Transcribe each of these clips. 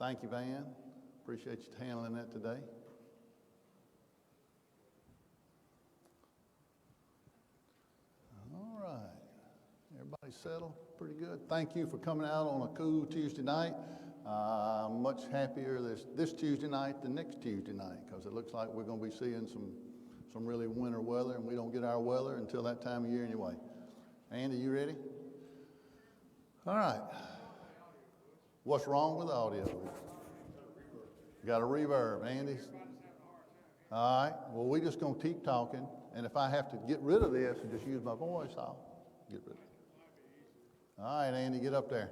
Thank you, Van. Appreciate you handling that today. All right. Everybody settled? Pretty good. Thank you for coming out on a cool Tuesday night. I'm much happier this Tuesday night than next Tuesday night because it looks like we're going to be seeing some really winter weather, and we don't get our weather until that time of year anyway. Andy, you ready? All right. What's wrong with the audio? Got a reverb, Andy. All right. Well, we're just going to keep talking, and if I have to get rid of this and just use my voice, I'll get rid of it. All right, Andy, get up there.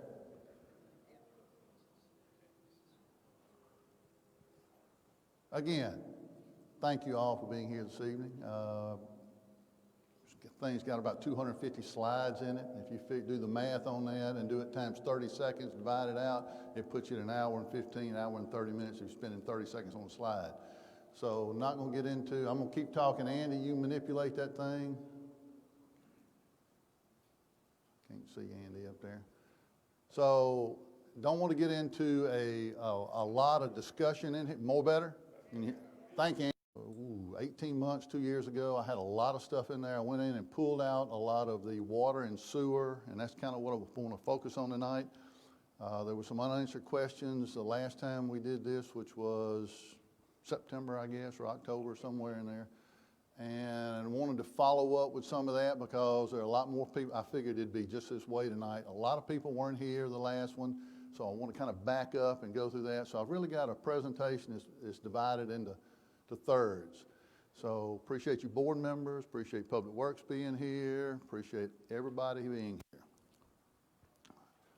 Again, thank you all for being here this evening. Thing's got about 250 slides in it. If you do the math on that and do it times 30 seconds, divide it out, it puts you at an hour and 15, hour and 30 minutes if you're spending 30 seconds on a slide. So not going to get into, I'm going to keep talking. Andy, you manipulate that thing. Can't see Andy up there. So don't want to get into a lot of discussion in here. More better? Thank you. 18 months, 2 years ago, I had a lot of stuff in there. I went in and pulled out a lot of the water and sewer, and that's kind of what I want to focus on tonight. There were some unanswered questions the last time we did this, which was September, I guess, or October, somewhere in there. And I wanted to follow up with some of that because there are a lot more people. I figured it'd be just this way tonight. A lot of people weren't here the last one, so I want to kind of back up and go through that. So I've really got a presentation that's divided into thirds. So appreciate you board members, appreciate Public Works being here, appreciate everybody being here.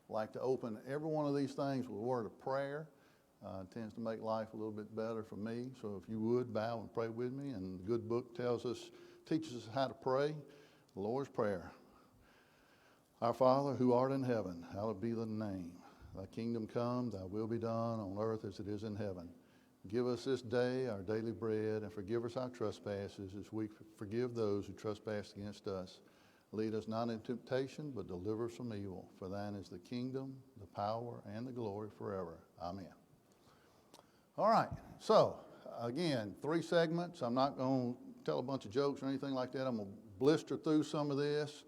I'd like to open every one of these things with a word of prayer. It tends to make life a little bit better for me. So if you would bow and pray with me, and the good book teaches us how to pray. The Lord's Prayer. Our Father, who art in heaven, hallowed be thy name. Thy kingdom come, thy will be done on earth as it is in heaven. Give us this day our daily bread, and forgive us our trespasses as we forgive those who trespass against us. Lead us not into temptation, but deliver us from evil. For thine is the kingdom, the power, and the glory forever. Amen. All right. So, again, 3 segments. I'm not going to tell a bunch of jokes or anything like that. I'm going to blister through some of this.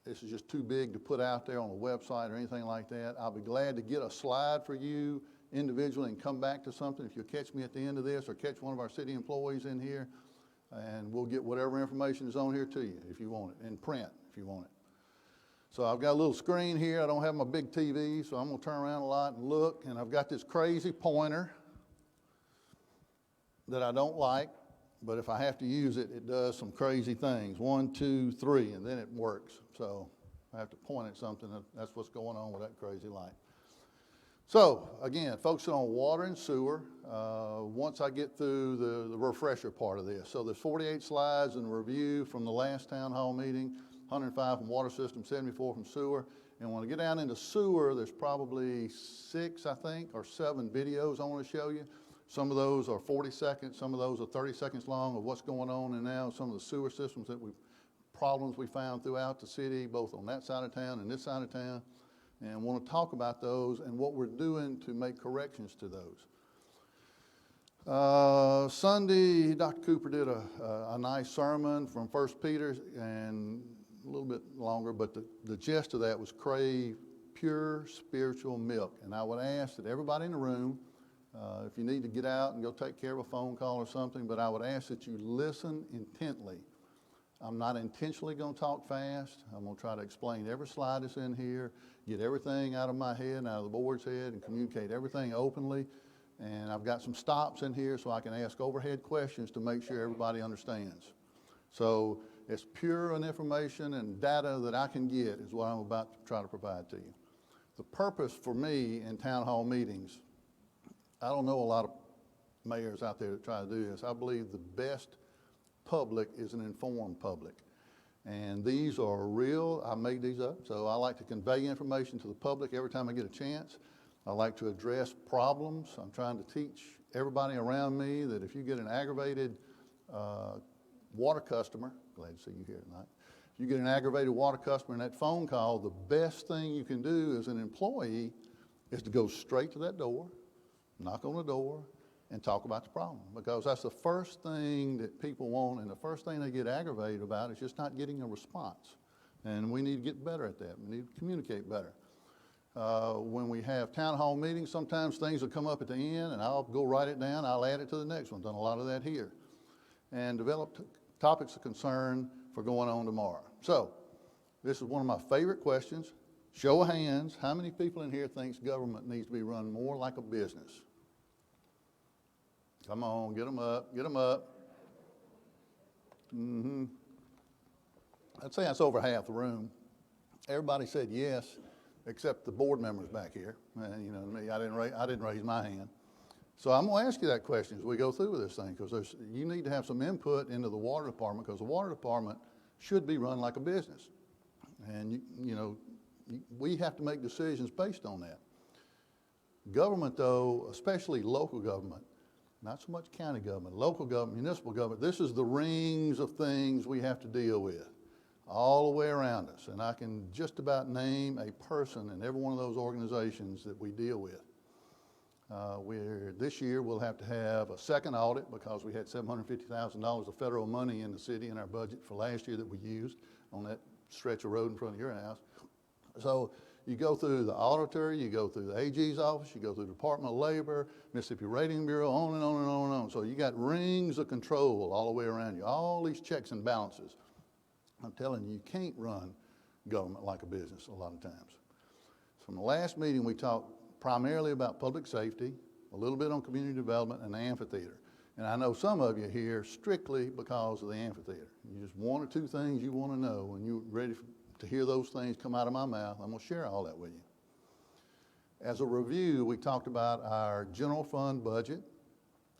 This is just too big to put out there on the website or anything like that. I'll be glad to get a slide for you individually and come back to something. If you'll catch me at the end of this or catch one of our city employees in here, and we'll get whatever information is on here to you if you want it, in print if you want it. So I've got a little screen here. I don't have my big TV, so I'm going to turn around a lot and look, and I've got this crazy pointer that I don't like, but if I have to use it, it does some crazy things. 1, 2, 3, and then it works. So I have to point at something. That's what's going on with that crazy light. So, again, focusing on water and sewer, once I get through the refresher part of this. So there's 48 slides in review from the last town hall meeting, 105 from water system, 74 from sewer. And when I get down into sewer, there's probably 6, I think, or 7 videos I want to show you. Some of those are 40 seconds, some of those are 30 seconds long of what's going on and now some of the sewer systems problems we found throughout the city, both on that side of town and this side of town. And want to talk about those and what we're doing to make corrections to those. Sunday, Dr. Cooper did a nice sermon from 1 Peter, and a little bit longer, but the gist of that was crave pure spiritual milk. And I would ask that everybody in the room, if you need to get out and go take care of a phone call or something, but I would ask that you listen intently. I'm not intentionally going to talk fast. I'm going to try to explain every slide that's in here, get everything out of my head and out of the board's head, and communicate everything openly. And I've got some stops in here so I can ask overhead questions to make sure everybody understands. So it's pure information and data that I can get is what I'm about to try to provide to you. The purpose for me in town hall meetings, I don't know a lot of mayors out there that try to do this. I believe the best public is an informed public. And these are real. I made these up. So I like to convey information to the public every time I get a chance. I like to address problems. I'm trying to teach everybody around me that if you get an aggravated water customer, glad to see you here tonight. If you get an aggravated water customer in that phone call, the best thing you can do as an employee is to go straight to that door, knock on the door, and talk about the problem, because that's the first thing that people want, and the first thing they get aggravated about is just not getting a response. And we need to get better at that. We need to communicate better. When we have town hall meetings, sometimes things will come up at the end, and I'll go write it down, I'll add it to the next one. Done a lot of that here. And develop topics of concern for going on tomorrow. So, this is one of my favorite questions. Show of hands, how many people in here thinks government needs to be run more like a business? Come on, get them up, get them up. I'd say that's over half the room. Everybody said yes, except the board members back here. You know me, I didn't raise my hand. So I'm going to ask you that question as we go through with this thing, because you need to have some input into the water department, because the water department should be run like a business. And we have to make decisions based on that. Government, though, especially local government, not so much county government, local government, municipal government, this is the rings of things we have to deal with all the way around us. And I can just about name a person in every one of those organizations that we deal with. This year we'll have to have a second audit, because we had $750,000 of federal money in the city in our budget for last year that we used on that stretch of road in front of your house. So you go through the auditor, you go through the AG's office, you go through the Department of Labor, Mississippi Rating Bureau, on and on and on and on. So you got rings of control all the way around you, all these checks and balances. I'm telling you, you can't run government like a business a lot of times. From the last meeting, we talked primarily about public safety, a little bit on community development, and the amphitheater. And I know some of you here strictly because of the amphitheater. You just one or two things you want to know, and you're ready to hear those things come out of my mouth. I'm going to share all that with you. As a review, we talked about our general fund budget.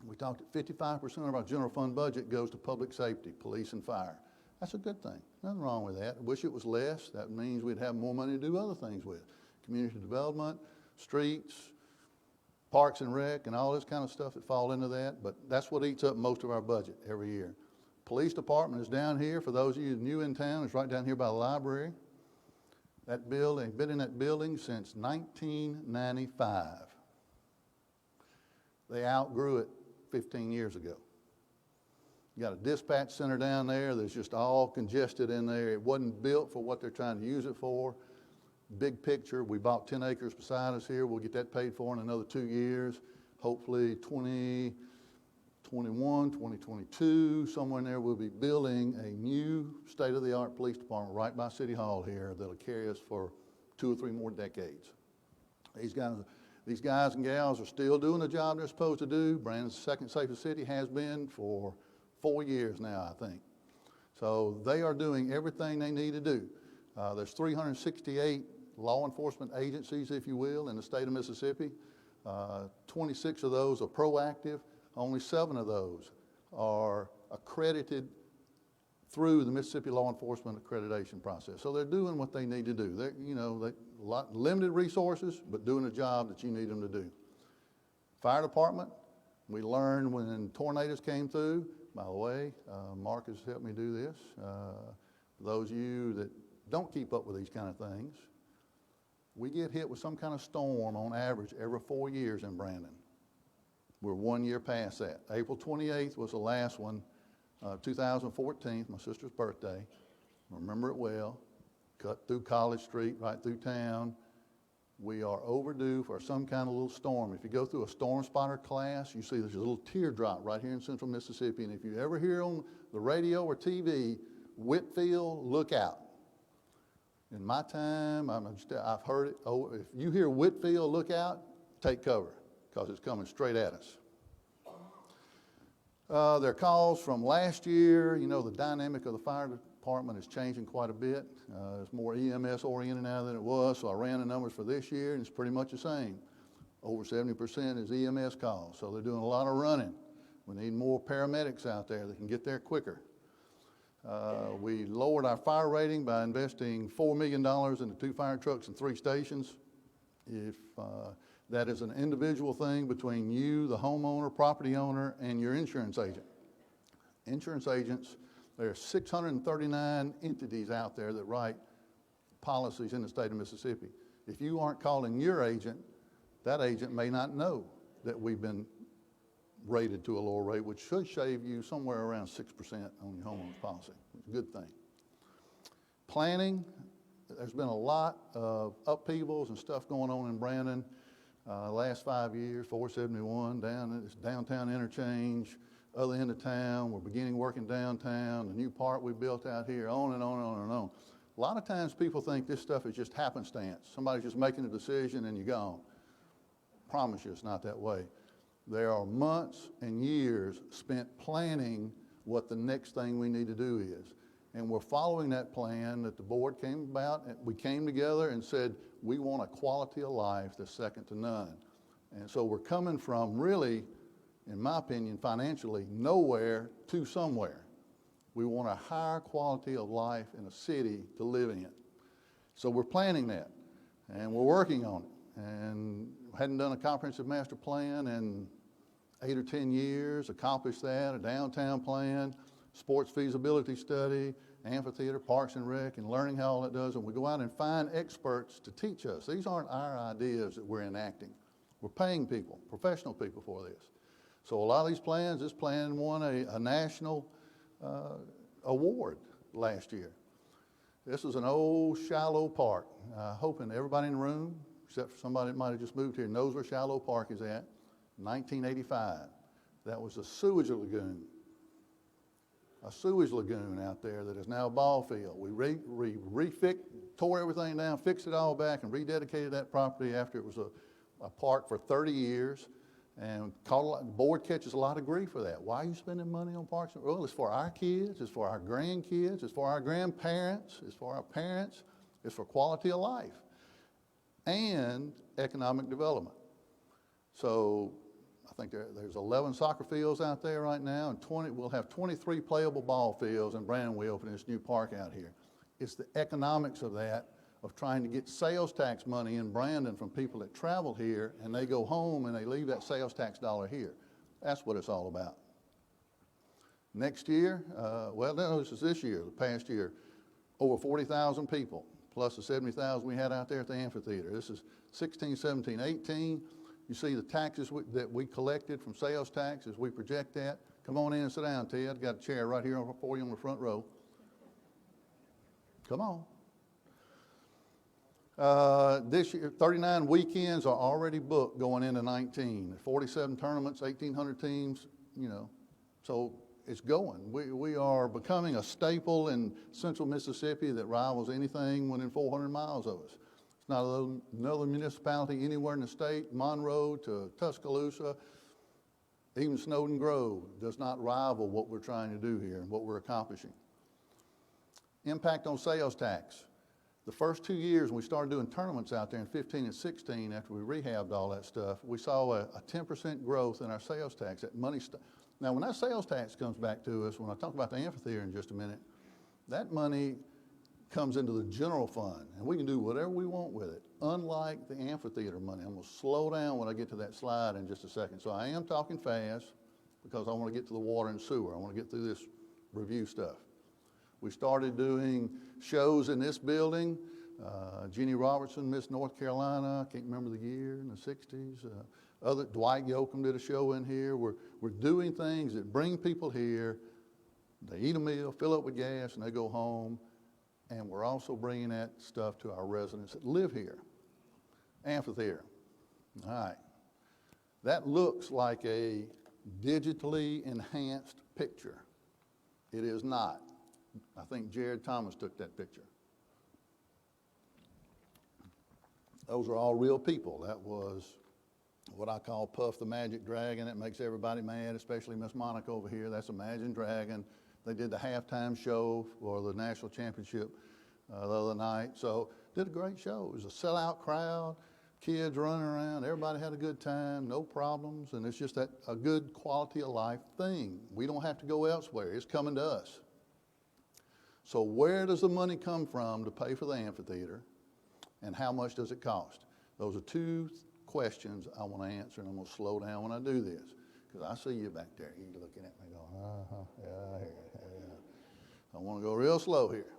We talked that 55% of our general fund budget goes to public safety, police and fire. That's a good thing. Nothing wrong with that. I wish it was less. That means we'd have more money to do other things with. Community development, streets, parks and rec, and all this kind of stuff that fall into that. But that's what eats up most of our budget every year. Police department is down here. For those of you new in town, it's right down here by the library. That building, been in that building since 1995. They outgrew it 15 years ago. You got a dispatch center down there that's just all congested in there. It wasn't built for what they're trying to use it for. Big picture, we bought 10 acres beside us here. We'll get that paid for in another 2 years. Hopefully 2021, 2022, somewhere in there, we'll be building a new state-of-the-art police department right by City Hall here that'll carry us for 2 or 3 more decades. These guys and gals are still doing the job they're supposed to do. Brandon's the second safest city, has been for 4 years now, I think. So they are doing everything they need to do. There's 368 law enforcement agencies, if you will, in the state of Mississippi. 26 of those are proactive. Only 7 of those are accredited through the Mississippi Law Enforcement Accreditation process. So they're doing what they need to do. They're, limited resources, but doing the job that you need them to do. Fire department, we learned when tornadoes came through. By the way, Mark has helped me do this. For those of you that don't keep up with these kind of things, we get hit with some kind of storm on average every 4 years in Brandon. We're 1 year past that. April 28th was the last one, 2014, my sister's birthday. I remember it well. Cut through College Street, right through town. We are overdue for some kind of little storm. If you go through a storm spotter class, you see there's a little teardrop right here in central Mississippi. And if you ever hear on the radio or TV, Whitfield, look out. In my time, I've heard it. Oh, if you hear Whitfield, look out, take cover, because it's coming straight at us. There are calls from last year. The dynamic of the fire department is changing quite a bit. It's more EMS oriented now than it was, so I ran the numbers for this year, and it's pretty much the same. Over 70% is EMS calls, so they're doing a lot of running. We need more paramedics out there that can get there quicker. We lowered our fire rating by investing $4 million into 2 fire trucks and 3 stations. If that is an individual thing between you, the homeowner, property owner, and your insurance agent. Insurance agents, there are 639 entities out there that write policies in the state of Mississippi. If you aren't calling your agent that agent may not know that we've been rated to a lower rate, which should save you somewhere around 6% on your homeowner's policy. It's a good thing. Planning, there's been a lot of upheavals and stuff going on in Brandon. Last 5 years, 471 down at this downtown interchange, other end of town. We're beginning working downtown, the new park we built out here, on and on and on and on. A lot of times people think this stuff is just happenstance. Somebody's just making a decision and you're gone. Promise you it's not that way. There are months and years spent planning what the next thing we need to do is. And we're following that plan that the board came about, and we came together and said, we want a quality of life that's second to none. And so we're coming from really, in my opinion, financially, nowhere to somewhere. We want a higher quality of life in a city to live in. So we're planning that, and we're working on it. And hadn't done a comprehensive master plan in 8 or 10 years, accomplished that, a downtown plan, sports feasibility study, amphitheater, parks and rec, and learning how all that does. And we go out and find experts to teach us. These aren't our ideas that we're enacting. We're paying people, professional people for this. So a lot of these plans, this plan won a national award last year. This is an old Shiloh Park. Hoping everybody in the room, except for somebody that might have just moved here, knows where Shiloh Park is at. 1985. That was a sewage lagoon. A sewage lagoon out there that is now a ball field. We tore everything down, fixed it all back, and rededicated that property after it was a park for 30 years. And the board catches a lot of grief for that. Why are you spending money on parks? Well, it's for our kids, it's for our grandkids, it's for our grandparents, it's for our parents, it's for quality of life and economic development. So I think there's 11 soccer fields out there right now, and we'll have 23 playable ball fields in Brandon. We open this new park out here. It's the economics of that, of trying to get sales tax money in Brandon from people that travel here, and they go home and they leave that sales tax dollar here. That's what it's all about. Next year, well, no, this is this year, the past year, over 40,000 people, plus the 70,000 we had out there at the amphitheater. This is 16, 17, 18. You see the taxes that we collected from sales tax as we project that. Come on in and sit down, Ted. I've got a chair right here for you on the front row. Come on. This year, 39 weekends are already booked going into 19. 47 tournaments, 1,800 teams, so it's going. We are becoming a staple in central Mississippi that rivals anything within 400 miles of us. It's not another municipality anywhere in the state, Monroe to Tuscaloosa, even Snowden Grove, does not rival what we're trying to do here and what we're accomplishing. Impact on sales tax. The first 2 years when we started doing tournaments out there in 15 and 16, after we rehabbed all that stuff, we saw a 10% growth in our sales tax. That money now, when that sales tax comes back to us, when I talk about the amphitheater in just a minute, that money comes into the general fund, and we can do whatever we want with it, unlike the amphitheater money. I'm going to slow down when I get to that slide in just a second. So I am talking fast because I want to get to the water and sewer. I want to get through this review stuff. We started doing shows in this building. Jeannie Robertson, Miss North Carolina, I can't remember the year, in the 60s. Dwight Yoakam did a show in here. We're doing things that bring people here. They eat a meal, fill up with gas, and they go home. And we're also bringing that stuff to our residents that live here. Amphitheater. All right. That looks like a digitally enhanced picture. It is not. I think Jared Thomas took that picture. Those are all real people. That was what I call Puff the Magic Dragon. It makes everybody mad, especially Miss Monica over here. That's Imagine Dragon. They did the halftime show for the national championship the other night. So did a great show. It was a sellout crowd, kids running around. Everybody had a good time, no problems. And it's just a good quality of life thing. We don't have to go elsewhere. It's coming to us. So where does the money come from to pay for the amphitheater, and how much does it cost? Those are two questions I want to answer, and I'm going to slow down when I do this, because I see you back there. You're looking at me going, yeah, I hear it. Yeah. I want to go real slow here.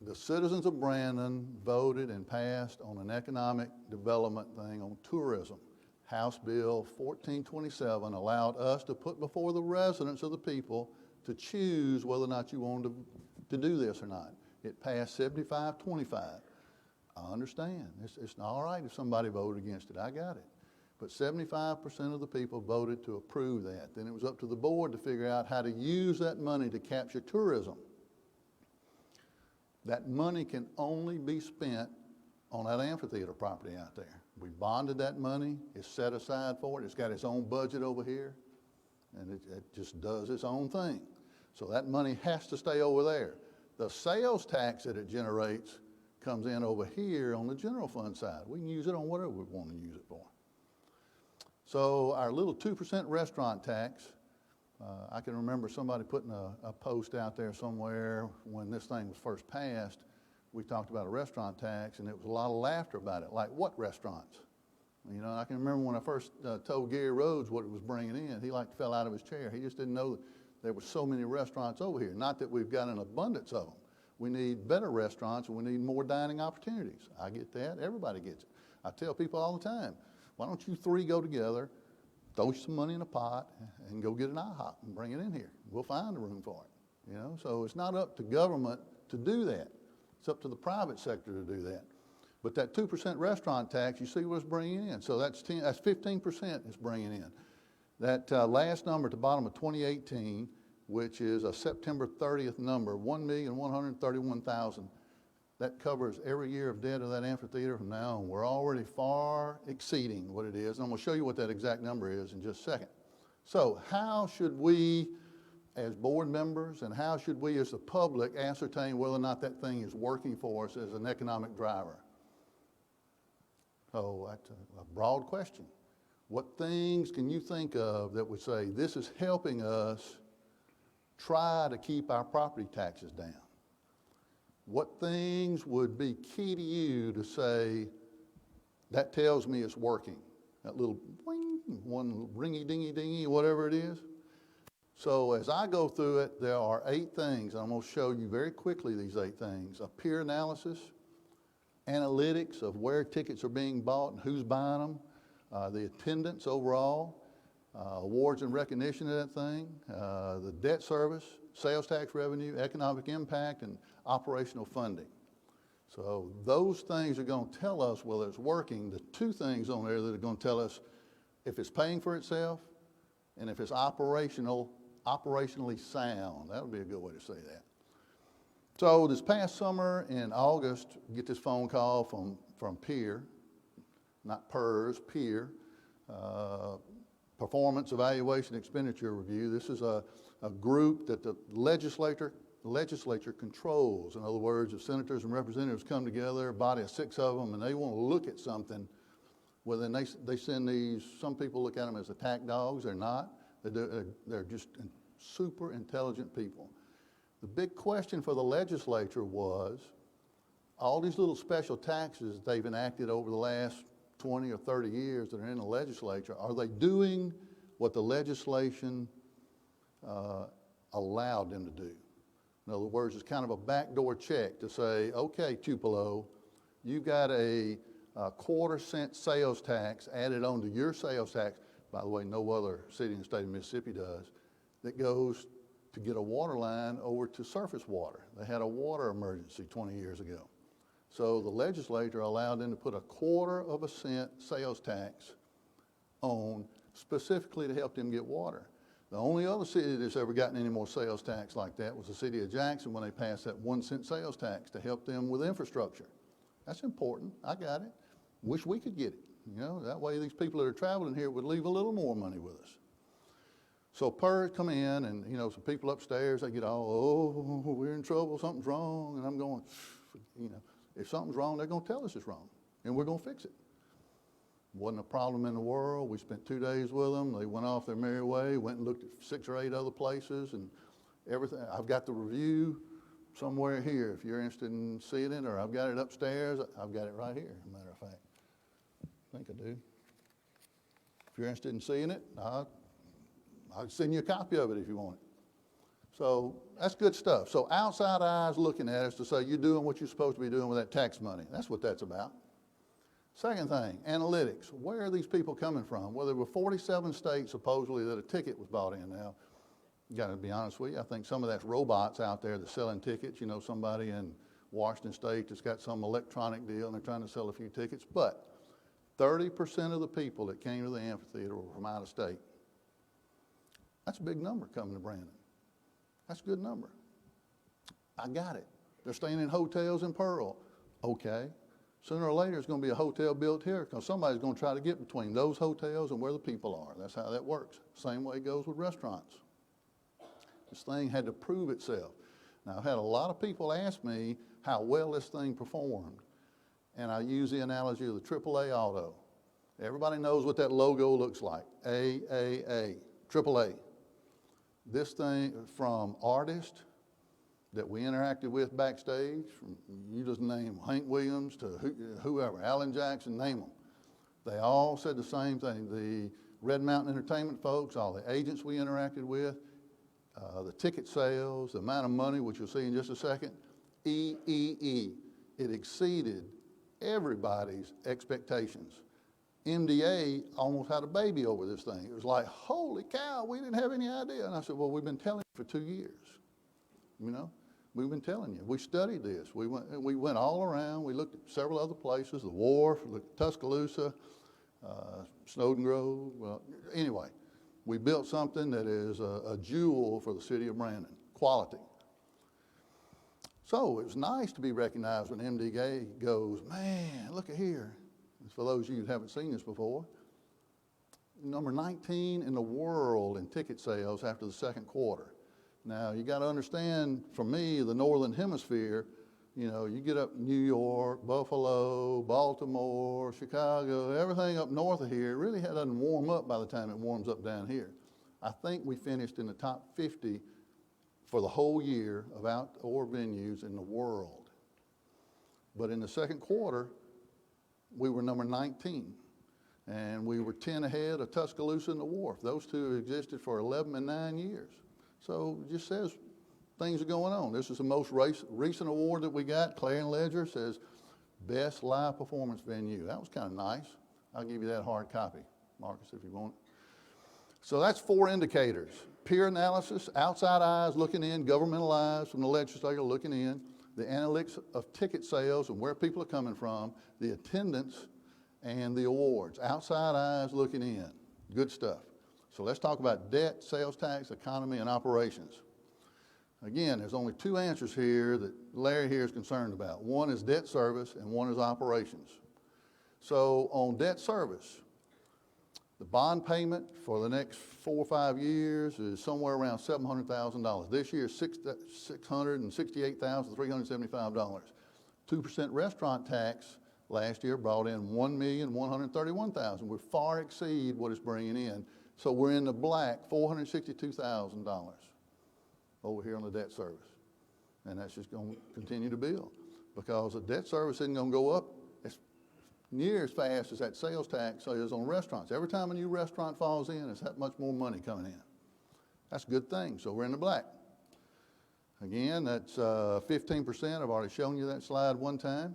the citizens of Brandon voted and passed on an economic development thing on tourism. House Bill 1427 allowed us to put before the residents of the people to choose whether or not you wanted to do this or not. It passed 75-25. I understand. It's not all right if somebody voted against it. I got it. But 75% of the people voted to approve that. Then it was up to the board to figure out how to use that money to capture tourism. That money can only be spent on that amphitheater property out there. We bonded that money. It's set aside for it. It's got its own budget over here. And it just does its own thing. So that money has to stay over there. The sales tax that it generates comes in over here on the general fund side. We can use it on whatever we want to use it for. So our little 2% restaurant tax, I can remember somebody putting a post out there somewhere when this thing was first passed. We talked about a restaurant tax, and there was a lot of laughter about it. Like, what restaurants? You know, I can remember when I first told Gary Rhodes what it was bringing in, he like fell out of his chair. He just didn't know that there were so many restaurants over here. Not that we've got an abundance of them. We need better restaurants, and we need more dining opportunities. I get that. Everybody gets it. I tell people all the time, why don't you three go together, throw some money in a pot, and go get an IHOP and bring it in here. We'll find a room for it. You know, so it's not up to government to do that. It's up to the private sector to do that. But that 2% restaurant tax, you see what it's bringing in. So that's 15% it's bringing in. That last number at the bottom of 2018, which is a September 30th number, 1,131,000, that covers every year of debt of that amphitheater from now on. We're already far exceeding what it is. And I'm going to show you what that exact number is in just a second. So how should we, as board members, and how should we as the public ascertain whether or not that thing is working for us as an economic driver? So that's a broad question. What things can you think of that would say this is helping us try to keep our property taxes down? What things would be key to you to say, that tells me it's working? That little boing, one ringy-dingy-dingy, whatever it is. So as I go through it, there are 8 things. I'm going to show you very quickly these 8 things. A peer analysis, analytics of where tickets are being bought and who's buying them, the attendance overall, awards and recognition of that thing, the debt service, sales tax revenue, economic impact, and operational funding. So those things are going to tell us whether it's working. The 2 things on there that are going to tell us if it's paying for itself and if it's operationally sound. That would be a good way to say that. So this past summer in August, get this phone call from PEER, not PERS, PEER, Performance Evaluation Expenditure Review. This is a group that the legislature controls. In other words, if senators and representatives come together, a body of 6 of them, and they want to look at something, well, then they send these, some people look at them as attack dogs. They're not. They're just super intelligent people. The big question for the legislature was, all these little special taxes they've enacted over the last 20 or 30 years that are in the legislature, are they doing what the legislation allowed them to do? In other words, it's kind of a backdoor check to say, okay, Tupelo, you've got a 1/4 cent sales tax added onto your sales tax. By the way, no other city in the state of Mississippi does, that goes to get a water line over to surface water. They had a water emergency 20 years ago. So the legislature allowed them to put a 1/4 cent sales tax on specifically to help them get water. The only other city that's ever gotten any more sales tax like that was the city of Jackson when they passed that 1 cent sales tax to help them with infrastructure. That's important. I got it. Wish we could get it. You know, that way these people that are traveling here would leave a little more money with us. So PERS come in, and you know, some people upstairs, they get all, oh, we're in trouble, something's wrong, and I'm going, you know, if something's wrong, they're going to tell us it's wrong, and we're going to fix it. Wasn't a problem in the world. We spent 2 days with them. They went off their merry way, went and looked at 6 or 8 other places, and everything. I've got the review somewhere here if you're interested in seeing it, or I've got it upstairs. I've got it right here, as a matter of fact. I think I do. If you're interested in seeing it, I'll send you a copy of it if you want it. So that's good stuff. So outside eyes looking at us to say you're doing what you're supposed to be doing with that tax money. That's what that's about. Second thing, analytics. Where are these people coming from? Well, there were 47 states supposedly that a ticket was bought in. Now, you got to be honest with you, I think some of that's robots out there that's selling tickets. You know, somebody in Washington State that's got some electronic deal and they're trying to sell a few tickets. But 30% of the people that came to the amphitheater were from out of state. That's a big number coming to Brandon. That's a good number. I got it. They're staying in hotels in Pearl. Okay. Sooner or later, there's going to be a hotel built here because somebody's going to try to get between those hotels and where the people are. That's how that works. Same way it goes with restaurants. This thing had to prove itself. Now, I've had a lot of people ask me how well this thing performed, and I use the analogy of the AAA auto. Everybody knows what that logo looks like, AAA, AAA. This thing, from artists that we interacted with backstage, from you just name Hank Williams to whoever, Alan Jackson, name them. They all said the same thing. The Red Mountain Entertainment folks, all the agents we interacted with, the ticket sales, the amount of money, which you'll see in just a second, it exceeded everybody's expectations. MDA almost had a baby over this thing. It was like, holy cow, we didn't have any idea. And I said, well, we've been telling you for 2 years, you know? We've been telling you. We studied this. We went all around. We looked at several other places, the Wharf, Tuscaloosa, Snowden Grove. Well, anyway, we built something that is a jewel for the city of Brandon, quality. So it was nice to be recognized when MDA goes, man, look at here. For those of you who haven't seen this before, number 19 in the world in ticket sales after the second quarter. Now, you got to understand, for me, the Northern Hemisphere, you know, you get up New York, Buffalo, Baltimore, Chicago, everything up north of here, really doesn't warm up by the time it warms up down here. I think we finished in the top 50 for the whole year of outdoor venues in the world. But in the second quarter, we were number 19. And we were 10 ahead of Tuscaloosa and the Wharf. Those two existed for 11 and 9 years. So it just says things are going on. This is the most recent award that we got. Clarion Ledger says Best Live Performance Venue. That was kind of nice. I'll give you that hard copy, Marcus, if you want it. So that's 4 indicators. Peer analysis, outside eyes looking in, governmental eyes from the legislature looking in, the analytics of ticket sales and where people are coming from, the attendance, and the awards. Outside eyes looking in. Good stuff. So let's talk about debt, sales tax, economy, and operations. Again, there's only 2 answers here that Larry here is concerned about. One is debt service and one is operations. So on debt service, the bond payment for the next 4 or 5 years is somewhere around $700,000. This year, $668,375. 2% restaurant tax last year brought in $1,131,000. We far exceed what it's bringing in. So we're in the black, $462,000 over here on the debt service. And that's just going to continue to build because the debt service isn't going to go up as near as fast as that sales tax is on restaurants. Every time a new restaurant falls in, it's that much more money coming in. That's a good thing. So we're in the black. Again, that's 15%. I've already shown you that slide one time.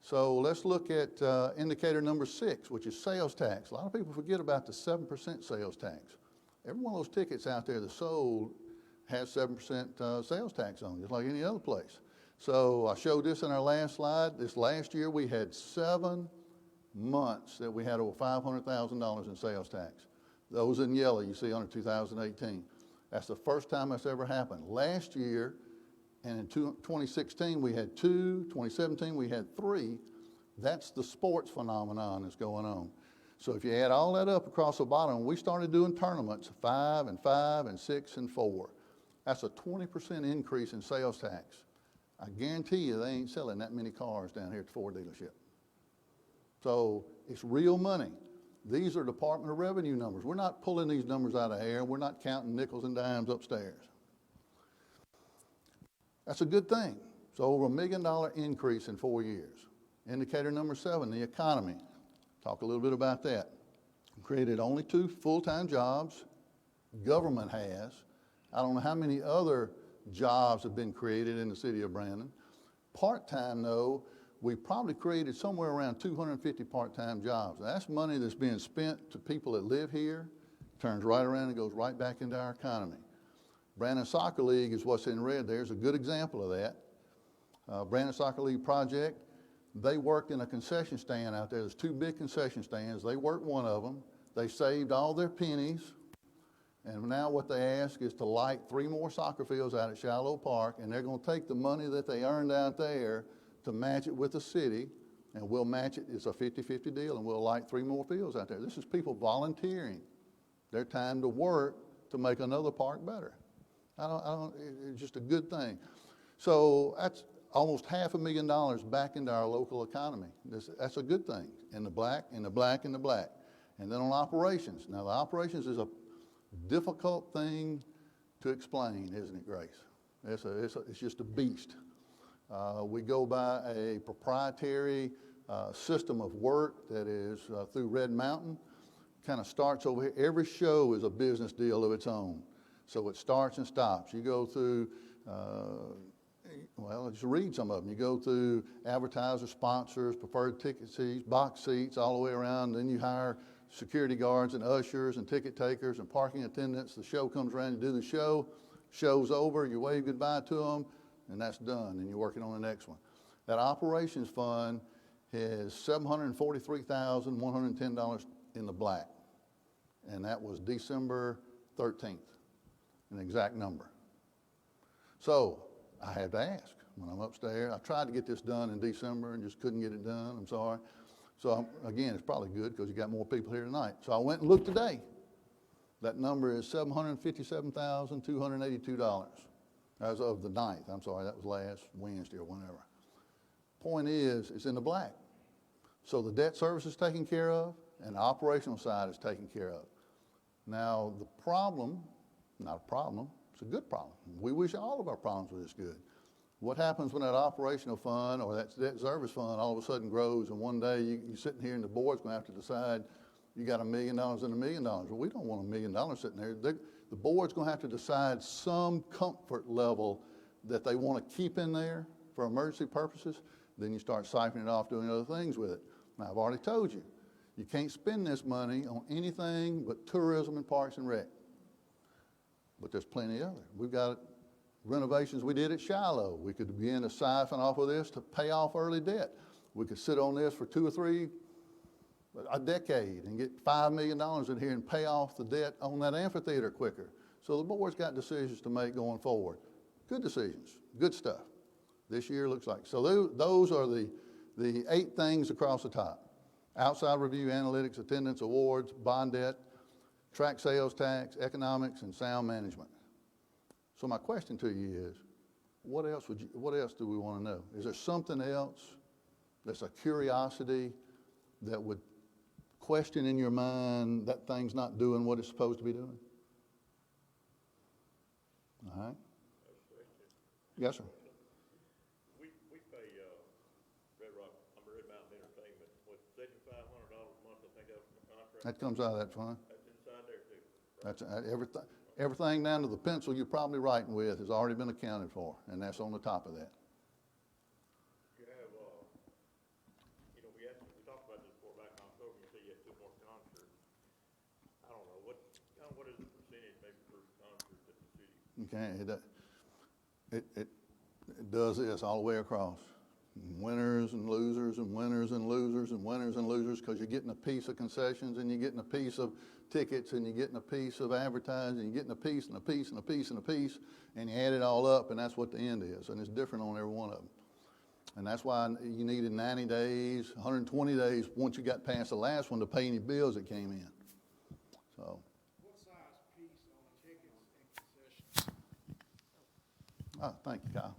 So let's look at indicator number 6, which is sales tax. A lot of people forget about the 7% sales tax. Every one of those tickets out there that's sold has 7% sales tax on it, just like any other place. So I showed this in our last slide. This last year we had 7 months that we had over $500,000 in sales tax. Those in yellow you see under 2018. That's the first time that's ever happened. Last year, and in 2016, we had 2, 2017, we had 3. That's the sports phenomenon that's going on. So if you add all that up across the bottom, we started doing tournaments, 5 and 5 and 6 and 4. That's a 20% increase in sales tax. I guarantee you they ain't selling that many cars down here at the Ford dealership. So it's real money. These are Department of Revenue numbers. We're not pulling these numbers out of the air. We're not counting nickels and dimes upstairs. That's a good thing. So over $1 million increase in 4 years. Indicator number 7, the economy. Talk a little bit about that. Created only 2 full-time jobs. Government has. I don't know how many other jobs have been created in the city of Brandon. Part-time, though, we probably created somewhere around 250 part-time jobs. That's money that's being spent to people that live here, turns right around and goes right back into our economy. Brandon Soccer League is what's in red. There's a good example of that. Brandon Soccer League project, they worked in a concession stand out there. There's 2 big concession stands. They worked one of them. They saved all their pennies. And now what they ask is to light 3 more soccer fields out at Shiloh Park, and they're going to take the money that they earned out there to match it with the city, and we'll match it. It's a 50-50 deal, and we'll light 3 more fields out there. This is people volunteering their time to work to make another park better. It's just a good thing. So that's almost $500,000 back into our local economy. That's a good thing. In the black, in the black, in the black. And then on operations. Now the operations is a difficult thing to explain, isn't it, Grace? It's just a beast. We go by a proprietary system of work that is through Red Mountain. Kind of starts over here. Every show is a business deal of its own. So it starts and stops. You go through, well, just read some of them. You go through advertisers, sponsors, preferred ticket seats, box seats, all the way around. Then you hire security guards and ushers and ticket takers and parking attendants. The show comes around, you do the show, show's over, you wave goodbye to them, and that's done, and you're working on the next one. That operations fund has $743,110 in the black, and that was December 13th, an exact number. So I had to ask when I'm upstairs. I tried to get this done in December and just couldn't get it done. I'm sorry. So again, it's probably good because you got more people here tonight. So I went and looked today. That number is $757,282 as of the 9th. I'm sorry, that was last Wednesday or whenever. Point is, it's in the black. So the debt service is taken care of and the operational side is taken care of. Now the problem, not a problem, it's a good problem. We wish all of our problems were this good. What happens when that operational fund or that debt service fund all of a sudden grows and one day you're sitting here and the board's going to have to decide you got $1 million and $1 million. Well, we don't want $1 million sitting there. The board's going to have to decide some comfort level that they want to keep in there for emergency purposes. Then you start siphoning it off, doing other things with it. Now, I've already told you, you can't spend this money on anything but tourism and parks and rec. But there's plenty other. We've got renovations we did at Shiloh. We could begin to siphon off of this to pay off early debt. We could sit on this for a decade and get $5 million in here and pay off the debt on that amphitheater quicker. So the board's got decisions to make going forward. Good decisions, good stuff. This year looks like. So those are the 8 things across the top. Outside review, analytics, attendance, awards, bond debt, track sales tax, economics, and sound management. So my question to you is, what else do we want to know? Is there something else that's a curiosity that would question in your mind that thing's not doing what it's supposed to be doing? All right. Yes, sir. We pay Red Mountain Entertainment with $7,500 a month. I think that's the contract. That comes out of that fund. That's inside there too. Right? That's everything down to the pencil you're probably writing with has already been accounted for, and that's on the top of that. You have, we talked about this before back in October. You said you had 2 more concerts. I don't know what is the percentage maybe for concerts at the city? Okay, it does this all the way across. Winners and losers and winners and losers and winners and losers, because you're getting a piece of concessions and you're getting a piece of tickets and you're getting a piece of advertising and you're getting a piece and a piece and a piece and a piece, and you add it all up and that's what the end is, and it's different on every one of them. And that's why you needed 90 days, 120 days once you got past the last one to pay any bills that came in. So. What size piece on the tickets and concessions? Oh, thank you, Kyle.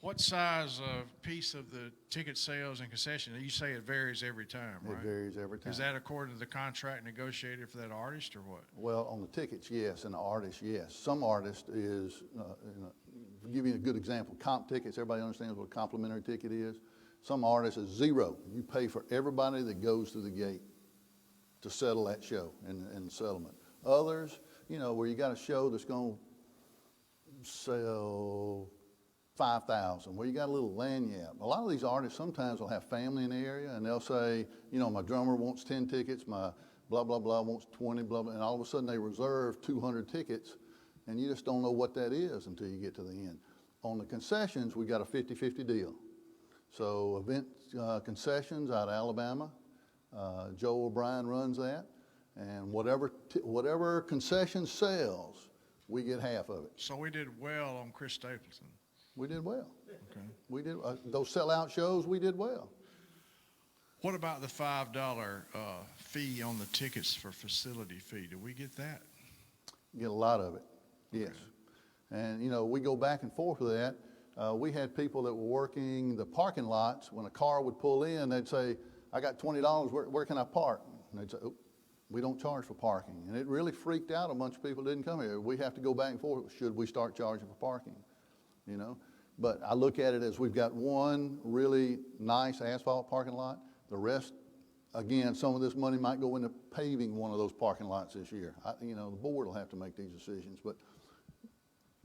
What size piece of the ticket sales and concession? You say it varies every time, right? It varies every time. Is that according to the contract negotiated for that artist or what? Well, on the tickets, yes, and the artist, yes. Some artist is, to give you a good example, comp tickets, everybody understands what a complimentary ticket is. Some artists is $0. You pay for everybody that goes through the gate to settle that show and the settlement. Others, where you got a show that's going to sell 5,000, where you got a little lanyard. A lot of these artists sometimes will have family in the area, and they'll say, you know, my drummer wants 10 tickets, my blah, blah, blah wants 20, blah, blah, and all of a sudden they reserve 200 tickets, and you just don't know what that is until you get to the end. On the concessions, we got a 50-50 deal. So event concessions out of Alabama, Joe O'Brien runs that, and whatever concession sells, we get half of it. So we did well on Chris Stapleton. We did well. Okay. We did those sellout shows. We did well. What about the $5 fee on the tickets for facility fee? Do we get that? Get a lot of it, yes. And you know, we go back and forth with that. We had people that were working the parking lots. When a car would pull in, they'd say, "I got $20. Where can I park?" And they'd say, "Oh, we don't charge for parking." And it really freaked out a bunch of people that didn't come here. We have to go back and forth. Should we start charging for parking? You know. But I look at it as we've got one really nice asphalt parking lot. The rest, again, some of this money might go into paving one of those parking lots this year. You know, the board will have to make these decisions. But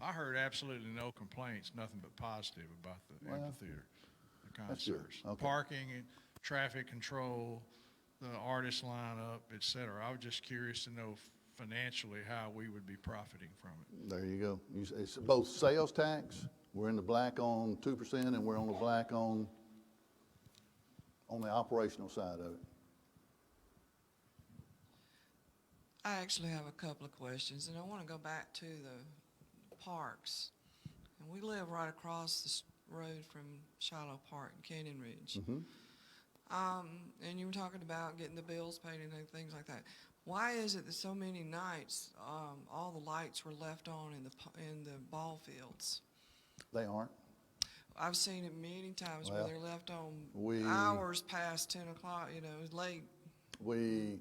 I heard absolutely no complaints, nothing but positive about the amphitheater, the that's good. concerts. Okay. Parking, and traffic control, the artist lineup, et cetera. I was just curious to know financially how we would be profiting from it. There you go. It's both sales tax. We're in the black on 2%, and we're on the black on the operational side of it. I actually have a couple of questions, and I want to go back to the parks. And we live right across the road from Shiloh Park in Canyon Ridge. And you were talking about getting the bills paid and things like that. Why is it that so many nights all the lights were left on in the ball fields? They aren't. I've seen it many times where Well, they're left on hours past 10 o'clock, you know, late. We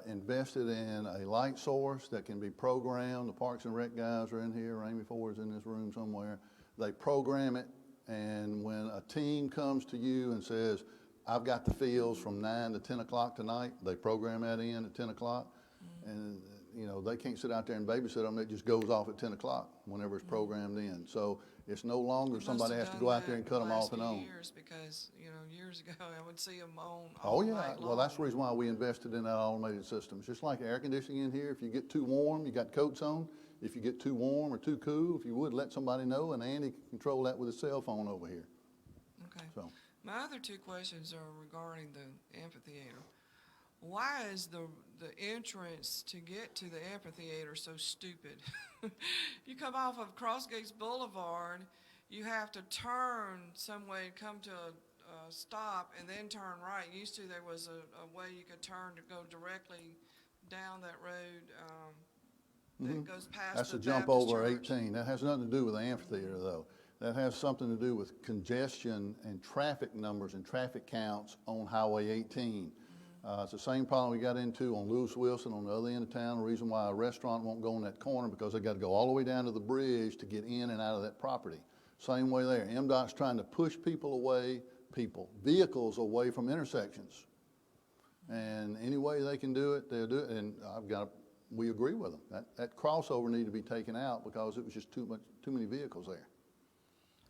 invested in a light source that can be programmed. The Parks and Rec guys are in here. Amy Ford's in this room somewhere. They program it, and when a team comes to you and says, "I've got the fields from 9 to 10 o'clock tonight," they program that in at 10 o'clock. And, you know, they can't sit out there and babysit them. It just goes off at 10 o'clock whenever it's programmed in. So it's no longer somebody has to go out there and cut them off and on. Years because, you know, years ago I would see them on Oh, all yeah. night Well, that's the long. reason why we invested in that automated system. It's just like air conditioning in here. If you get too warm, you got coats on. If you get too warm or too cool, if you would, let somebody know, and Andy can control that with his cell phone over here. Okay. So, My other two questions are regarding the amphitheater. Why is the entrance to get to the amphitheater so stupid? You come off of Crossgates Boulevard, you have to turn some way, come to a stop, and then turn right. Used to, there was a way you could turn to go directly down that road that goes past that's the a jump Baptist over church. 18. That has nothing to do with the amphitheater, though. That has something to do with congestion and traffic numbers and traffic counts on Highway 18. It's the same problem we got into on Lewis Wilson on the other end of town. The reason why a restaurant won't go in that corner because they got to go all the way down to the bridge to get in and out of that property. Same way there. MDOT's trying to push vehicles away from intersections. And any way they can do it, they'll do it. And we agree with them. That crossover needed to be taken out because it was just too many vehicles there.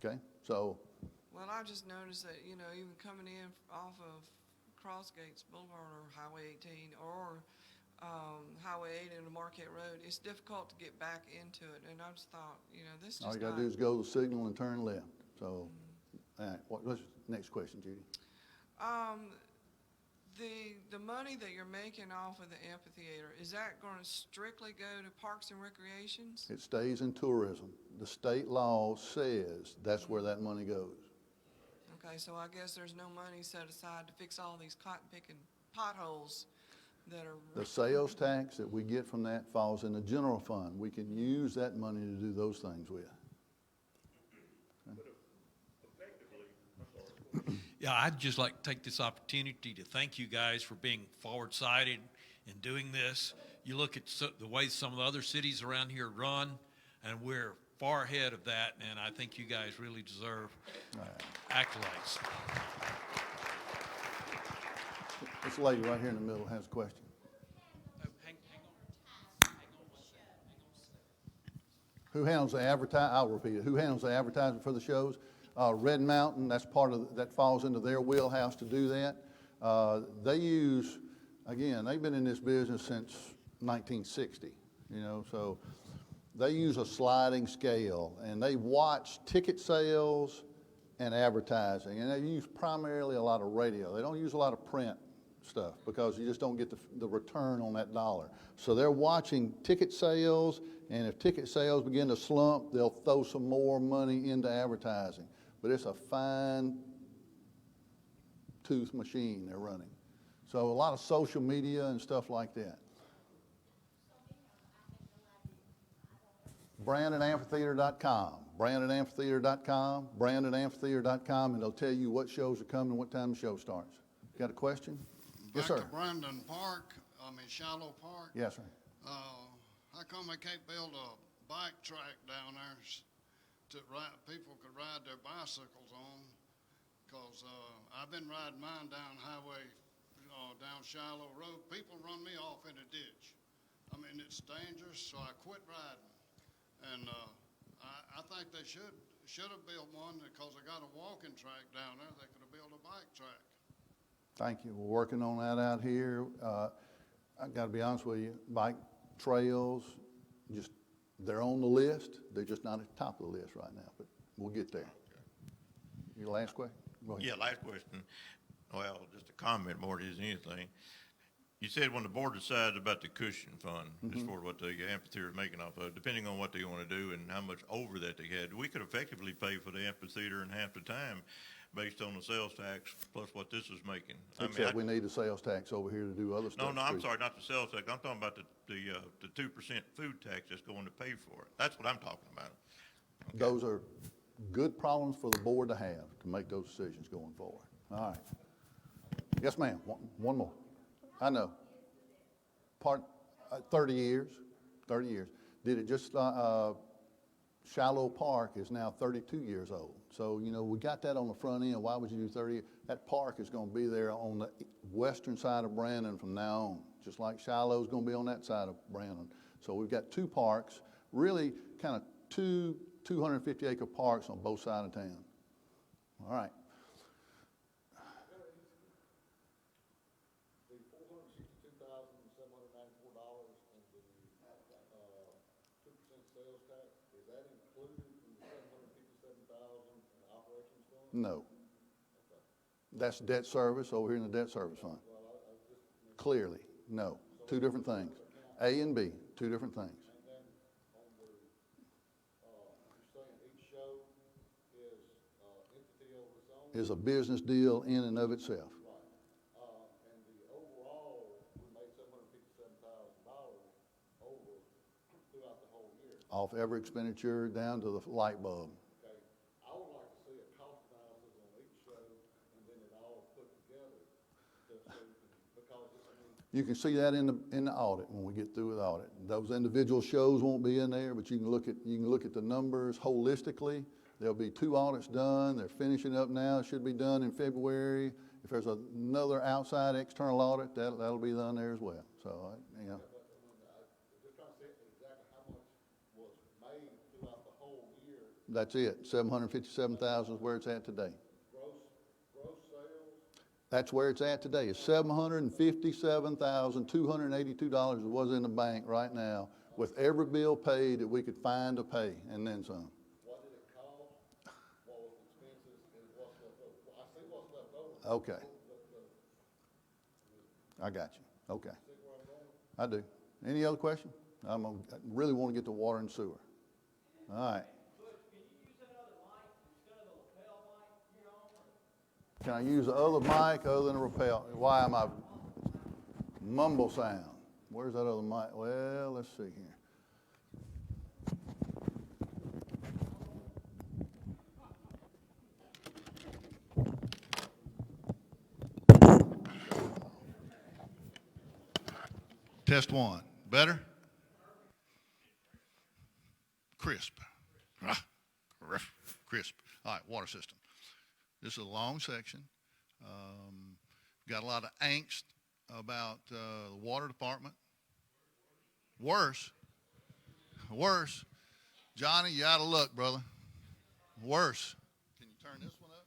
Okay, so. Well, I just noticed that, you know, even coming in off of Crossgates Boulevard or Highway 18 or Highway 8 into Marquette Road, it's difficult to get back into it. And I just thought, you know, this just All you got to do is go to the signal and turn left. So, all right, what's next question, Judy? The money that you're making off of the amphitheater, is that going to strictly go to Parks and Recreations? It stays in tourism. The state law says that's where that money goes. Okay, so I guess there's no money set aside to fix all these cotton-picking potholes that are... The sales tax that we get from that falls in the general fund. We can use that money to do those things with. Yeah, I'd just like to take this opportunity to thank you guys for being forward-sighted in doing this. You look at the way some of the other cities around here run, and we're far ahead of that, and I think you guys really deserve accolades. This lady right here in the middle has a question. Who handles the I'll repeat it. Who handles the advertising for the shows? Red Mountain, that's part of, that falls into their wheelhouse to do that. They use, again, they've been in this business since 1960, you know, so they use a sliding scale, and they watch ticket sales and advertising, and they use primarily a lot of radio. They don't use a lot of print stuff because you just don't get the return on that dollar. So they're watching ticket sales, and if ticket sales begin to slump, they'll throw some more money into advertising. But it's a fine tooth machine they're running. So a lot of social media and stuff like that. BrandonAmphitheater.com, BrandonAmphitheater.com, BrandonAmphitheater.com, and they'll tell you what shows are coming and what time the show starts. Got a question? Yes, sir. Back to Brandon Park, Shallow Park. Yes, sir. How come they can't build a bike track down there people could ride their bicycles on? Because I've been riding mine down highway, down Shallow Road. People run me off in a ditch. I mean, it's dangerous, so I quit riding. And I think they should have built one because they got a walking track down there. They could have built a bike track. Thank you. We're working on that out here. I got to be honest with you, bike trails, they're on the list. They're just not at the top of the list right now, but we'll get there. Your last question? Go ahead. Yeah, last question. Well, just a comment more than anything. You said when the board decides about the cushion fund, as far as what the amphitheater is making off of, depending on what they want to do and how much over that they had, we could effectively pay for the amphitheater in half the time based on the sales tax plus what this is making. Except we need a sales tax over here to do other stuff. No, I'm too. sorry, not the sales tax. I'm talking about the 2% food tax that's going to pay for it. That's what I'm talking about. Okay. Those are good problems for the board to have, to make those decisions going forward. All right. Yes, ma'am. One more. I know. 30 years. 30 years. Did it just, Shallow Park is now 32 years old. So, you know, we got that on the front end. Why would you do 30 years? That park is going to be there on the western side of Brandon from now on, just like Shiloh's going to be on that side of Brandon. So we've got two parks, really kind of two 250-acre parks on both sides of town. All right. The $462,794 and the 2% sales tax, is that included in the $757,000 in the operations fund? No. That's debt service over here in the debt service fund. Clearly, no. Two different things. A and B, two different things. And then on the, you're saying each show is entity of its own? Is a business deal in and of itself. Right. And the overall, we made $757,000 over throughout the whole year. Off every expenditure down to the light bulb. Okay. I would like to see a cost analysis on each show and then it all put together because You can see that in the audit when we get through with audit. Those individual shows won't be in there, but you can look at the numbers holistically. There'll be 2 audits done. They're finishing up now. It should be done in February. If there's another outside external audit, that'll be done there as well. So, you know. just trying to see exactly how much was made throughout the whole year. That's it. 757,000 is where it's at today. Gross sales. That's where it's at today. It's $757,282 was in the bank right now with every bill paid that we could find to pay and then some. What did it cost? What was the expenses and what's left over? Well, I see what's left over. Okay. I got you. Okay. See where I'm going? I do. Any other question? I really want to get to water and sewer. All right. Can I use the other mic other than a rappel? Why am I mumble sound? Where's that other mic? Well, let's see here. Test 1. Better? Crisp. Crisp. All right, water system. This is a long section. Got a lot of angst about the water department. Worse. Johnny, you out of luck, brother. Worse. Can you turn this one up?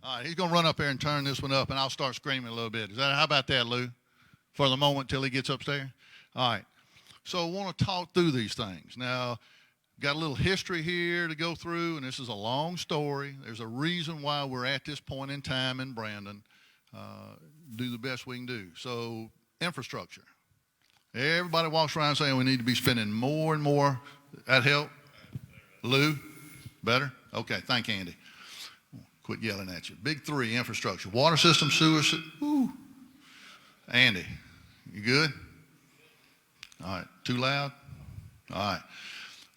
All right, he's going to run up there and turn this one up, and I'll start screaming a little bit. How about that, Lou? For the moment till he gets upstairs? All right. So I want to talk through these things. Now, got a little history here to go through, and this is a long story. There's a reason why we're at this point in time in Brandon. Do the best we can do. So, infrastructure. Everybody walks around saying we need to be spending more and more. That help? Lou? Better? Okay, thank you, Andy. Quit yelling at you. Big three, infrastructure. Water system, sewer system. Andy, you good? All right, too loud? All right.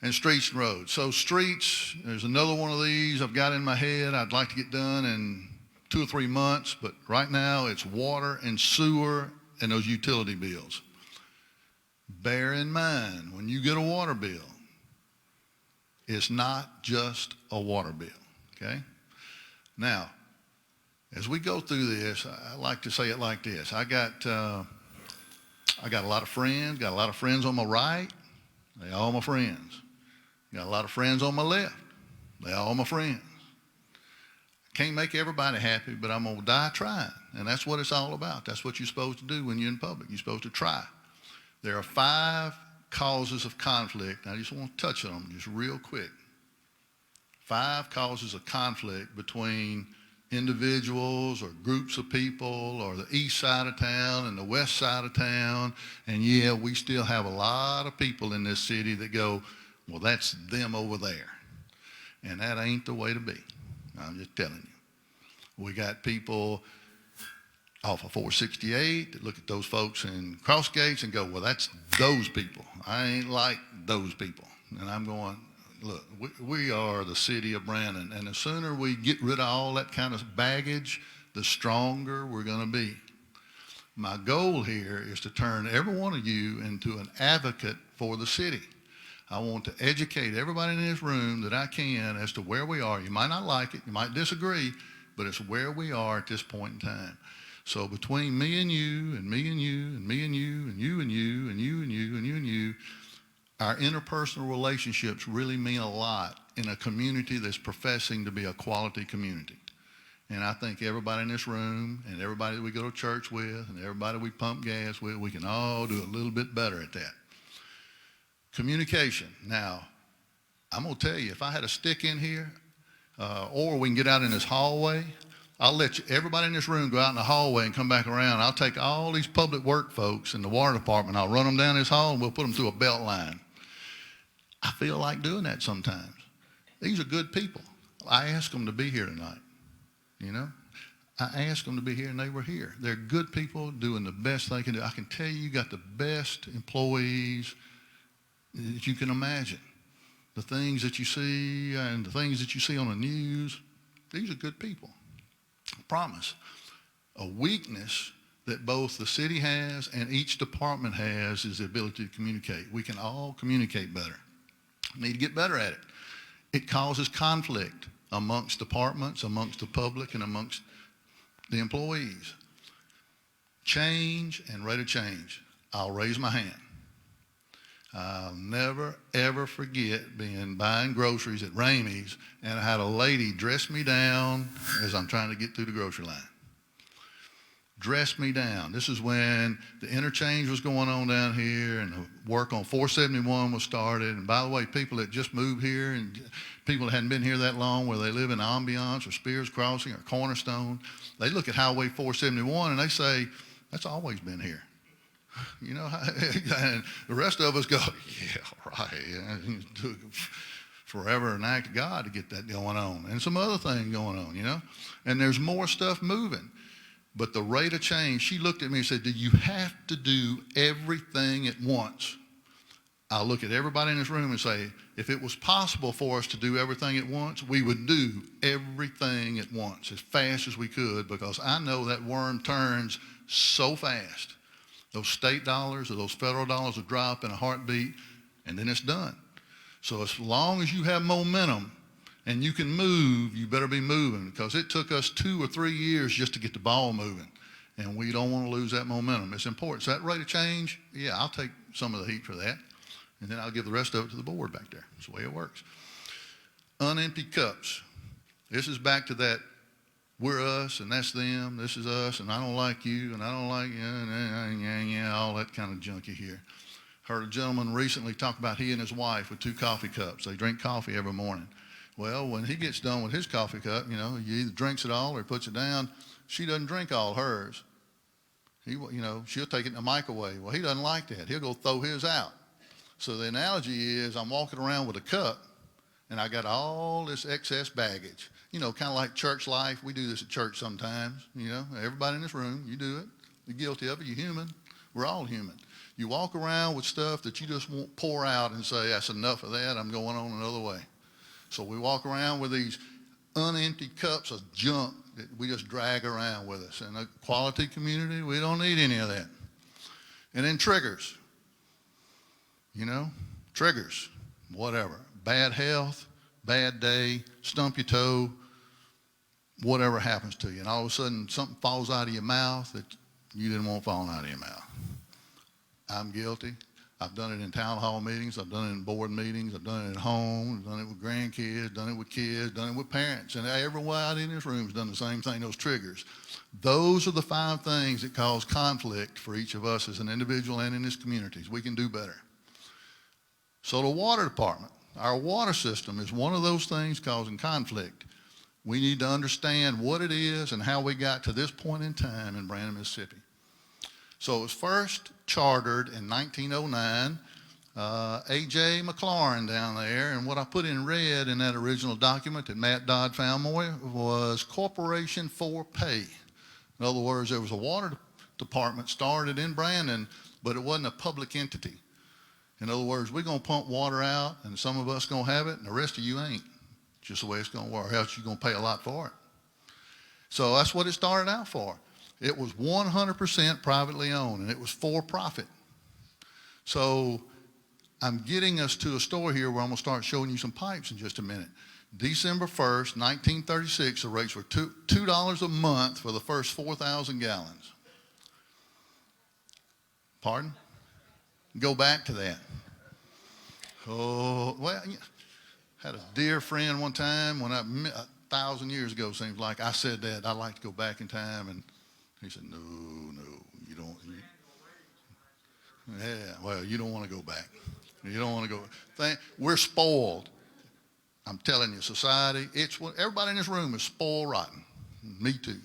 And streets and roads. So streets, there's another one of these I've got in my head I'd like to get done in 2 or 3 months, but right now it's water and sewer and those utility bills. Bear in mind, when you get a water bill, it's not just a water bill, okay? Now, as we go through this, I like to say it like this. I got a lot of friends, got a lot of friends on my right. They all my friends. Got a lot of friends on my left. They all my friends. Can't make everybody happy, but I'm going to die trying. And that's what it's all about. That's what you're supposed to do when you're in public. You're supposed to try. There are 5 causes of conflict. I just want to touch on them just real quick. 5 causes of conflict between individuals or groups of people or the east side of town and the west side of town. And yeah, we still have a lot of people in this city that go, well, that's them over there. And that ain't the way to be. I'm just telling you. We got people off of 468 that look at those folks in Crossgates and go, well, that's those people. I ain't like those people. And I'm going, look, we are the city of Brandon, and the sooner we get rid of all that kind of baggage, the stronger we're going to be. My goal here is to turn every one of you into an advocate for the city. I want to educate everybody in this room that I can as to where we are. You might not like it, you might disagree, but it's where we are at this point in time. So between me and you, and me and you, and me and you, and you and you, and you and you, and you and you, our interpersonal relationships really mean a lot in a community that's professing to be a quality community. And I think everybody in this room, and everybody that we go to church with, and everybody we pump gas with, we can all do a little bit better at that. Communication. Now, I'm going to tell you, if I had a stick in here, or we can get out in this hallway, I'll let everybody in this room go out in the hallway and come back around. I'll take all these public work folks in the water department, I'll run them down this hall, and we'll put them through a belt line. I feel like doing that sometimes. These are good people. I asked them to be here tonight, you know. I asked them to be here, and they were here. They're good people doing the best they can do. I can tell you got the best employees that you can imagine. The things that you see and the things that you see on the news, these are good people. I promise. A weakness that both the city has and each department has is the ability to communicate. We can all communicate better. We need to get better at it. It causes conflict amongst departments, amongst the public, and amongst the employees. Change and rate of change. I'll raise my hand. I'll never, ever forget buying groceries at Ramey's, and I had a lady dress me down as I'm trying to get through the grocery line. Dress me down. This is when the interchange was going on down here, and the work on 471 was started. And by the way, people that just moved here and people that hadn't been here that long, where they live in Ambiance or Spears Crossing or Cornerstone, they look at Highway 471 and they say, that's always been here. You know, and the rest of us go, yeah, right. It took forever an act of God to get that going on. And some other thing going on, you know. And there's more stuff moving. But the rate of change, she looked at me and said, do you have to do everything at once? I'll look at everybody in this room and say, if it was possible for us to do everything at once, we would do everything at once as fast as we could, because I know that worm turns so fast. Those state dollars or those federal dollars will drop in a heartbeat, and then it's done. So as long as you have momentum and you can move, you better be moving, because it took us 2 or 3 years just to get the ball moving, and we don't want to lose that momentum. It's important. So that rate of change, yeah, I'll take some of the heat for that. And then I'll give the rest of it to the board back there. That's the way it works. Unemptied cups. This is back to that we're us and that's them, this is us, and I don't like you, and I don't like you, all that kind of junk you hear. Heard a gentleman recently talk about he and his wife with 2 coffee cups. They drink coffee every morning. Well, when he gets done with his coffee cup, you know, he either drinks it all or puts it down. She doesn't drink all hers. She'll take it in the microwave. Well, he doesn't like that. He'll go throw his out. So the analogy is I'm walking around with a cup, and I got all this excess baggage. You know, kind of like church life. We do this at church sometimes. You know, everybody in this room, you do it. You're guilty of it. You're human. We're all human. You walk around with stuff that you just won't pour out and say, that's enough of that. I'm going on another way. So we walk around with these unemptied cups of junk that we just drag around with us. In a quality community, we don't need any of that. And then triggers. You know, triggers, whatever. Bad health, bad day, stump your toe, whatever happens to you. And all of a sudden, something falls out of your mouth that you didn't want falling out of your mouth. I'm guilty. I've done it in town hall meetings. I've done it in board meetings. I've done it at home. I've done it with grandkids, done it with kids, done it with parents. And everyone in this room has done the same thing, those triggers. Those are the 5 things that cause conflict for each of us as an individual and in this communities. We can do better. So the water department, our water system is one of those things causing conflict. We need to understand what it is and how we got to this point in time in Brandon, Mississippi. So it was first chartered in 1909, A.J. McLaurin down there, and what I put in red in that original document that Matt Dodd found more was Corporation for Pay. In other words, there was a water department started in Brandon, but it wasn't a public entity. In other words, we're going to pump water out, and some of us going to have it, and the rest of you ain't. Just the way it's going to work, else you're going to pay a lot for it. So that's what it started out for. It was 100% privately owned, and it was for profit. So I'm getting us to a story here where I'm going to start showing you some pipes in just a minute. December 1st, 1936, the rates were $2 a month for the first 4,000 gallons. Pardon? Go back to that. Oh, well, had a dear friend one time when 1,000 years ago, seems like, I said that I'd like to go back in time, and he said, no, you don't. Yeah, well, you don't want to go back. You don't want to go. We're spoiled. I'm telling you, society, everybody in this room is spoiled rotten. Me too.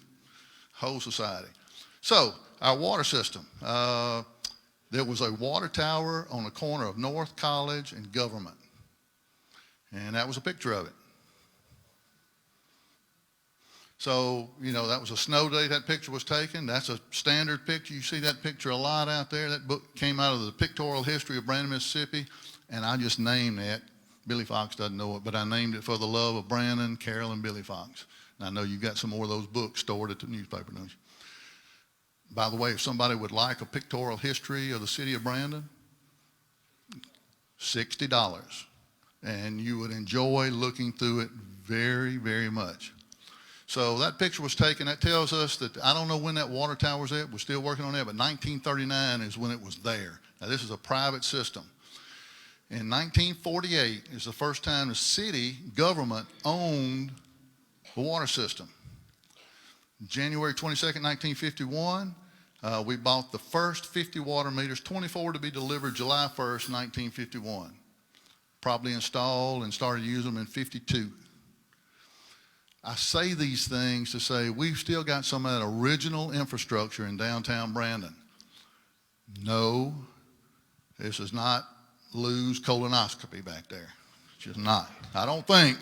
Whole society. So, our water system. There was a water tower on the corner of North College and Government. And that was a picture of it. So, you know, that was a snow day that picture was taken. That's a standard picture. You see that picture a lot out there. That book came out of the Pictorial History of Brandon, Mississippi, and I just named that. Billy Fox doesn't know it, but I named it for the love of Brandon, Carol, and Billy Fox. And I know you got some more of those books stored at the newspaper, don't you? By the way, if somebody would like a pictorial history of the city of Brandon, $60. And you would enjoy looking through it very, very much. So that picture was taken. That tells us that, I don't know when that water tower was at. We're still working on that, but 1939 is when it was there. Now, this is a private system. In 1948 is the first time the city government owned the water system. January 22nd, 1951, we bought the first 50 water meters, 24 to be delivered July 1st, 1951. Probably installed and started using them in 52. I say these things to say we've still got some of that original infrastructure in downtown Brandon. No, this is not Lou's colonoscopy back there. It's just not. I don't think.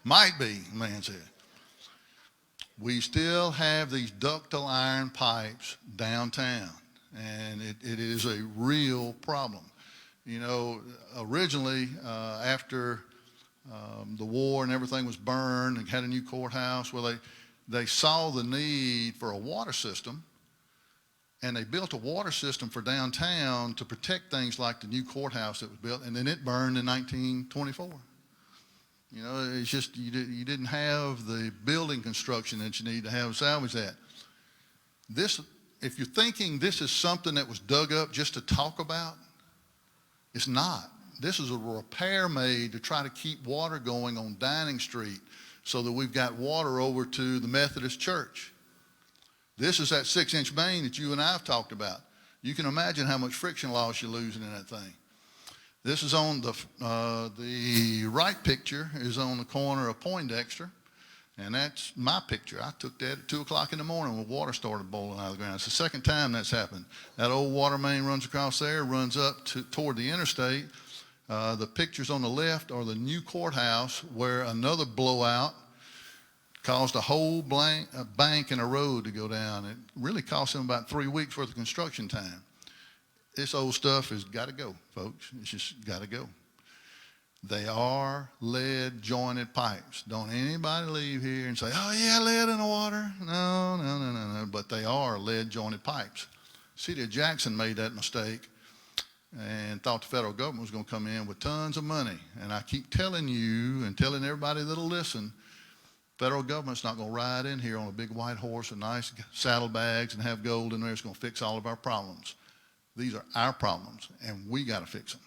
Might be, the man said. We still have these ductile iron pipes downtown, and it is a real problem. You know, originally, after the war and everything was burned and had a new courthouse, well, they saw the need for a water system, and they built a water system for downtown to protect things like the new courthouse that was built, and then it burned in 1924. You know, it's just you didn't have the building construction that you need to have to salvage that. This if you're thinking this is something that was dug up just to talk about, it's not. This is a repair made to try to keep water going on Dining Street so that we've got water over to the Methodist Church. This is that 6-inch main that you and I have talked about. You can imagine how much friction loss you're losing in that thing. This is on the right picture is on the corner of Poindexter, and that's my picture. I took that at 2 o'clock in the morning when water started boiling out of the ground. It's the second time that's happened. That old water main runs across there, runs up toward the interstate. The pictures on the left are the new courthouse where another blowout caused a whole bank and a road to go down. It really cost them about 3 weeks worth of construction time. This old stuff has got to go, folks. It's just got to go. They are lead jointed pipes. Don't anybody leave here and say, oh yeah, lead in the water. No. But they are lead jointed pipes. City of Jackson made that mistake and thought the federal government was going to come in with tons of money. And I keep telling you and telling everybody that'll listen, federal government's not going to ride in here on a big white horse with nice saddlebags and have gold in there. It's going to fix all of our problems. These are our problems, and we got to fix them.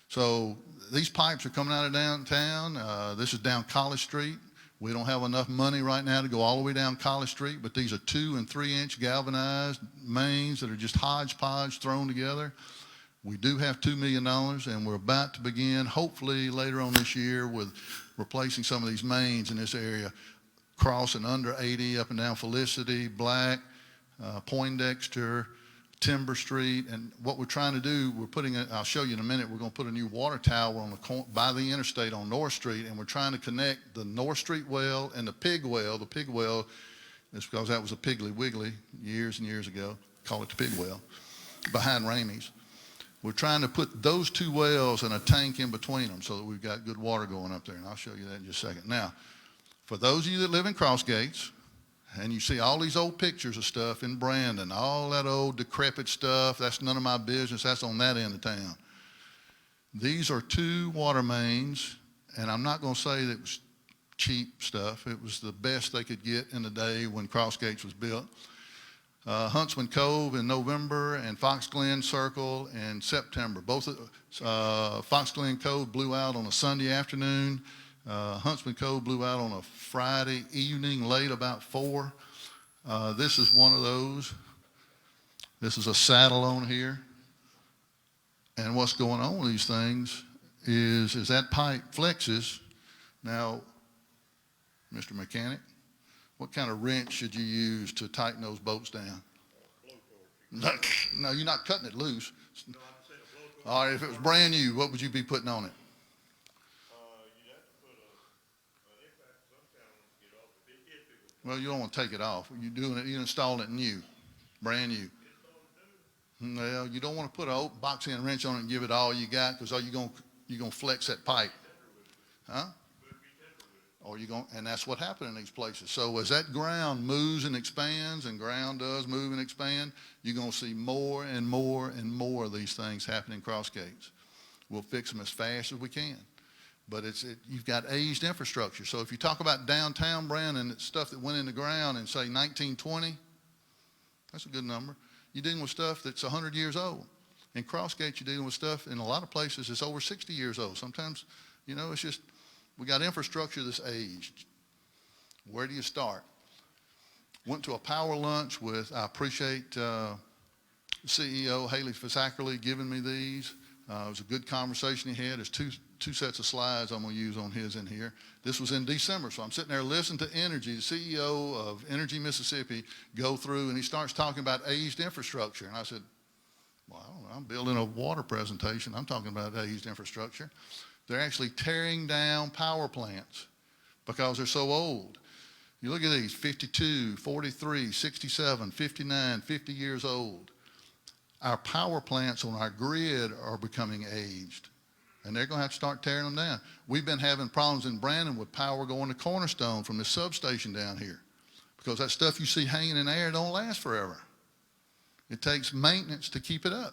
So these pipes are coming out of downtown. This is down College Street. We don't have enough money right now to go all the way down College Street, but these are 2- and 3-inch galvanized mains that are just hodgepodge thrown together. We do have $2 million, and we're about to begin, hopefully later on this year, with replacing some of these mains in this area, crossing under 80 up and down Felicity, Black, Poindexter, Timber Street. And what we're trying to do, I'll show you in a minute, we're going to put a new water tower on by the interstate on North Street, and we're trying to connect the North Street well and the pig well. The pig well is because that was a Piggly Wiggly years and years ago. Call it the pig well, behind Ramey's. We're trying to put those 2 wells and a tank in between them so that we've got good water going up there, and I'll show you that in just a second. Now, for those of you that live in Crossgates, and you see all these old pictures of stuff in Brandon, all that old decrepit stuff, that's none of my business, that's on that end of town. These are 2 water mains, and I'm not going to say that it was cheap stuff. It was the best they could get in the day when Crossgates was built. Huntsman Cove in November and Fox Glen Circle in September. Both Fox Glen Cove blew out on a Sunday afternoon. Huntsman Cove blew out on a Friday evening, late about 4. This is one of those. This is a saddle on here. And what's going on with these things is that pipe flexes. Now, Mr. Mechanic, what kind of wrench should you use to tighten those bolts down? No, you're not cutting it loose. All right, if it was brand new, what would you be putting on it? Well, you don't want to take it off. You're installing it new, brand new. Well, you don't want to put a box end wrench on it and give it all you got, because you're going to flex that pipe. Huh? And that's what happened in these places. So as that ground moves and expands, and ground does move and expand, you're going to see more and more and more of these things happening in Crossgates. We'll fix them as fast as we can. But you've got aged infrastructure. So if you talk about downtown Brandon, it's stuff that went in the ground in, say, 1920, that's a good number. You're dealing with stuff that's 100 years old. In Crossgates, you're dealing with stuff in a lot of places that's over 60 years old. Sometimes, it's just, we got infrastructure that's aged. Where do you start? Went to a power lunch I appreciate CEO Haley Fisackerly giving me these. It was a good conversation he had. There's two sets of slides I'm going to use on his in here. This was in December, so I'm sitting there listening to Energy, the CEO of Energy Mississippi, go through, and he starts talking about aged infrastructure. And I said, well, I don't know, I'm building a water presentation. I'm talking about aged infrastructure. They're actually tearing down power plants because they're so old. You look at these, 52, 43, 67, 59, 50 years old. Our power plants on our grid are becoming aged, and they're going to have to start tearing them down. We've been having problems in Brandon with power going to Cornerstone from this substation down here, because that stuff you see hanging in the air don't last forever. It takes maintenance to keep it up.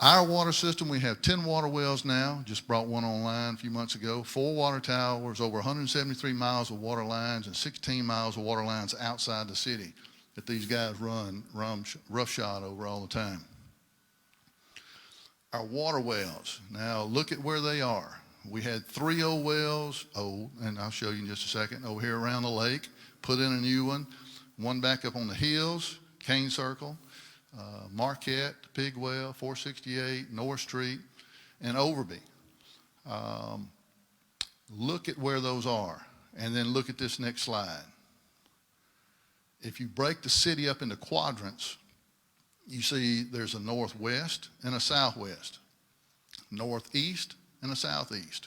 Our water system, we have 10 water wells now, just brought one online a few months ago, 4 water towers, over 173 miles of water lines, and 16 miles of water lines outside the city that these guys run roughshod over all the time. Our water wells, now look at where they are. We had 3 old wells, and I'll show you in just a second, over here around the lake, put in a new one back up on the hills, Cane Circle, Marquette, Pig Well, 468, North Street, and Overby. Look at where those are, and then look at this next slide. If you break the city up into quadrants, you see there's a northwest and a southwest, northeast and a southeast.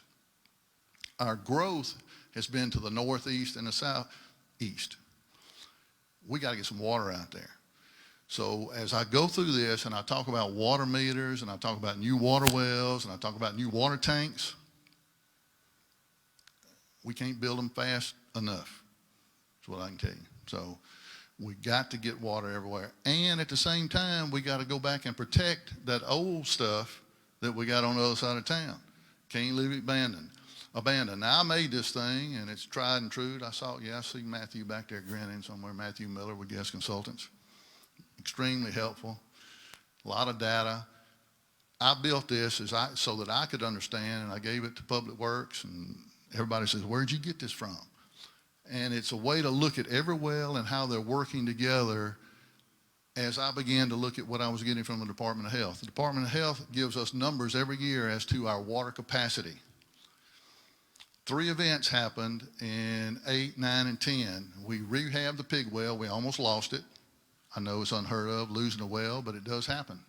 Our growth has been to the northeast and the southeast. We got to get some water out there. So as I go through this and I talk about water meters and I talk about new water wells and I talk about new water tanks, we can't build them fast enough. That's what I can tell you. So we got to get water everywhere. And at the same time, we got to go back and protect that old stuff that we got on the other side of town. Can't leave it abandoned. Now, I made this thing, and it's tried and true. I see Matthew back there grinning somewhere, Matthew Miller with Guest Consultants. Extremely helpful, a lot of data. I built this so that I could understand, and I gave it to Public Works, and everybody says, where'd you get this from? And it's a way to look at every well and how they're working together as I began to look at what I was getting from the Department of Health. The Department of Health gives us numbers every year as to our water capacity. 3 events happened in 8, 9, and 10. We rehabbed the pig well. We almost lost it. I know it's unheard of, losing a well, but it does happen.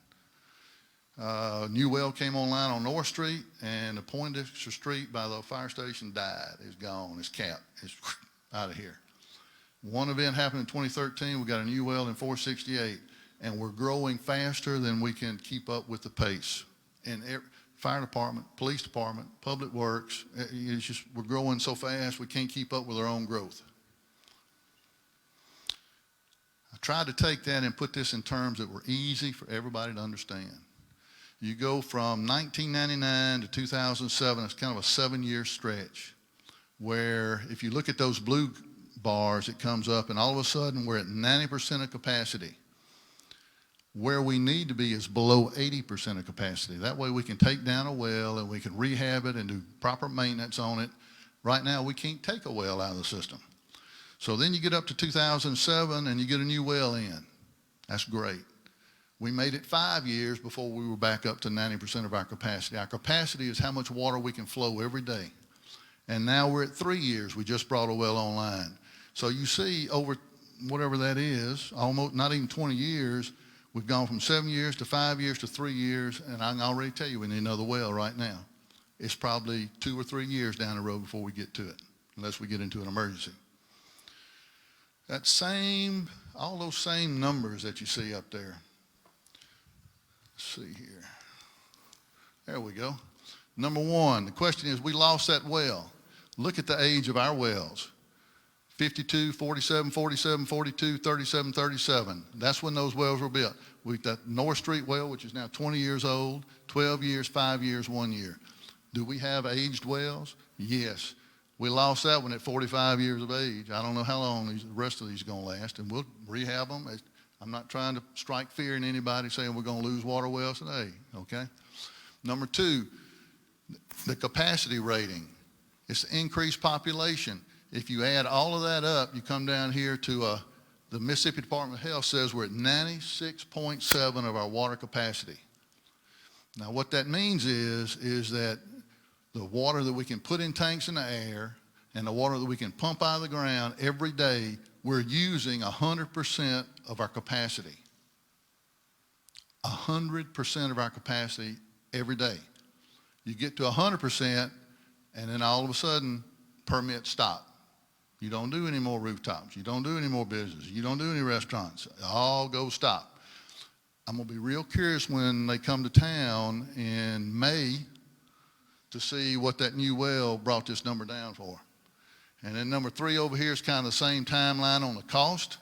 New well came online on North Street, and the Poindexter Street by the fire station died. It's gone. It's capped. It's out of here. One event happened in 2013. We got a new well in 468, and we're growing faster than we can keep up with the pace. And fire department, police department, public works, it's just we're growing so fast we can't keep up with our own growth. I tried to take that and put this in terms that were easy for everybody to understand. You go from 1999 to 2007, it's kind of a 7-year stretch where if you look at those blue bars, it comes up and all of a sudden we're at 90% of capacity. Where we need to be is below 80% of capacity. That way we can take down a well and we can rehab it and do proper maintenance on it. Right now we can't take a well out of the system. So then you get up to 2007 and you get a new well in. That's great. We made it 5 years before we were back up to 90% of our capacity. Our capacity is how much water we can flow every day. And now we're at 3 years. We just brought a well online. So you see over whatever that is, almost not even 20 years, we've gone from 7 years to 5 years to 3 years, and I can already tell you we need another well right now. It's probably 2 or 3 years down the road before we get to it, unless we get into an emergency. All those same numbers that you see up there. Let's see here. There we go. Number 1, the question is, we lost that well. Look at the age of our wells. 52, 47, 47, 42, 37, 37. That's when those wells were built. We've got North Street well, which is now 20 years old, 12 years, 5 years, 1 year. Do we have aged wells? Yes. We lost that one at 45 years of age. I don't know how long the rest of these are going to last, and we'll rehab them. I'm not trying to strike fear in anybody saying we're going to lose water wells today, okay? Number 2, the capacity rating. It's the increased population. If you add all of that up, you come down here to the Mississippi Department of Health says we're at 96.7 of our water capacity. Now what that means is that the water that we can put in tanks in the air and the water that we can pump out of the ground every day, we're using 100% of our capacity. 100% of our capacity every day. You get to 100% and then all of a sudden permits stop. You don't do any more rooftops. You don't do any more business. You don't do any restaurants. It all goes stop. I'm going to be real curious when they come to town in May to see what that new well brought this number down for. And then number 3 over here is kind of the same timeline on the cost.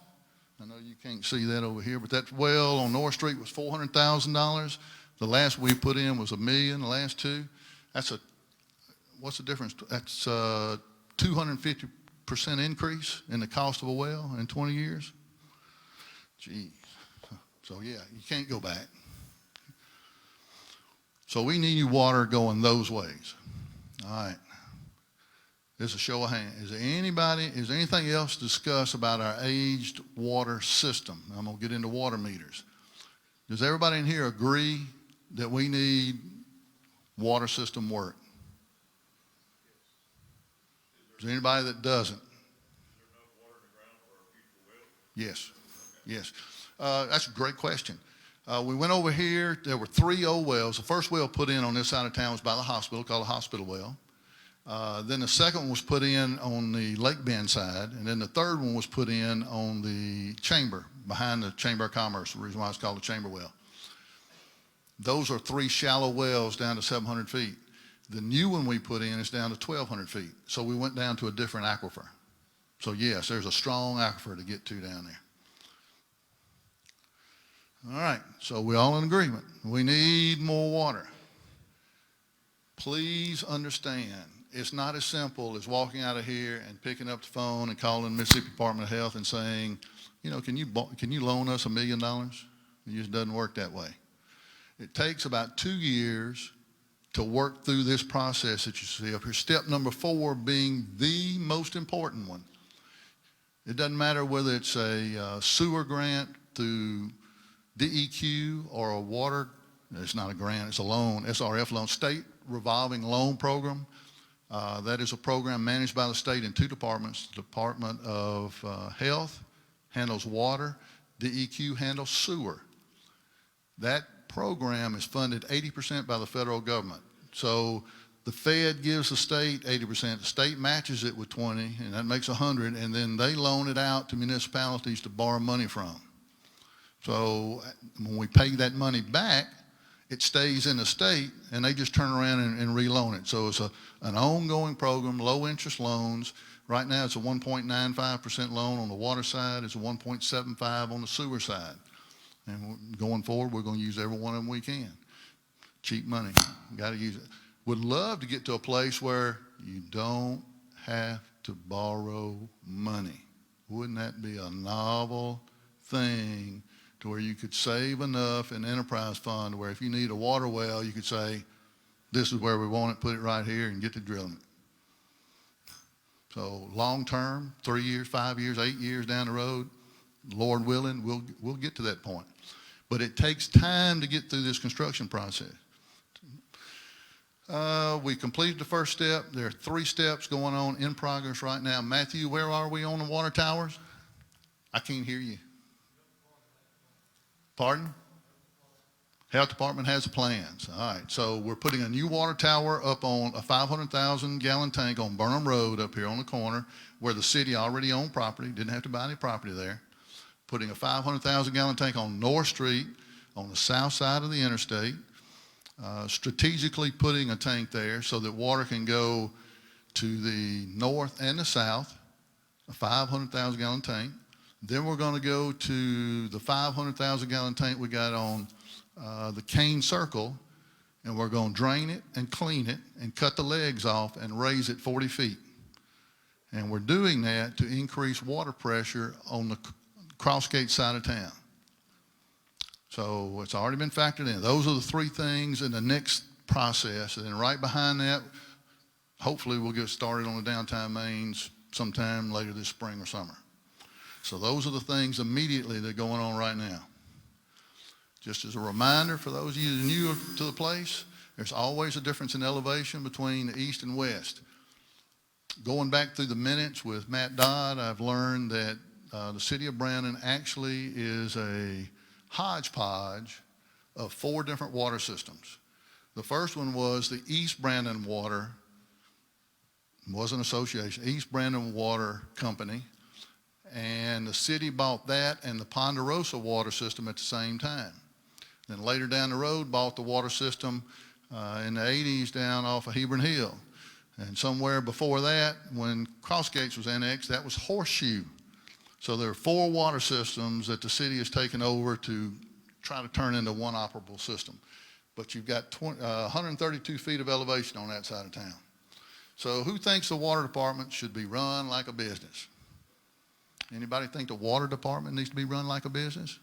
I know you can't see that over here, but that well on North Street was $400,000. The last we put in was $1 million, the last two. What's the difference? That's 250% increase in the cost of a well in 20 years. Geez. So yeah, you can't go back. So we need water going those ways. All right. This is a show of hands. Is there anything else to discuss about our aged water system? I'm going to get into water meters. Does everybody in here agree that we need water system work? Is there anybody that doesn't? Yes, yes. That's a great question. We went over here. There were 3 old wells. The first well put in on this side of town was by the hospital, called a hospital well. Then the second one was put in on the Lake Bend side, and then the third one was put in on the chamber, behind the Chamber of Commerce, the reason why it's called a chamber well. Those are 3 shallow wells down to 700 feet. The new one we put in is down to 1,200 feet. So we went down to a different aquifer. So yes, there's a strong aquifer to get to down there. All right, so we're all in agreement. We need more water. Please understand, it's not as simple as walking out of here and picking up the phone and calling the Mississippi Department of Health and saying, you know, can you loan us $1 million? It just doesn't work that way. It takes about 2 years to work through this process that you see up here. Step number 4 being the most important one. It doesn't matter whether it's a sewer grant through DEQ or a water, it's not a grant, it's a loan, SRF loan, state revolving loan program. That is a program managed by the state in 2 departments. The Department of Health handles water, DEQ handles sewer. That program is funded 80% by the federal government. So the Fed gives the state 80%, the state matches it with 20, and that makes 100, and then they loan it out to municipalities to borrow money from. So when we pay that money back, it stays in the state, and they just turn around and reloan it. So it's an ongoing program, low interest loans. Right now it's a 1.95% loan on the water side, it's a 1.75 on the sewer side. And going forward, we're going to use every one of them we can. Cheap money, got to use it. Would love to get to a place where you don't have to borrow money. Wouldn't that be a novel thing to where you could save enough in enterprise fund where if you need a water well, you could say, this is where we want it, put it right here and get to drilling it. So long term, 3 years, 5 years, 8 years down the road, Lord willing, we'll get to that point. But it takes time to get through this construction process. We completed the first step. There are 3 steps going on in progress right now. Matthew, where are we on the water towers? I can't hear you. Pardon? Health Department has plans. All right, so we're putting a new water tower up on a 500,000 gallon tank on Burnham Road up here on the corner where the city already owned property, didn't have to buy any property there. Putting a 500,000 gallon tank on North Street on the south side of the interstate. Strategically putting a tank there so that water can go to the north and the south, a 500,000 gallon tank. Then we're going to go to the 500,000 gallon tank we got on the Cane Circle, and we're going to drain it and clean it and cut the legs off and raise it 40 feet. And we're doing that to increase water pressure on the Crossgate side of town. So it's already been factored in. Those are the 3 things in the next process. And then right behind that, hopefully we'll get started on the downtown mains sometime later this spring or summer. So those are the things immediately that are going on right now. Just as a reminder for those of you new to the place, there's always a difference in elevation between the east and west. Going back through the minutes with Matt Dodd, I've learned that the city of Brandon actually is a hodgepodge of 4 different water systems. The first one was the East Brandon Water, was an association, East Brandon Water Company, and the city bought that and the Ponderosa water system at the same time. Then later down the road bought the water system in the 80s down off of Hebron Hill. And somewhere before that, when Crossgates was annexed, that was Horseshoe. So there are 4 water systems that the city has taken over to try to turn into one operable system. but you've got 132 feet of elevation on that side of town. So who thinks the water department should be run like a business? Anybody think the water department needs to be run like a business?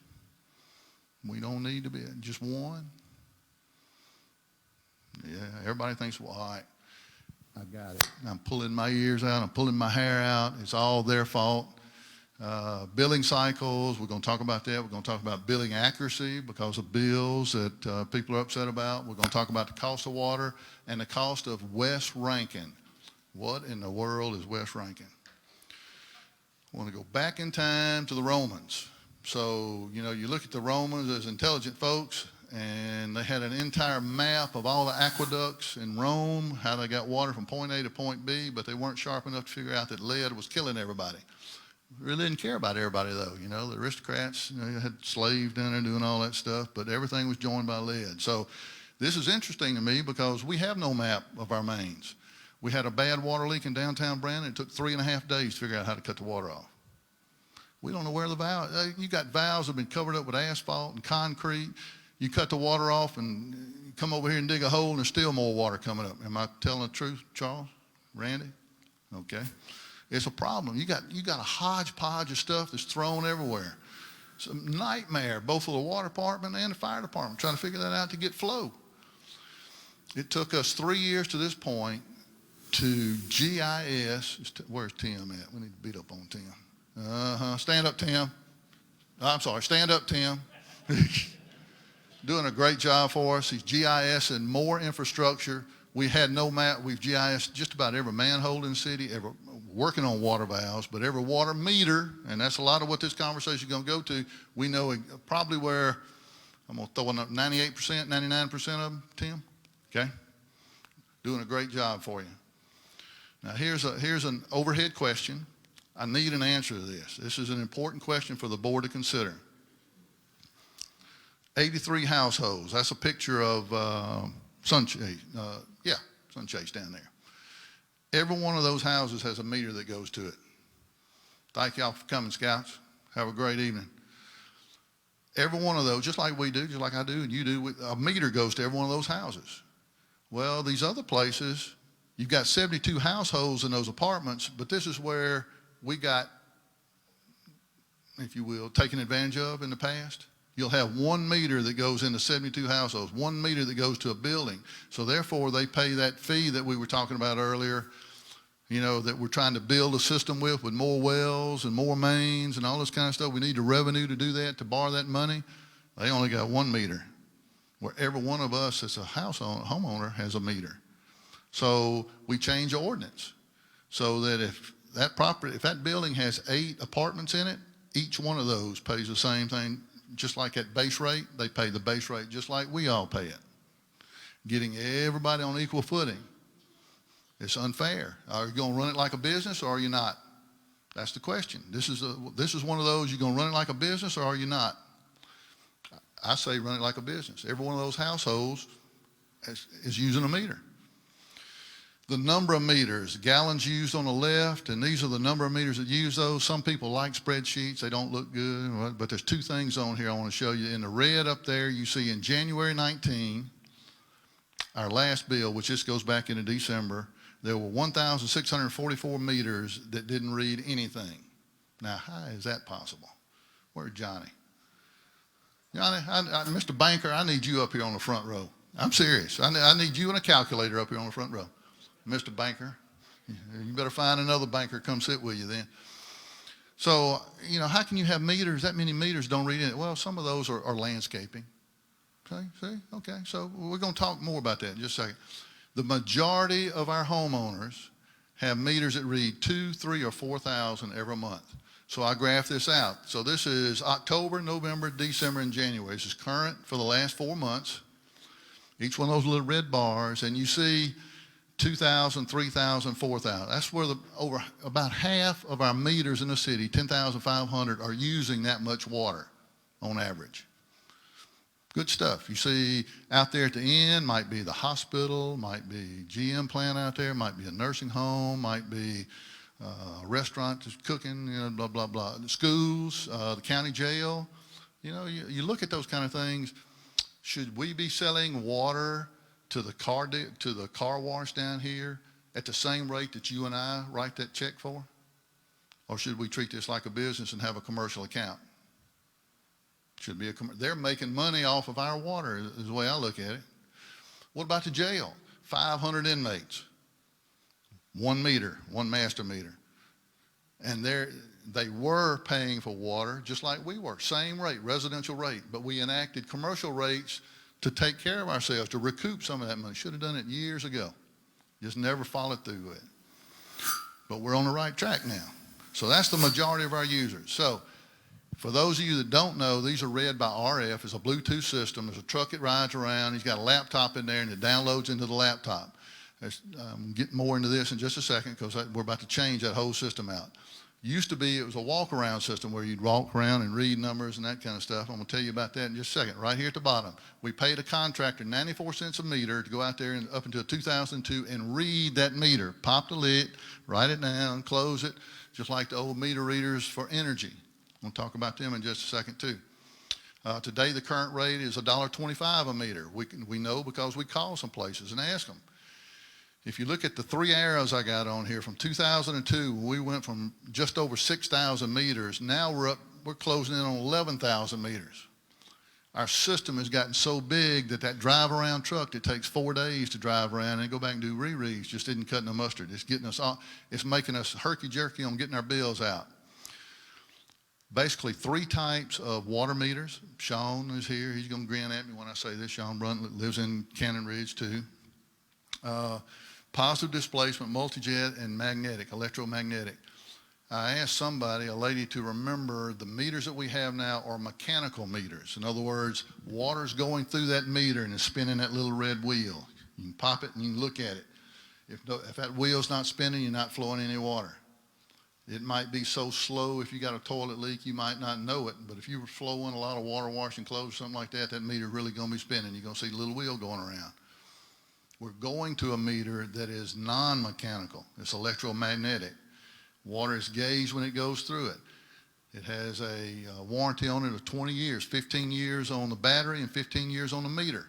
We don't need to be, just one? Yeah, everybody thinks, well, all right, I got it. I'm pulling my ears out, I'm pulling my hair out, it's all their fault. Billing cycles, we're going to talk about that. We're going to talk about billing accuracy because of bills that people are upset about. We're going to talk about the cost of water and the cost of West Rankin. What in the world is West Rankin? I want to go back in time to the Romans. So, you know, you look at the Romans as intelligent folks, and they had an entire map of all the aqueducts in Rome, how they got water from point A to point B, but they weren't sharp enough to figure out that lead was killing everybody. Really didn't care about everybody, though. You know, the aristocrats, you know, had slaves down there doing all that stuff, but everything was joined by lead. So this is interesting to me because we have no map of our mains. We had a bad water leak in downtown Brandon. It took 3.5 days to figure out how to cut the water off. We don't know where the valve, you got valves that have been covered up with asphalt and concrete. You cut the water off and come over here and dig a hole and there's still more water coming up. Am I telling the truth, Charles? Randy? Okay. It's a problem. You got a hodgepodge of stuff that's thrown everywhere. It's a nightmare, both for the water department and the fire department, trying to figure that out to get flow. It took us 3 years to this point to GIS. Where's Tim at? We need to beat up on Tim. Stand up, Tim. I'm sorry, stand up, Tim. Doing a great job for us. He's GIS and more infrastructure. We had no map. We've GIS just about every manhole in the city, working on water valves, but every water meter, and that's a lot of what this conversation is going to go to. We know probably where, I'm going to throw in 98%, 99% of them, Tim, okay? Doing a great job for you. Now, here's an overhead question. I need an answer to this. This is an important question for the board to consider. 83 households. That's a picture of Sunchase. Sunchase down there. Every one of those houses has a meter that goes to it. Thank y'all for coming, Scouts. Have a great evening. Every one of those, just like we do, just like I do and you do, a meter goes to every one of those houses. Well, these other places, you've got 72 households in those apartments, but this is where we got, if you will, taken advantage of in the past. You'll have 1 meter that goes into 72 households, 1 meter that goes to a building. So therefore, they pay that fee that we were talking about earlier, you know, that we're trying to build a system with more wells and more mains and all this kind of stuff. We need the revenue to do that, to borrow that money. They only got 1 meter, where every one of us that's a homeowner has a meter. So we change the ordinance so that if that building has 8 apartments in it, each one of those pays the same thing. Just like at base rate, they pay the base rate just like we all pay it. Getting everybody on equal footing. It's unfair. Are you going to run it like a business or are you not? That's the question. This is one of those, you're going to run it like a business or are you not? I say run it like a business. Every one of those households is using a meter. The number of meters, gallons used on the left, and these are the number of meters that use those. Some people like spreadsheets. They don't look good, but there's 2 things on here I want to show you. In the red up there, you see in January 19, our last bill, which just goes back into December, there were 1,644 meters that didn't read anything. Now, how is that possible? Where's Johnny? Johnny, Mr. Banker, I need you up here on the front row. I'm serious. I need you and a calculator up here on the front row. Mr. Banker, you better find another banker come sit with you then. So, you know, how can you have meters, that many meters don't read it? Well, some of those are landscaping. Okay, see? Okay, so we're going to talk more about that in just a second. The majority of our homeowners have meters that read 2, 3, or 4,000 every month. So I graphed this out. So this is October, November, December, and January. This is current for the last 4 months. Each one of those little red bars, and you see 2,000, 3,000, 4,000. That's where over about half of our meters in the city, 10,500, are using that much water on average. Good stuff. You see out there at the end might be the hospital, might be GM plant out there, might be a nursing home, might be a restaurant that's cooking, you know, blah, blah, blah. The schools, the county jail. You know, you look at those kind of things. Should we be selling water to the car wash down here at the same rate that you and I write that check for? Or should we treat this like a business and have a commercial account? Should be they're making money off of our water is the way I look at it. What about the jail? 500 inmates, 1 meter, 1 master meter. And they were paying for water just like we were, same rate, residential rate, but we enacted commercial rates to take care of ourselves, to recoup some of that money. Should have done it years ago. Just never followed through with it. But we're on the right track now. So that's the majority of our users. So for those of you that don't know, these are read by RF. It's a Bluetooth system. There's a truck that rides around. He's got a laptop in there, and it downloads into the laptop. Get more into this in just a second because we're about to change that whole system out. Used to be, it was a walk-around system where you'd walk around and read numbers and that kind of stuff. I'm going to tell you about that in just a second. Right here at the bottom, we paid a contractor 94 cents a meter to go out there and up until 2002 and read that meter. Pop the lid, write it down, close it, just like the old meter readers for energy. We'll talk about them in just a second too. Today, the current rate is $1.25 a meter. We know because we call some places and ask them. If you look at the 3 arrows I got on here from 2002, we went from just over 6,000 meters. Now we're closing in on 11,000 meters. Our system has gotten so big that drive around truck that takes 4 days to drive around and go back and do rereads just isn't cutting the mustard. It's getting us it's making us herky-jerky on getting our bills out. Basically 3 types of water meters. Sean is here. He's going to grin at me when I say this. Sean lives in Cannon Ridge too. Positive displacement, multi-jet, and magnetic, electromagnetic. I asked somebody, a lady, to remember the meters that we have now are mechanical meters. In other words, water's going through that meter and it's spinning that little red wheel. You can pop it and you can look at it. If that wheel's not spinning, you're not flowing any water. It might be so slow if you got a toilet leak, you might not know it, but if you were flowing a lot of water, washing clothes, something like that, that meter really going to be spinning. You're going to see the little wheel going around. We're going to a meter that is non-mechanical. It's electromagnetic. Water is gauged when it goes through it. It has a warranty on it of 20 years, 15 years on the battery and 15 years on the meter.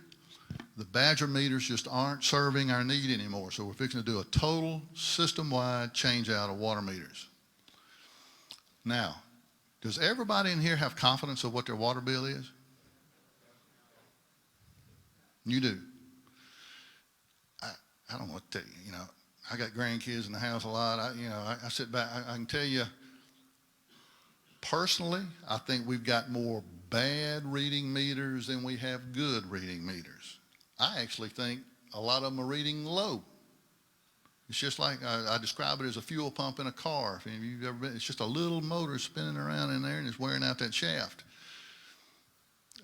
The Badger meters just aren't serving our need anymore, so we're fixing to do a total system-wide change-out of water meters. Now, does everybody in here have confidence of what their water bill is? You do. I don't know what to tell you. I got grandkids in the house a lot. I sit back. I can tell you, personally, I think we've got more bad reading meters than we have good reading meters. I actually think a lot of them are reading low. It's just like I describe it as a fuel pump in a car. If you've ever been, it's just a little motor spinning around in there and it's wearing out that shaft.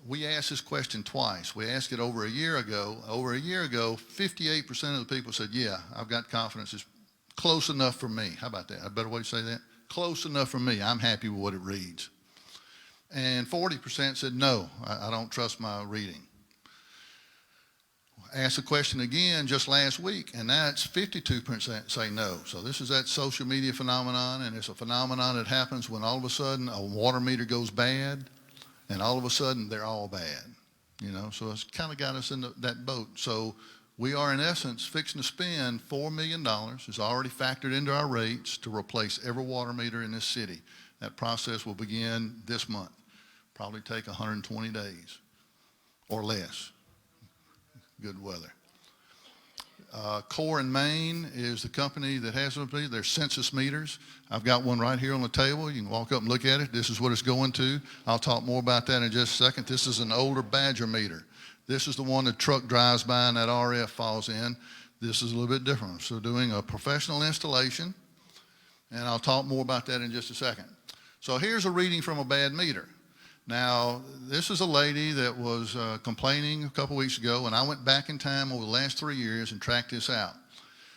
We asked this question twice. We asked it over a year ago. Over a year ago, 58% of the people said, yeah, I've got confidence. It's close enough for me. How about that? A better way to say that? Close enough for me. I'm happy with what it reads. And 40% said, no, I don't trust my reading. Asked the question again just last week, and that's 52% say no. So this is that social media phenomenon, and it's a phenomenon that happens when all of a sudden a water meter goes bad, and all of a sudden they're all bad. So it's kind of got us in that boat. So we are, in essence, fixing to spend $4 million. It's already factored into our rates to replace every water meter in this city. That process will begin this month. Probably take 120 days or less. Good weather. Core and Main is the company that has them. They're census meters. I've got one right here on the table. You can walk up and look at it. This is what it's going to. I'll talk more about that in just a second. This is an older Badger meter. This is the one the truck drives by and that RF falls in. This is a little bit different. So doing a professional installation, and I'll talk more about that in just a second. So here's a reading from a bad meter. Now, this is a lady that was complaining a couple weeks ago, and I went back in time over the last 3 years and tracked this out.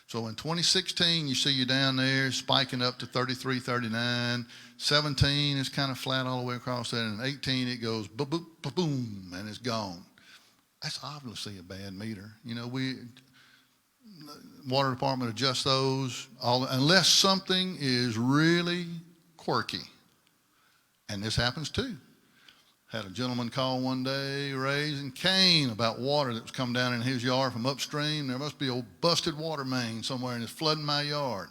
So in 2016, you see you down there spiking up to 33, 39. 17 is kind of flat all the way across that, and 18 it goes boom, boom, and it's gone. That's obviously a bad meter. Water department adjusts those unless something is really quirky, and this happens too. Had a gentleman call one day raising Cain about water that was coming down in his yard from upstream. There must be a busted water main somewhere and it's flooding my yard.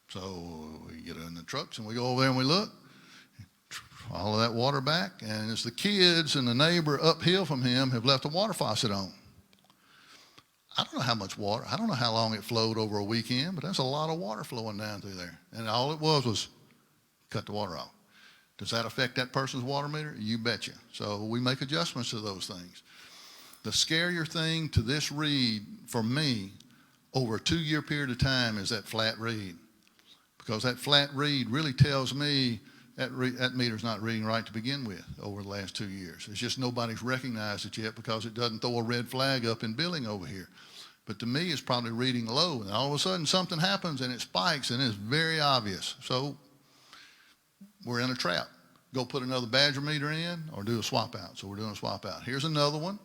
So we get in the trucks and we go over there and we look, follow that water back, and it's the kids and the neighbor uphill from him have left the water faucet on. I don't know how much water, I don't know how long it flowed over a weekend, but that's a lot of water flowing down through there. And all it was cut the water off. Does that affect that person's water meter? You betcha. So we make adjustments to those things. The scarier thing to this read for me over a 2-year period of time is that flat read. Because that flat read really tells me that meter's not reading right to begin with over the last 2 years. It's just nobody's recognized it yet because it doesn't throw a red flag up in billing over here. But to me, it's probably reading low. And all of a sudden, something happens and it spikes and it's very obvious. So we're in a trap. Go put another Badger meter in or do a swap out. So we're doing a swap out. Here's another one.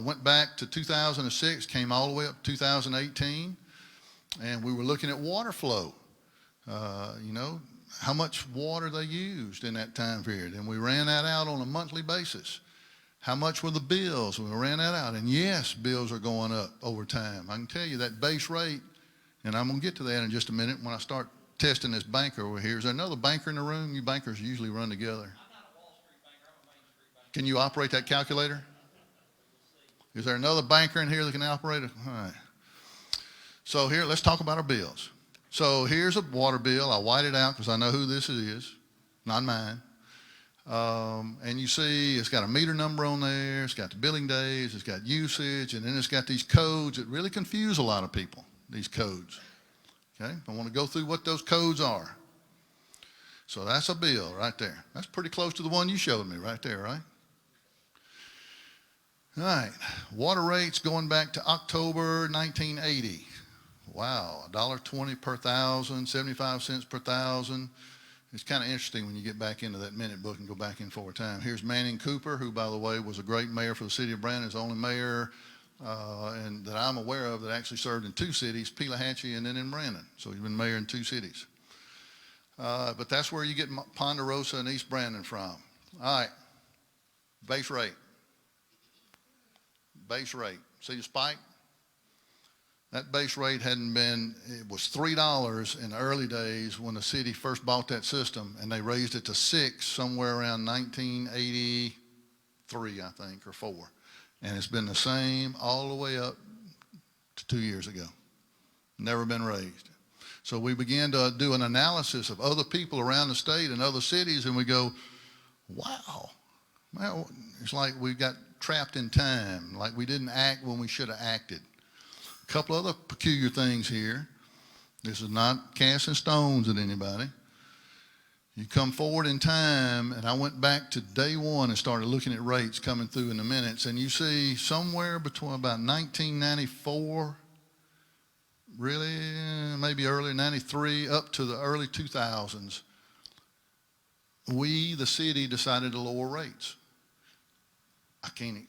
Went back to 2006, came all the way up to 2018, and we were looking at water flow. You know, how much water they used in that time period. And we ran that out on a monthly basis. How much were the bills? We ran that out. And yes, bills are going up over time. I can tell you that base rate, and I'm going to get to that in just a minute when I start testing this banker over here. Is there another banker in the room? You bankers usually run together. I'm not a Wall Street banker. I'm a Main Street banker. Can you operate that calculator? Is there another banker in here that can operate it? All right. So here, let's talk about our bills. So here's a water bill. I white it out because I know who this is, not mine. And you see it's got a meter number on there. It's got the billing days. It's got usage. And then it's got these codes that really confuse a lot of people, these codes. Okay, I want to go through what those codes are. So that's a bill right there. That's pretty close to the one you showed me right there, right? All right, water rates going back to October 1980. Wow, $1.20 per thousand, 75 cents per thousand. It's kind of interesting when you get back into that minute book and go back in forward time. Here's Manning Cooper, who, by the way, was a great mayor for the city of Brandon, is the only mayor and that I'm aware of that actually served in 2 cities, Pelahatchie and then in Brandon. So he's been mayor in 2 cities. But that's where you get Ponderosa and East Brandon from. All right, base rate. Base rate. See the spike? That base rate hadn't been, it was $3 in the early days when the city first bought that system, and they raised it to $6 somewhere around 1983, I think, or 4. And it's been the same all the way up to 2 years ago. Never been raised. So we began to do an analysis of other people around the state and other cities, and we go, wow. Well, it's like we got trapped in time, like we didn't act when we should have acted. A couple other peculiar things here. This is not casting stones at anybody. You come forward in time, and I went back to day one and started looking at rates coming through in the minutes, and you see somewhere between about 1994, really, maybe early 93, up to the early 2000s, we, the city, decided to lower rates. I can't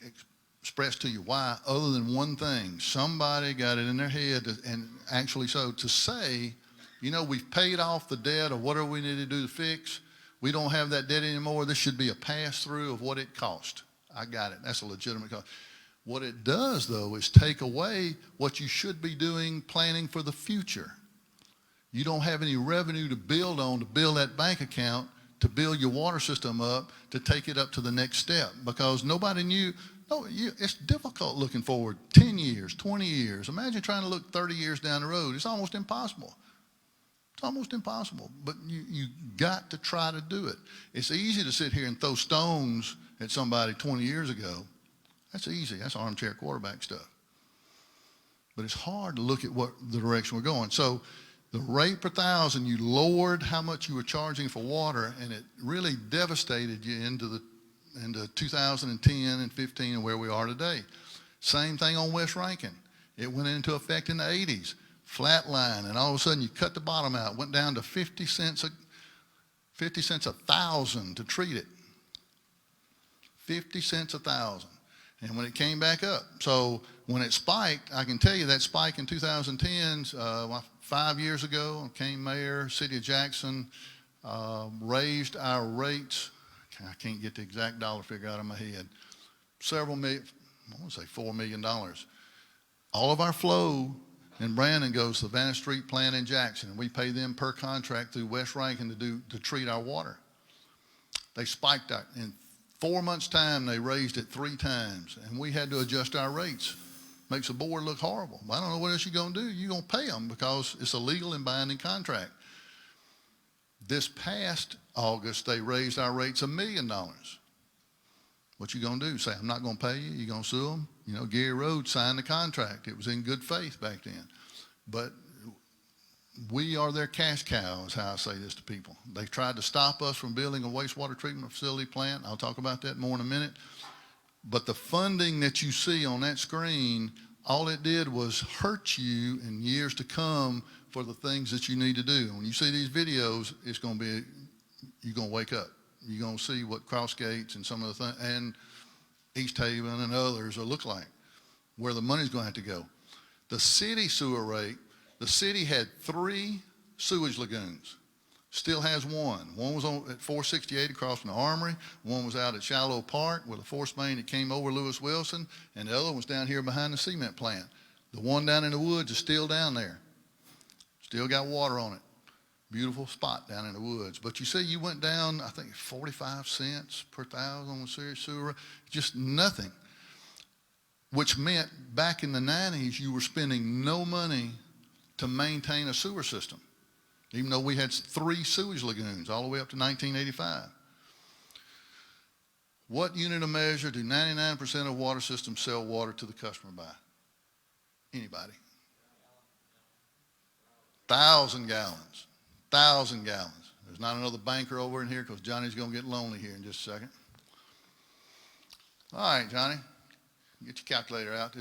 express to you why, other than one thing. Somebody got it in their head, and actually so, to say, you know, we've paid off the debt of whatever we need to do to fix. We don't have that debt anymore. This should be a pass-through of what it cost. I got it. That's a legitimate cost. What it does, though, is take away what you should be doing, planning for the future. You don't have any revenue to build on, to build that bank account, to build your water system up, to take it up to the next step, because nobody knew. No, it's difficult looking forward 10 years, 20 years. Imagine trying to look 30 years down the road. It's almost impossible. It's almost impossible, but you got to try to do it. It's easy to sit here and throw stones at somebody 20 years ago. That's easy. That's armchair quarterback stuff. But it's hard to look at what the direction we're going. So the rate per thousand, you lowered how much you were charging for water, and it really devastated you into 2010 and 15 and where we are today. Same thing on West Rankin. It went into effect in the 80s. Flat line, and all of a sudden you cut the bottom out, went down to 50 cents a thousand to treat it. 50 cents a thousand. And when it came back up, so when it spiked, I can tell you that spike in 2010, 5 years ago, I became mayor, city of Jackson, raised our rates. I can't get the exact dollar figure out of my head. Several million, I want to say $4 million. All of our flow in Brandon goes to the Vanna Street plant in Jackson, and we pay them per contract through West Rankin to treat our water. They spiked that. In 4 months' time, they raised it 3 times, and we had to adjust our rates. Makes the board look horrible. I don't know what else you're going to do. You're going to pay them because it's a legal and binding contract. This past August, they raised our rates $1 million. What you going to do? Say, I'm not going to pay you? You going to sue them? You know, Gary Rhodes signed the contract. It was in good faith back then. But we are their cash cow, is how I say this to people. They tried to stop us from building a wastewater treatment facility plant. I'll talk about that more in a minute. But the funding that you see on that screen, all it did was hurt you in years to come for the things that you need to do. When you see these videos, it's going to be, you're going to wake up. You're going to see what Crossgates and some of the things, and East Haven and others will look like, where the money's going to have to go. The city sewer rate, the city had 3 sewage lagoons. Still has one. One was at 468 across from the Armory. One was out at Shallow Park with a force main that came over Lewis Wilson, and the other was down here behind the cement plant. The one down in the woods is still down there. Still got water on it. Beautiful spot down in the woods. But you see, you went down, I think, 45 cents per thousand on the sewer, just nothing. Which meant back in the 90s, you were spending no money to maintain a sewer system, even though we had 3 sewage lagoons all the way up to 1985. What unit of measure do 99% of water systems sell water to the customer by? Anybody? 1,000 gallons. 1,000 gallons. There's not another banker over in here because Johnny's going to get lonely here in just a second. All right, Johnny, get your calculator out. I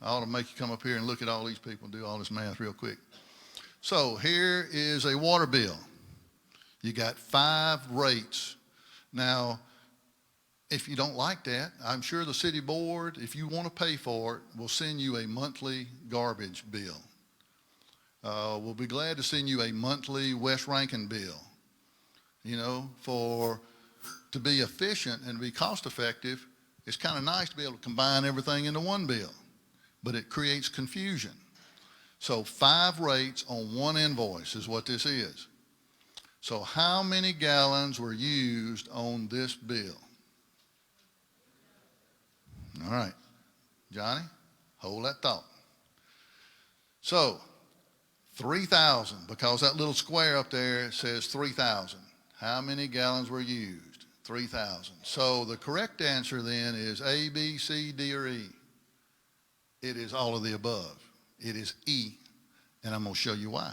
ought to make you come up here and look at all these people and do all this math real quick. So here is a water bill. You got 5 rates. Now, if you don't like that, I'm sure the city board, if you want to pay for it, will send you a monthly garbage bill. We'll be glad to send you a monthly West Rankin bill, you know, to be efficient and be cost effective. It's kind of nice to be able to combine everything into one bill, but it creates confusion. So 5 rates on one invoice is what this is. So how many gallons were used on this bill? All right, Johnny, hold that thought. So 3,000, because that little square up there says 3,000. How many gallons were used? 3,000. So the correct answer then is A, B, C, D, or E. It is all of the above. It is E, and I'm going to show you why.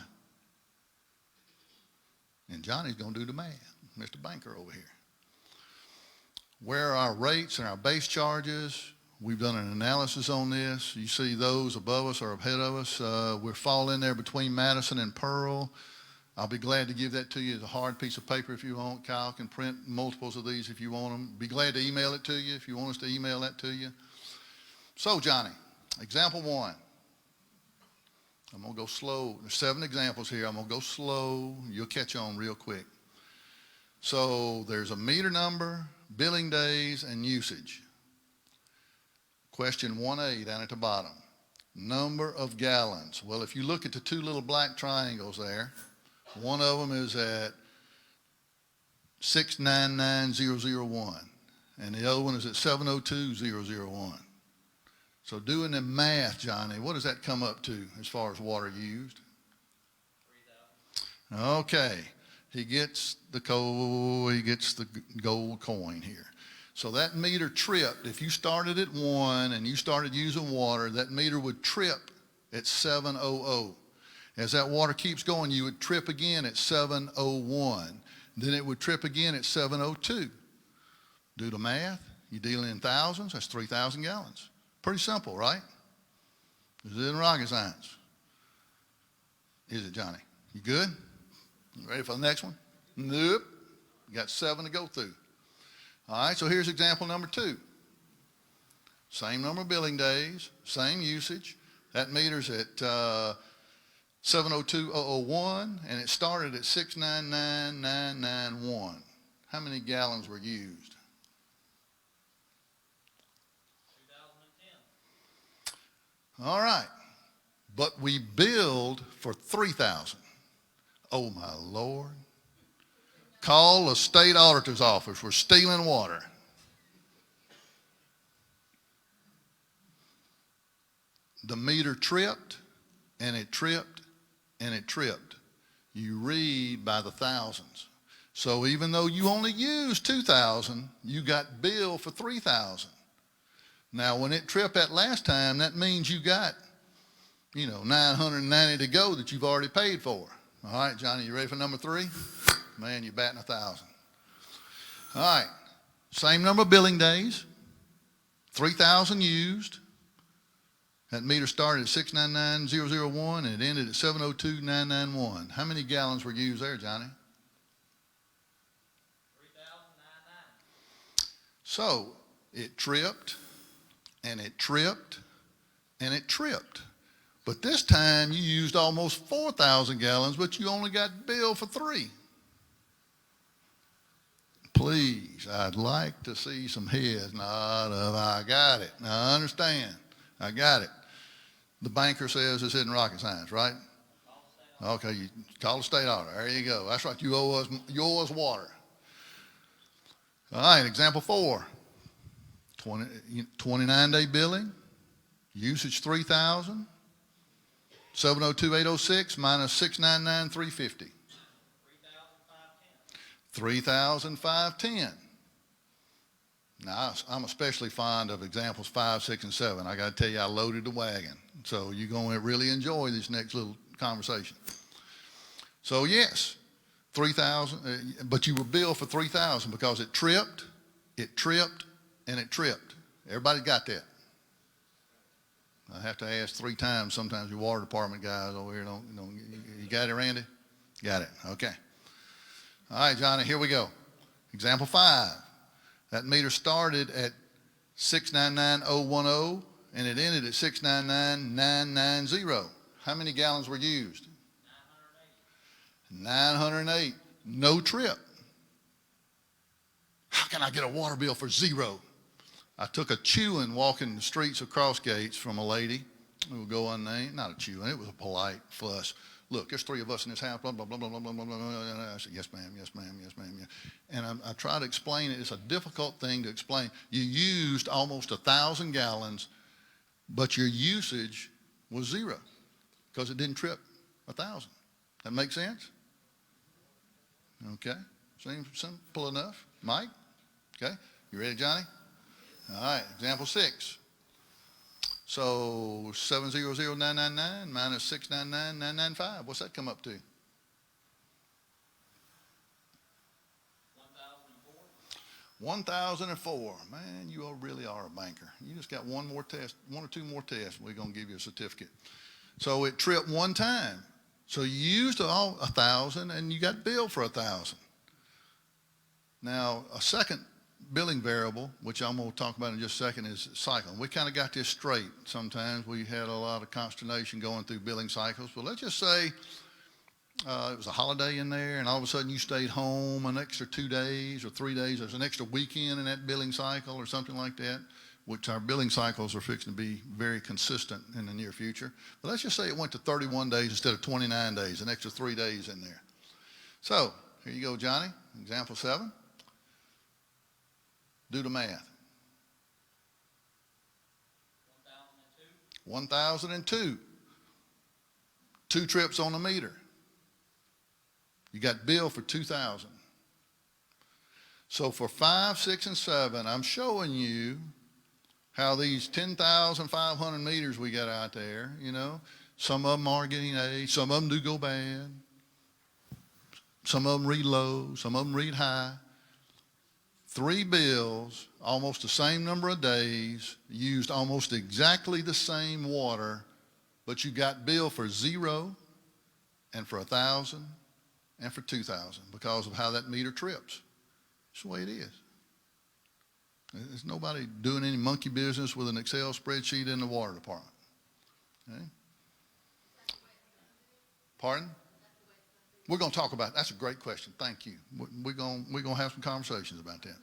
And Johnny's going to do the math, Mr. Banker over here. Where are our rates and our base charges? We've done an analysis on this. You see those above us or ahead of us. We're falling in there between Madison and Pearl. I'll be glad to give that to you as a hard piece of paper if you want. Kyle can print multiples of these if you want them. Be glad to email it to you if you want us to email that to you. So, Johnny, example 1. I'm going to go slow. There's 7 examples here. I'm going to go slow. You'll catch on real quick. So there's a meter number, billing days, and usage. Question 1A down at the bottom. Number of gallons. Well, if you look at the 2 little black triangles there, one of them is at 699,001, and the other one is at 702,001. So doing the math, Johnny, what does that come up to as far as water used? 3,000. Okay. He gets the gold coin here. So that meter tripped. If you started at 1 and you started using water, that meter would trip at 700. As that water keeps going, you would trip again at 701. Then it would trip again at 702. Do the math. You're dealing in thousands. That's 3,000 gallons. Pretty simple, right? Is it in rocket science? Is it, Johnny? You good? Ready for the next one? Nope. You got 7 to go through. All right, so here's example number 2. Same number of billing days, same usage. That meter's at 702,001, and it started at 699,991. how many gallons were used? 2010. All right. But we billed for 3,000. Oh, my Lord. Call the state auditor's office. We're stealing water. The meter tripped, and it tripped, and it tripped. You read by the thousands. So even though you only used 2,000, you got billed for 3,000. Now, when it tripped that last time, that means you got, 990 to go that you've already paid for. All right, Johnny, you ready for number 3? Man, you're batting 1,000. All right, same number of billing days, 3,000 used. That meter started at 699,001 and it ended at 702,991. How many gallons were used there, Johnny? 3,099. So it tripped, and it tripped, and it tripped. But this time you used almost 4,000 gallons, but you only got billed for 3. Please, I'd like to see some heads nod of, I got it. Now, I understand. I got it. The banker says this isn't rocket science, right? Okay, you call the state auditor. There you go. That's right. You owe us water. All right, example 4. 29-day billing, usage 3,000, 702,806 minus 699,350. 3,510. Now, I'm especially fond of examples 5, 6, and 7. I got to tell you, I loaded the wagon. So you're going to really enjoy this next little conversation. So yes, 3,000, but you were billed for 3,000 because it tripped, and it tripped. Everybody got that? I have to ask 3 times. Sometimes your water department guys over here don't. You got it, Randy? Got it. Okay. All right, Johnny, here we go. Example 5. That meter started at 699,010 and it ended at 699,990. How many gallons were used? 908. No trip. How can I get a water bill for 0? I took a chewing walking the streets of Cross Gates from a lady who will go unnamed. Not a chewing, it was a polite fuss. Look, there's 3 of us in this house, blah, blah, blah, blah, blah, blah, blah, blah. And I said, yes, ma'am, yes, ma'am, yes, ma'am. Yeah. And I try to explain it. It's a difficult thing to explain. You used almost 1,000 gallons, but your usage was 0 because it didn't trip 1,000. That make sense? Okay. Seems simple enough. Mike? Okay. You ready, Johnny? All right. Example 6. So 700,999 minus 699,995. What's that come up to? 1,004. Man, you really are a banker. You just got one or 2 more tests, and we're going to give you a certificate. So it tripped 1 time. So you used all 1,000, and you got billed for 1,000. Now, a second billing variable, which I'm going to talk about in just a second, is cycling. We kind of got this straight. Sometimes we had a lot of consternation going through billing cycles. But let's just say it was a holiday in there, and all of a sudden you stayed home an extra 2 days or 3 days. There's an extra weekend in that billing cycle or something like that, which our billing cycles are fixing to be very consistent in the near future. But let's just say it went to 31 days instead of 29 days, an extra 3 days in there. So here you go, Johnny. Example 7. Do the math. 1,002. 2 trips on the meter. You got billed for 2,000. So for 5, 6, and 7, I'm showing you how these 10,500 meters we got out there, some of them are getting A, some of them do go bad. Some of them read low, some of them read high. 3 bills, almost the same number of days, used almost exactly the same water, but you got billed for 0 and for 1,000 and for 2,000 because of how that meter trips. It's the way it is. There's nobody doing any monkey business with an Excel spreadsheet in the water department. Okay? Pardon? We're going to talk about, that's a great question. Thank you. We're going to have some conversations about that.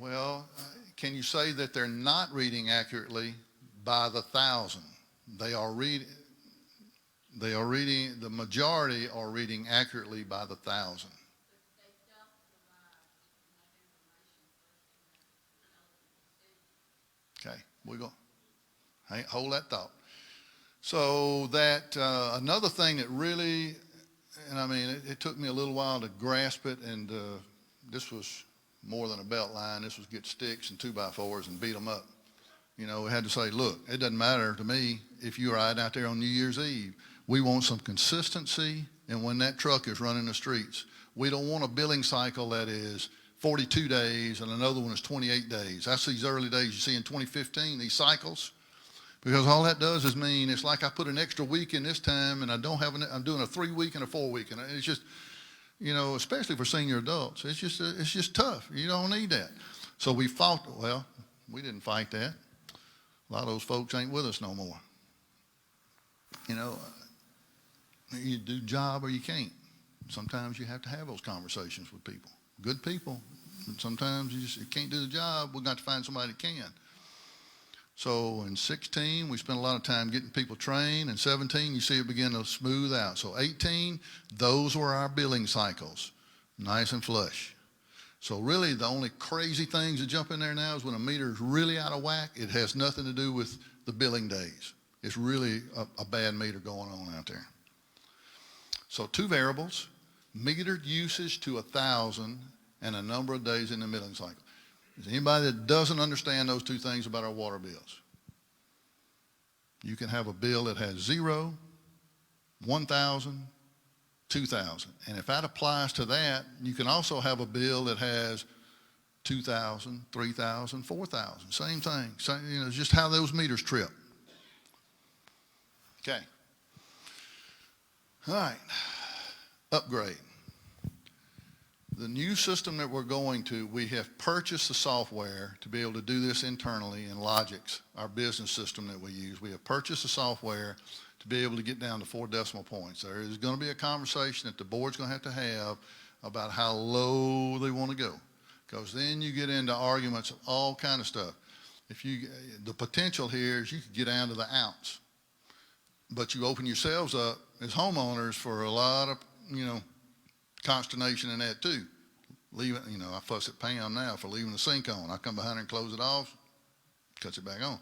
Well, can you say that they're not reading accurately by the thousand? They are reading, the majority are reading accurately by the thousand. Okay, we're going to hold that thought. So that, another thing that really, and I mean, it took me a little while to grasp it, and this was more than a belt line. This was get sticks and 2x4s and beat them up. You know, we had to say, look, it doesn't matter to me if you ride out there on New Year's Eve. We want some consistency, and when that truck is running the streets, we don't want a billing cycle that is 42 days and another one is 28 days. That's these early days you see in 2015, these cycles. Because all that does is mean it's like I put an extra week in this time, and I'm doing a 3-week and a 4-week, and it's just, you know, especially for senior adults, it's just tough. You don't need that. So we fought. Well, we didn't fight that. A lot of those folks ain't with us no more. You know, you do job or you can't. Sometimes you have to have those conversations with people, good people. And sometimes you can't do the job. We've got to find somebody that can. So in 16, we spent a lot of time getting people trained. In 17, you see it begin to smooth out. So 18, those were our billing cycles, nice and flush. So really the only crazy things that jump in there now is when a meter is really out of whack. It has nothing to do with the billing days. It's really a bad meter going on out there. So 2 variables, metered usage to 1,000 and a number of days in the billing cycle. Is anybody that doesn't understand those 2 things about our water bills? You can have a bill that has 0, 1,000, 2,000. And if that applies to that, you can also have a bill that has 2,000, 3,000, 4,000. Same thing. Same, you know, it's just how those meters trip. Okay. All right. Upgrade. The new system that we're going to, we have purchased the software to be able to do this internally in Logix, our business system that we use. We have purchased the software to be able to get down to 4 decimal points. There is going to be a conversation that the board's going to have about how low they want to go, because then you get into arguments of all kind of stuff. The potential here is you could get down to the ounce, but you open yourselves up as homeowners for a lot of, you know, consternation in that too. Leaving, you know, I fuss at Pam now for leaving the sink on. I come behind her and close it off, cuts it back on.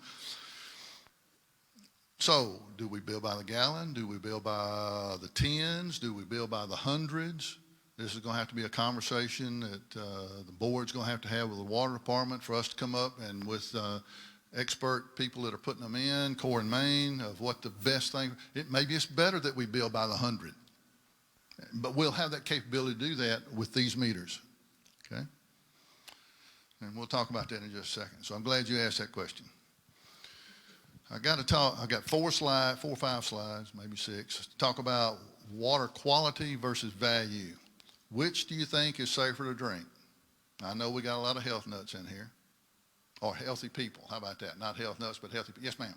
So, do we bill by the gallon? Do we bill by the tens? Do we bill by the hundreds? This is going to have to be a conversation that the board's going to have with the water department for us to come up and with expert people that are putting them in, Core and Main, of what the best thing. Maybe it's better that we bill by the 100. But we'll have that capability to do that with these meters, okay? And we'll talk about that in just a second. So I'm glad you asked that question. I got 4 or 5 slides, maybe 6, to talk about water quality versus value. Which do you think is safer to drink? I know we got a lot of health nuts in here, or healthy people. How about that? Not health nuts, but healthy people. Yes, ma'am.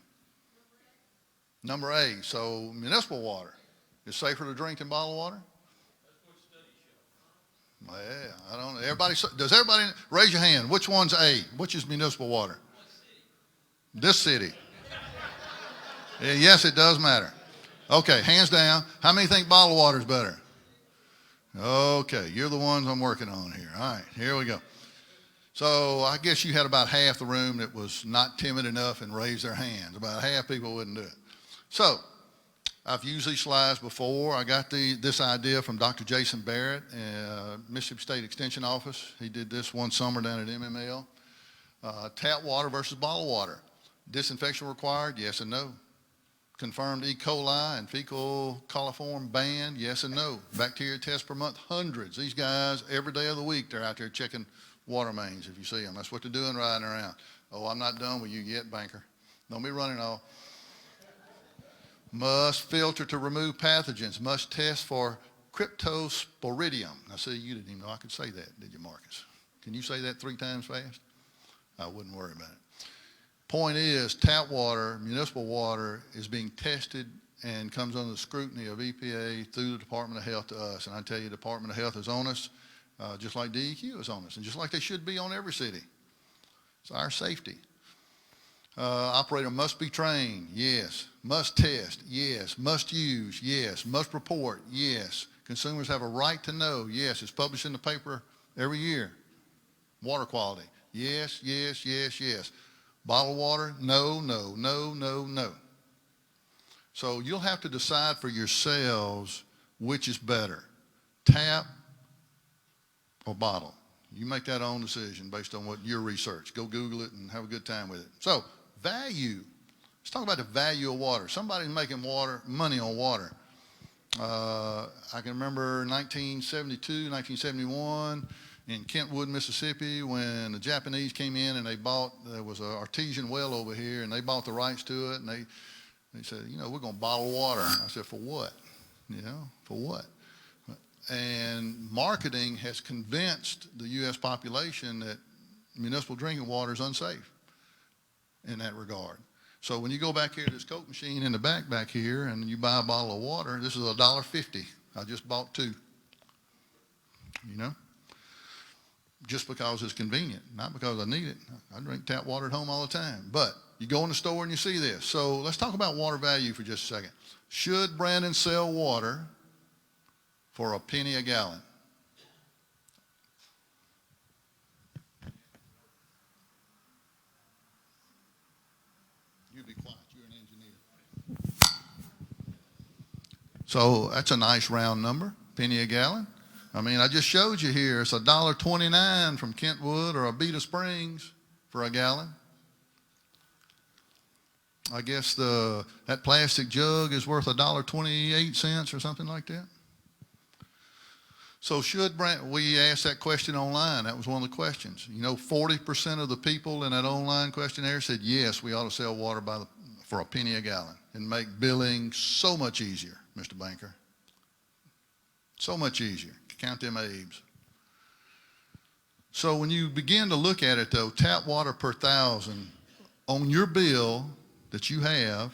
Number A. So municipal water is safer to drink than bottled water? Well, I don't know. Does everybody raise your hand? Which one's A? Which is municipal water? This city. Yeah, yes, it does matter. Okay, hands down. How many think bottled water is better? Okay, you're the ones I'm working on here. All right, here we go. So I guess you had about half the room that was not timid enough and raised their hands. About half people wouldn't do it. So I've used these slides before. I got this idea from Dr. Jason Barrett, Mississippi State Extension Office. He did this one summer down at MML. Tap water versus bottled water. Disinfection required? Yes and no. Confirmed E. coli and fecal coliform banned? Yes and no. Bacteria tests per month? Hundreds. These guys, every day of the week, they're out there checking water mains if you see them. That's what they're doing riding around. Oh, I'm not done with you yet, banker. Don't be running off. Must filter to remove pathogens. Must test for cryptosporidium. Now, see, you didn't even know I could say that, did you, Marcus? Can you say that 3 times fast? I wouldn't worry about it. Point is, tap water, municipal water, is being tested and comes under the scrutiny of EPA through the Department of Health to us. And I tell you, the Department of Health is on us, just like DEQ is on us, and just like they should be on every city. It's our safety. Operator must be trained, yes. Must test, yes. Must use, yes. Must report, yes. Consumers have a right to know, yes. It's published in the paper every year. Water quality, yes, yes, yes, yes. Bottled water, no, no, no, no, no. So you'll have to decide for yourselves which is better, tap or bottle. You make that own decision based on what your research. Go Google it and have a good time with it. So value. Let's talk about the value of water. Somebody's making money on water. I can remember 1972, 1971 in Kentwood, Mississippi, when the Japanese came in and there was an artesian well over here, and they bought the rights to it, and they said, you know, we're going to bottle water. I said, for what? You know, for what? And marketing has convinced the U.S. population that municipal drinking water is unsafe in that regard. So when you go back here to this Coke machine in the back here, and you buy a bottle of water, this is $1.50. I just bought 2, you know, just because it's convenient, not because I need it. I drink tap water at home all the time. But you go in the store and you see this. So let's talk about water value for just a second. Should Brandon sell water for a penny a gallon? You be quiet, you're an engineer. So that's a nice round number, penny a gallon. I mean, I just showed you here, it's $1.29 from Kentwood or Abita Springs for a gallon. I guess that plastic jug is worth $1.28 or something like that. So we asked that question online. That was one of the questions. You know, 40% of the people in that online questionnaire said, yes, we ought to sell water for a penny a gallon and make billing so much easier, Mr. Banker. So much easier. Count them Abes. So when you begin to look at it, though, tap water per thousand on your bill that you have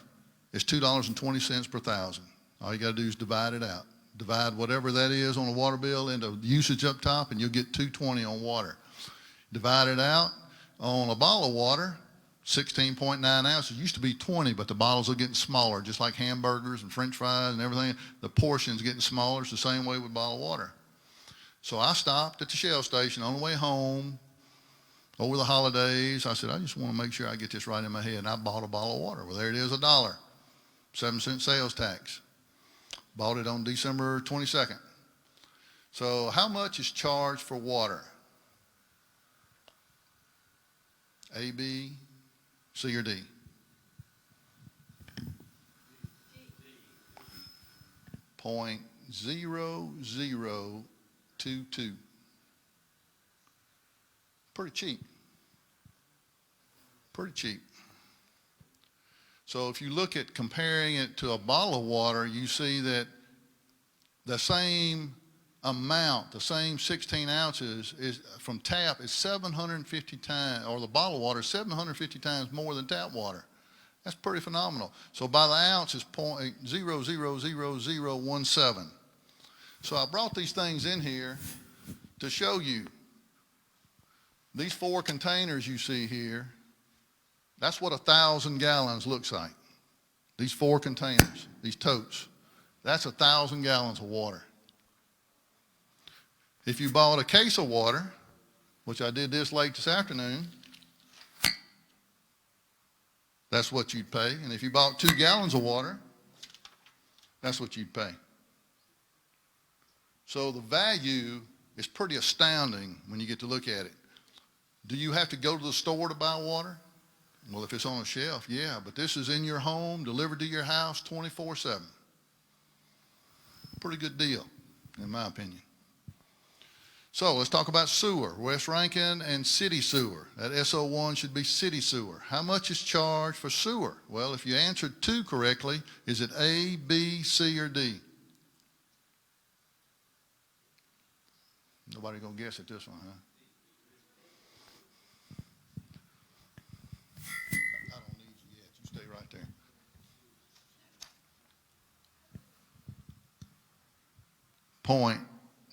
is $2.20 per thousand. All you got to do is divide it out. Divide whatever that is on a water bill into usage up top, and you'll get $2.20 on water. Divide it out on a bottle of water, 16.9 ounces. It used to be 20, but the bottles are getting smaller, just like hamburgers and French fries and everything. The portion's getting smaller. It's the same way with bottled water. So I stopped at the Shell station on the way home over the holidays. I said, I just want to make sure I get this right in my head. And I bought a bottle of water. Well, there it is, $1, 7-cent sales tax. Bought it on December 22nd. So how much is charged for water? A, B, C, or D? .0022. Pretty cheap. Pretty cheap. So if you look at comparing it to a bottle of water, you see that the same amount, the same 16 ounces is from tap is 750 times, or the bottled water is 750 times more than tap water. That's pretty phenomenal. So by the ounce is .000017. So I brought these things in here to show you. These 4 containers you see here, that's what 1,000 gallons looks like. These 4 containers, these totes, that's 1,000 gallons of water. If you bought a case of water, which I did this late this afternoon, that's what you'd pay. And if you bought 2 gallons of water, that's what you'd pay. So the value is pretty astounding when you get to look at it. Do you have to go to the store to buy water? Well, if it's on a shelf, yeah, but this is in your home, delivered to your house 24/7. Pretty good deal, in my opinion. So let's talk about sewer, West Rankin and city sewer. That SO1 should be city sewer. How much is charged for sewer? Well, if you answered 2 correctly, is it A, B, C, or D? Nobody gonna guess at this one, huh? I don't need you yet. You stay right there.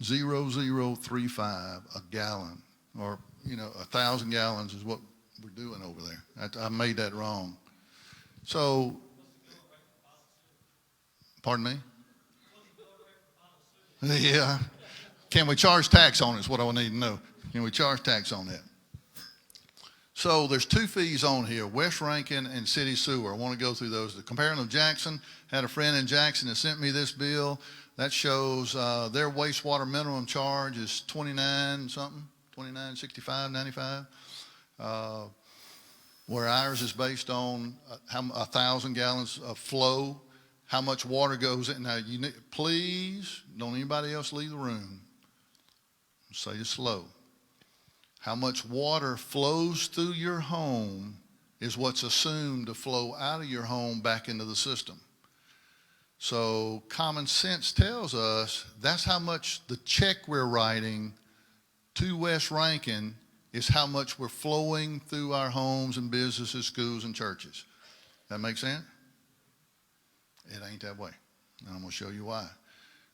.0035 a gallon, or, 1,000 gallons is what we're doing over there. I made that wrong. So, pardon me? Yeah. Can we charge tax on it is what I need to know. Can we charge tax on that? So there's two fees on here, West Rankin and City Sewer. I want to go through those. The Comparing of Jackson, had a friend in Jackson that sent me this bill. That shows their wastewater minimum charge is 29 something, 29.65, 95. Where ours is based on 1,000 gallons of flow, how much water goes in. Now, please, don't anybody else leave the room. Say it slow. How much water flows through your home is what's assumed to flow out of your home back into the system. So common sense tells us that's how much the check we're writing to West Rankin is how much we're flowing through our homes and businesses, schools, and churches. That make sense? It ain't that way. And I'm going to show you why.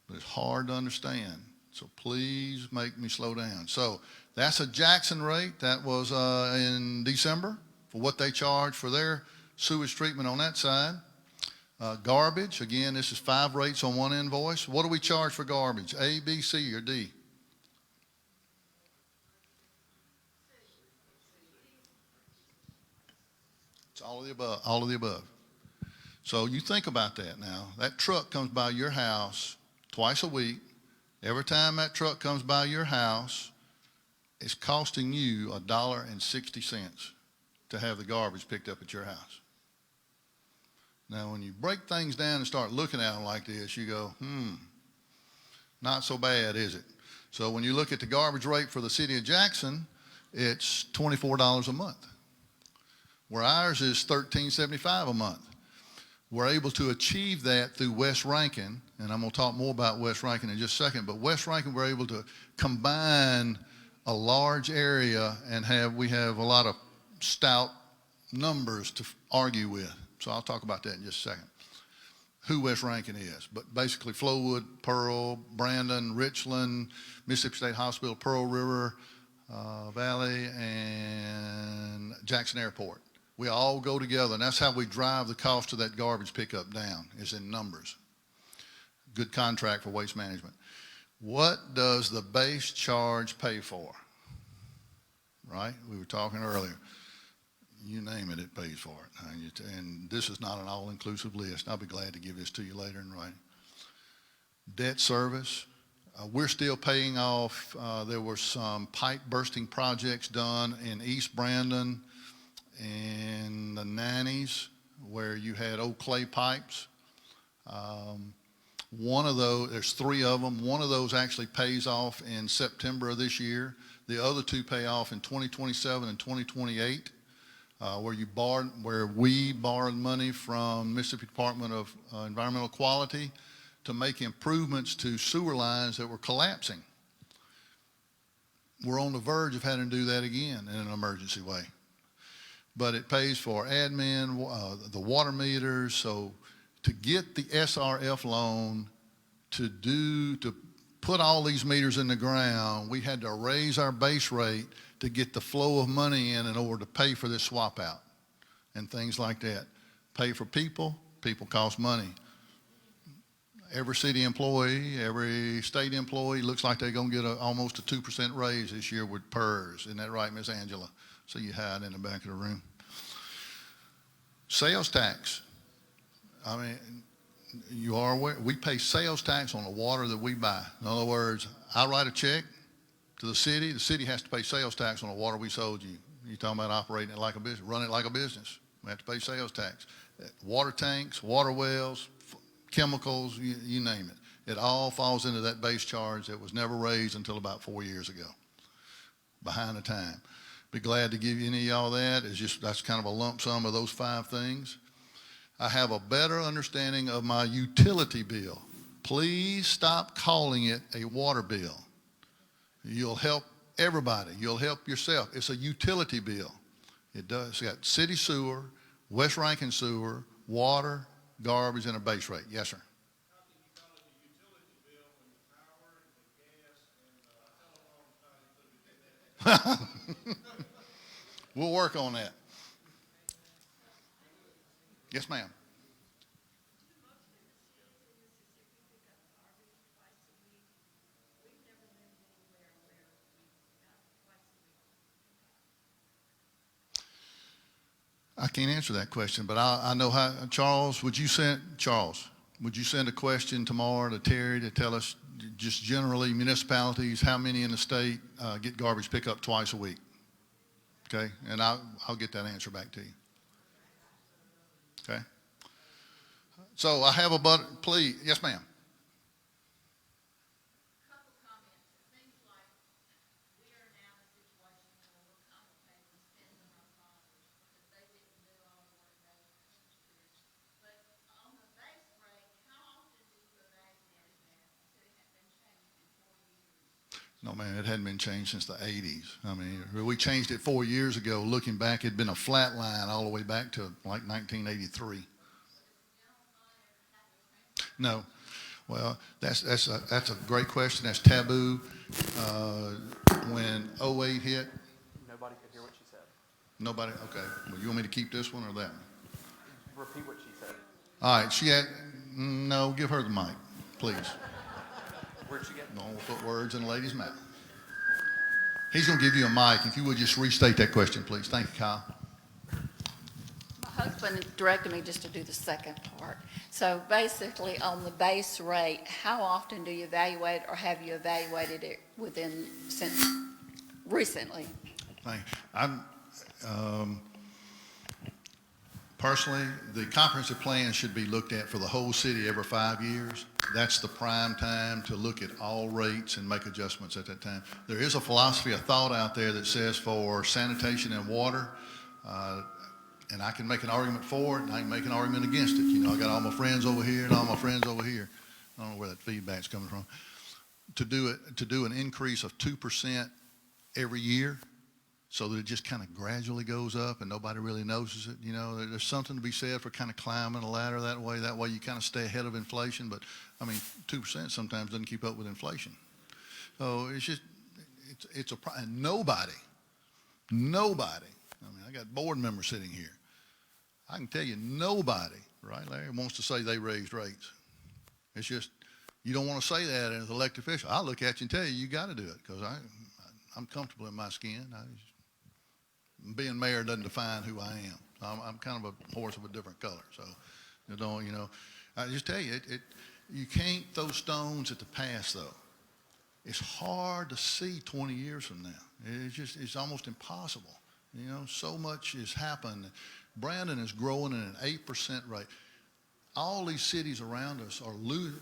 But it's hard to understand. So please make me slow down. So that's a Jackson rate. That was in December for what they charge for their sewage treatment on that side. Garbage, again, this is 5 rates on one invoice. What do we charge for garbage? A, B, C, or D? It's all of the above, all of the above. So you think about that now. That truck comes by your house twice a week. Every time that truck comes by your house, it's costing you $1.60 to have the garbage picked up at your house. Now, when you break things down and start looking at them like this, you go, not so bad, is it? So when you look at the garbage rate for the city of Jackson, it's $24 a month, where ours is $13.75 a month. We're able to achieve that through West Rankin, and I'm going to talk more about West Rankin in just a second, but West Rankin, we're able to combine a large area and we have a lot of stout numbers to argue with. So I'll talk about that in just a second, who West Rankin is. But basically Flowood, Pearl, Brandon, Richland, Mississippi State Hospital, Pearl River Valley, and Jackson Airport. We all go together, and that's how we drive the cost of that garbage pickup down, is in numbers. Good contract for waste management. What does the base charge pay for? Right? We were talking earlier. You name it, it pays for it. And this is not an all-inclusive list. I'll be glad to give this to you later in writing. Debt service. We're still paying off. There were some pipe bursting projects done in East Brandon in the 90s where you had old clay pipes. One of those, there's 3 of them. One of those actually pays off in September of this year. The other 2 pay off in 2027 and 2028. Where we borrowed money from Mississippi Department of Environmental Quality to make improvements to sewer lines that were collapsing. We're on the verge of having to do that again in an emergency way. But it pays for admin, the water meters. So to get the SRF loan to put all these meters in the ground, we had to raise our base rate to get the flow of money in order to pay for this swap out and things like that. Pay for people, people cost money. Every city employee, every state employee looks like they're going to get almost a 2% raise this year with PERS. Isn't that right, Miss Angela? So you hide in the back of the room. Sales tax. I mean, you are aware, we pay sales tax on the water that we buy. In other words, I write a check to the city has to pay sales tax on the water we sold you. You're talking about operating it like a business, run it like a business. We have to pay sales tax. Water tanks, water wells, chemicals, you name it. It all falls into that base charge that was never raised until about 4 years ago. Behind the time. Be glad to give you any of y'all that. That's kind of a lump sum of those 5 things. I have a better understanding of my utility bill. Please stop calling it a water bill. You'll help everybody. You'll help yourself. It's a utility bill. It does. It's got city sewer, West Rankin sewer, water, garbage, and a base rate. Yes, sir. We'll work on that. Yes, ma'am. I can't answer that question, but I know how, Charles, would you send a question tomorrow to Terry to tell us just generally municipalities, how many in the state get garbage pickup twice a week? Okay, and I'll get that answer back to you. Okay. So I have please, yes, ma'am. No, man, it hadn't been changed since the 80s. I mean, we changed it 4 years ago. Looking back, it'd been a flat line all the way back to like 1983. No. Well, that's a great question. That's taboo. When '08 hit. Nobody could hear what she said. Nobody? Okay. Well, you want me to keep this one or that one? Repeat what she said. All right. No, give her the mic, please. Where'd she get? Don't put words in a lady's mouth. He's going to give you a mic. If you would just restate that question, please. Thank you, Kyle. My husband directed me just to do the second part. So basically, on the base rate, how often do you evaluate, or have you evaluated it since recently? Personally, the comprehensive plan should be looked at for the whole city every 5 years. That's the prime time to look at all rates and make adjustments at that time. There is a philosophy, a thought out there that says for sanitation and water, and I can make an argument for it, and I can make an argument against it. You know, I got all my friends over here and all my friends over here. I don't know where that feedback's coming from. To do an increase of 2% every year, so that it just kind of gradually goes up and nobody really notices it. You know, there's something to be said for kind of climbing a ladder that way. That way you kind of stay ahead of inflation. But, I mean, 2% sometimes doesn't keep up with inflation. So it's just, and nobody, I mean, I got board members sitting here. I can tell you nobody, right, Larry, wants to say they raised rates. It's just, you don't want to say that as an elected official. I'll look at you and tell you got to do it because I'm comfortable in my skin. Being mayor doesn't define who I am. I'm kind of a horse of a different color. So, I just tell you, you can't throw stones at the past, though. It's hard to see 20 years from now. It's almost impossible. You know, so much has happened. Brandon is growing at an 8% rate. All these cities around us are losing.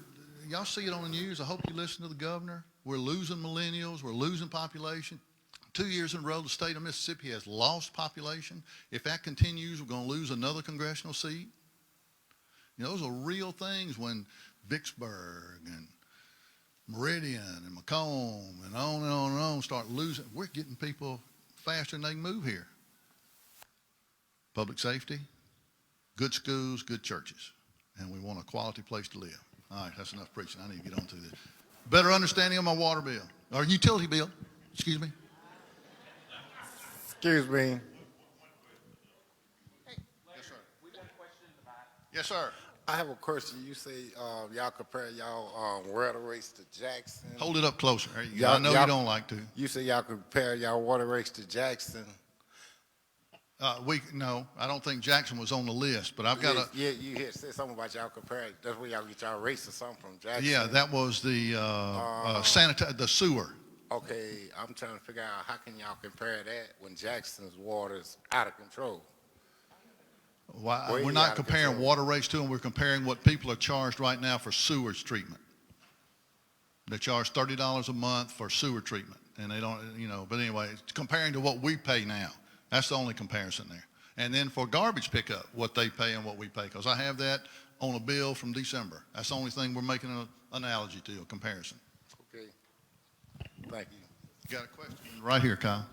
Y'all see it on the news. I hope you listen to the governor. We're losing millennials. We're losing population. 2 years in a row, the state of Mississippi has lost population. If that continues, we're going to lose another congressional seat. You know, those are real things when Vicksburg and Meridian and Macomb and on and on and on start losing. We're getting people faster than they can move here. Public safety, good schools, good churches, and we want a quality place to live. All right, that's enough preaching. I need to get on to this. Better understanding of my water bill, or utility bill, excuse me. Excuse me. Yes, sir. Yes, sir. I have a question. You say y'all compare y'all water rates to Jackson. Hold it up closer. There you go. I know you don't like to. You say y'all compare y'all water rates to Jackson. No, I don't think Jackson was on the list, but I've got a. Yeah, you said something about y'all compare. That's where y'all get y'all rates or something from Jackson. Yeah, that was the the sewer. Okay, I'm trying to figure out how can y'all compare that when Jackson's water's out of control. We're not comparing water rates to them. We're comparing what people are charged right now for sewage treatment. They charge $30 a month for sewer treatment, and they don't, but anyway, it's comparing to what we pay now. That's the only comparison there. And then for garbage pickup, what they pay and what we pay, because I have that on a bill from December. That's the only thing we're making an analogy to, a comparison. Okay, thank you. You got a question? Right here, Kyle.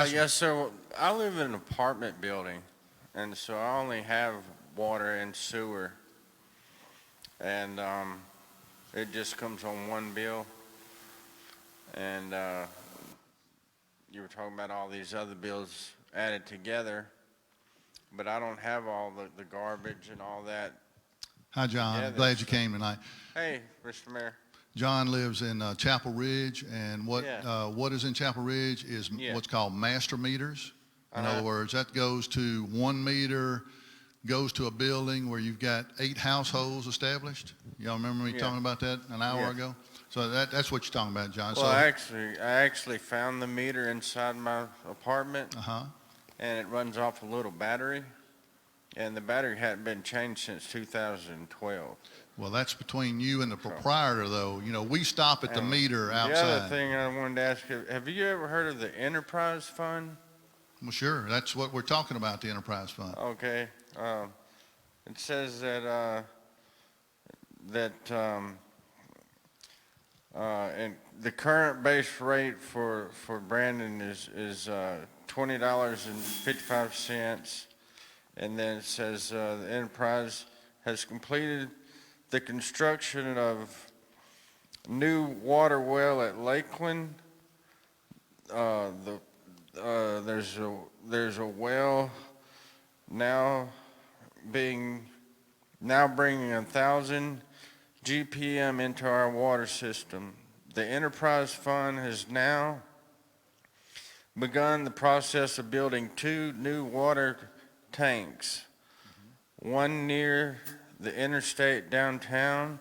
Yes, sir. I live in an apartment building, and so I only have water and sewer, and it just comes on one bill. And you were talking about all these other bills added together, but I don't have all the garbage and all that. Hi, John. together, Glad you so- came tonight. Hey, Mr. Mayor. John lives in Chapel Ridge, and Yeah. what is in Chapel Ridge is Yeah. what's called master meters. In Uh-huh. other words, that goes to 1 meter, goes to a building where you've got 8 households established. Y'all remember me Yeah. talking about that an hour Yeah. ago? So that's what you're talking about, John. Well, So, I actually found the meter inside my apartment, uh-huh. and it runs off a little battery, and the battery hadn't been changed since 2012. Well, that's between you and the proprietor, though. You know, we stop at the And meter The outside. other thing I wanted to ask you, have you ever heard of the enterprise fund? Well, sure. That's what we're talking about, the enterprise fund. Okay, it says that, and the current base rate for Brandon is $20.55. And then it says, the enterprise has completed the construction of new water well at Lakeland. There's a well now bringing 1,000 GPM into our water system. The enterprise fund has now begun the process of building 2 new water tanks, one near the interstate downtown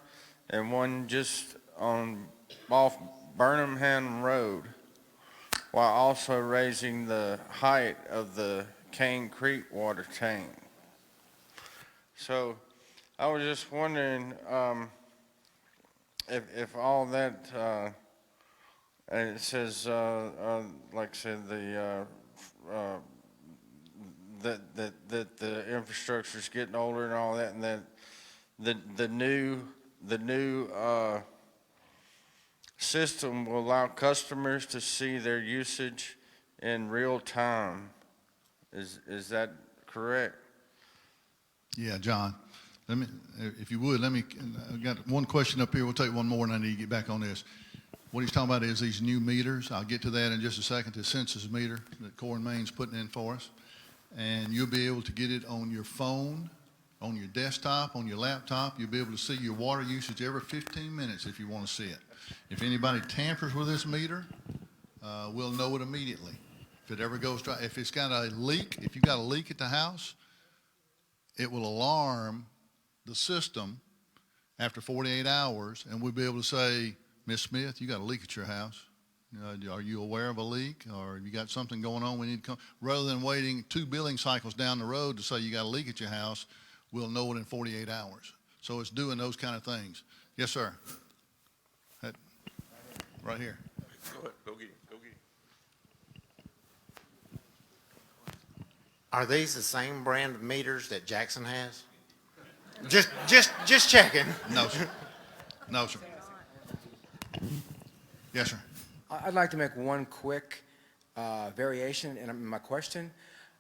and one just off Burnham Road, while also raising the height of the Cane Creek water tank. So I was just wondering if all that, and it says, like I said, that the infrastructure's getting older and all that, and that the new system will allow customers to see their usage in real time. Is that correct? Yeah, John. If you would, I've got one question up here. We'll take one more, and I need to get back on this. What he's talking about is these new meters. I'll get to that in just a second, the census meter that Core and Main's putting in for us. And you'll be able to get it on your phone, on your desktop, on your laptop. You'll be able to see your water usage every 15 minutes if you want to see it. If anybody tampers with this meter, we'll know it immediately. If it ever goes dry, if it's got a leak, if you've got a leak at the house, it will alarm the system after 48 hours, and we'll be able to say, Miss Smith, you got a leak at your house. Are you aware of a leak, or have you got something going on we need to come? Rather than waiting 2 billing cycles down the road to say you got a leak at your house, we'll know it in 48 hours. So it's doing those kind of things. Yes, sir. Right here. Go ahead, go get it. Are these the same brand of meters that Jackson has? Just checking. No, sir. No, sir. Yes, sir. I'd like to make one quick variation in my question.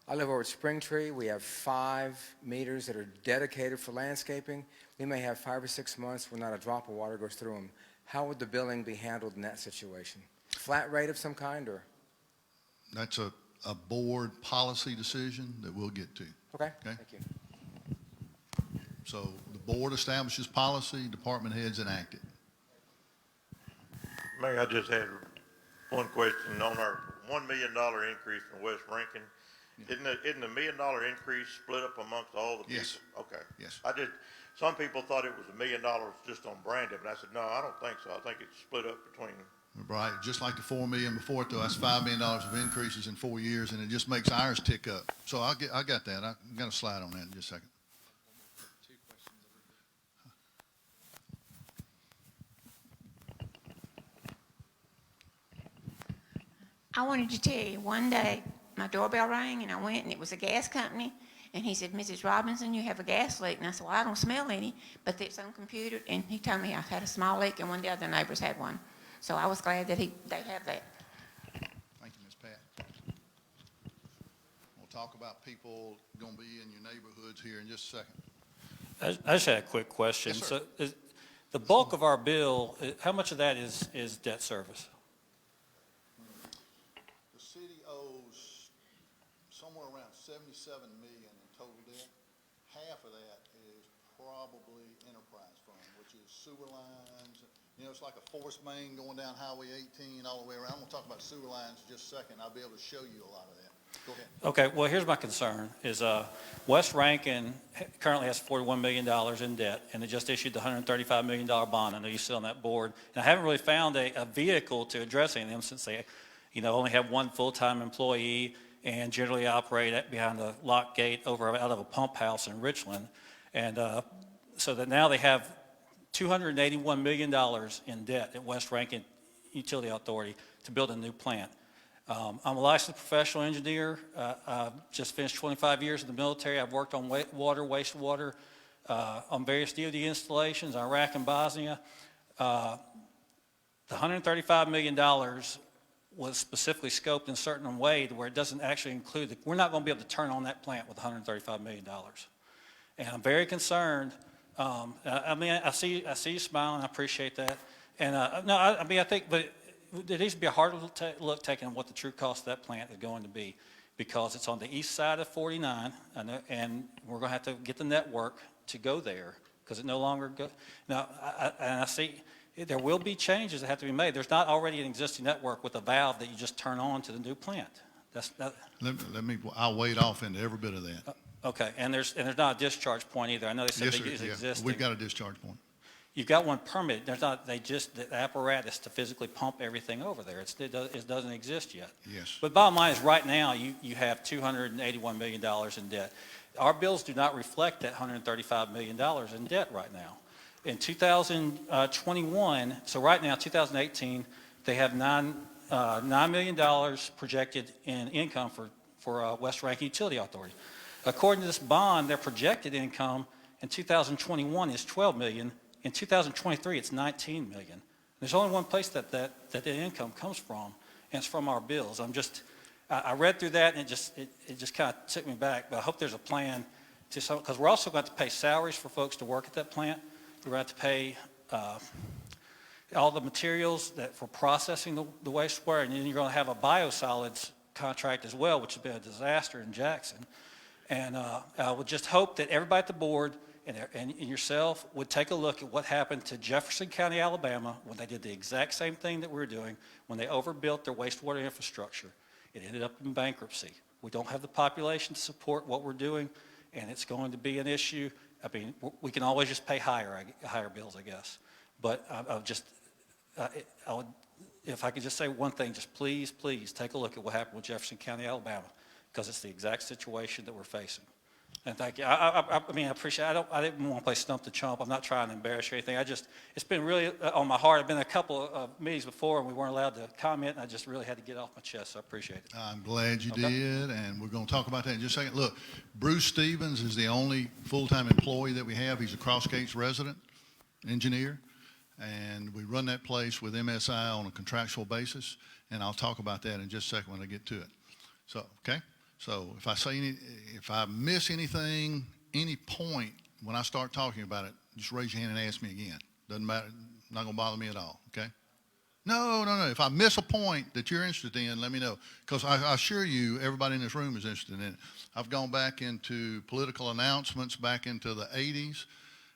I live over at Springtree. We have 5 meters that are dedicated for landscaping. We may have 5 or 6 months where not a drop of water goes through them. How would the billing be handled in that situation? Flat rate of some kind, or? That's a board policy decision that we'll get to. Okay, Okay. thank you. So the board establishes policy, department heads enact it. Mayor, I just had one question on our $1 million increase in West Rankin. Isn't the $1 million increase split up amongst all the people? Yes. Okay. Yes. Some people thought it was $1 million just on Brandon, but I said, no, I don't think so. I think it's split up between them. Right, just like the $4 million before it, though, that's $5 million of increases in 4 years, and it just makes ours tick up. So I got that. I got a slide on that in just a second. I wanted to tell you, one day, my doorbell rang, and I went, and it was a gas company, and he said, Mrs. Robinson, you have a gas leak. And I said, well, I don't smell any, but it's on computer, and he told me I had a small leak, and one of the other neighbors had one. So I was glad that they have that. Thank you, Ms. Pat. We'll talk about people going to be in your neighborhoods here in just a second. I just had a quick question. Yes, sir. So the bulk of our bill, how much of that is debt service? somewhere around 77 million in total debt. Half of that is probably enterprise fund, which is sewer lines. You know, it's like a force main going down Highway 18 all the way around. I'm gonna talk about sewer lines in just a second. I'll be able to show you a lot of that. Go ahead. Okay, well, here's my concern, is West Rankin currently has $41 million in debt, and they just issued the $135 million bond. I know you sit on that board. And I haven't really found a vehicle to address any of them since they, only have one full-time employee and generally operate behind a locked gate out of a pump house in Richland. And so that now they have $281 million in debt at West Rankin Utility Authority to build a new plant. I'm a licensed professional engineer. I've just finished 25 years in the military. I've worked on water, wastewater, on various DoD installations, Iraq and Bosnia. The $135 million was specifically scoped in a certain way to where it doesn't actually include, we're not going to be able to turn on that plant with $135 million. And I'm very concerned. I see you smiling. I appreciate that. And I think, but there needs to be a harder look taken at what the true cost of that plant is going to be, because it's on the east side of 49, and we're going to have to get the network to go there because it no longer goes. Now, I see there will be changes that have to be made. There's not already an existing network with a valve that you just turn on to the new plant. I'll wade off into every bit of that. Okay, and there's not a discharge point either. I know they said Yes, it is sir, yeah. existing. We've got a discharge point. You've got one permit. There's not. The apparatus to physically pump everything over there. It doesn't exist yet. Yes. But bottom line is, right now you have $281 million in debt. Our bills do not reflect that $135 million in debt right now. In 2021, so right now, 2018, they have $9 million projected in income for West Rankin Utility Authority. According to this bond, their projected income in 2021 is $12 million. In 2023, it's $19 million. There's only one place that the income comes from, and it's from our bills. I read through that, and it just kind of took me back. But I hope there's a plan because we're also going to have to pay salaries for folks to work at that plant. We're going to have to pay all the materials for processing the wastewater, and then you're going to have a biosolids contract as well, which has been a disaster in Jackson. And I would just hope that everybody at the board and yourself would take a look at what happened to Jefferson County, Alabama, when they did the exact same thing that we're doing, when they overbuilt their wastewater infrastructure. It ended up in bankruptcy. We don't have the population to support what we're doing, and it's going to be an issue. I mean, we can always just pay higher bills, I guess. But if I could just say one thing, just please take a look at what happened with Jefferson County, Alabama, because it's the exact situation that we're facing. And thank you. I mean, I appreciate it. I didn't want to play stump the chump. I'm not trying to embarrass you or anything. It's been really on my heart. I've been in a couple of meetings before, and we weren't allowed to comment, and I just really had to get it off my chest, so I appreciate it. I'm glad you did, and we're going to talk about that in just a second. Look, Bruce Stevens is the only full-time employee that we have. He's a Cross Gates resident engineer, and we run that place with MSI on a contractual basis, and I'll talk about that in just a second when I get to it. So, okay? So if I miss anything, any point when I start talking about it, just raise your hand and ask me again. Doesn't matter. Not going to bother me at all, okay? No. If I miss a point that you're interested in, let me know. Because I assure you, everybody in this room is interested in it. I've gone back into political announcements back into the 80s,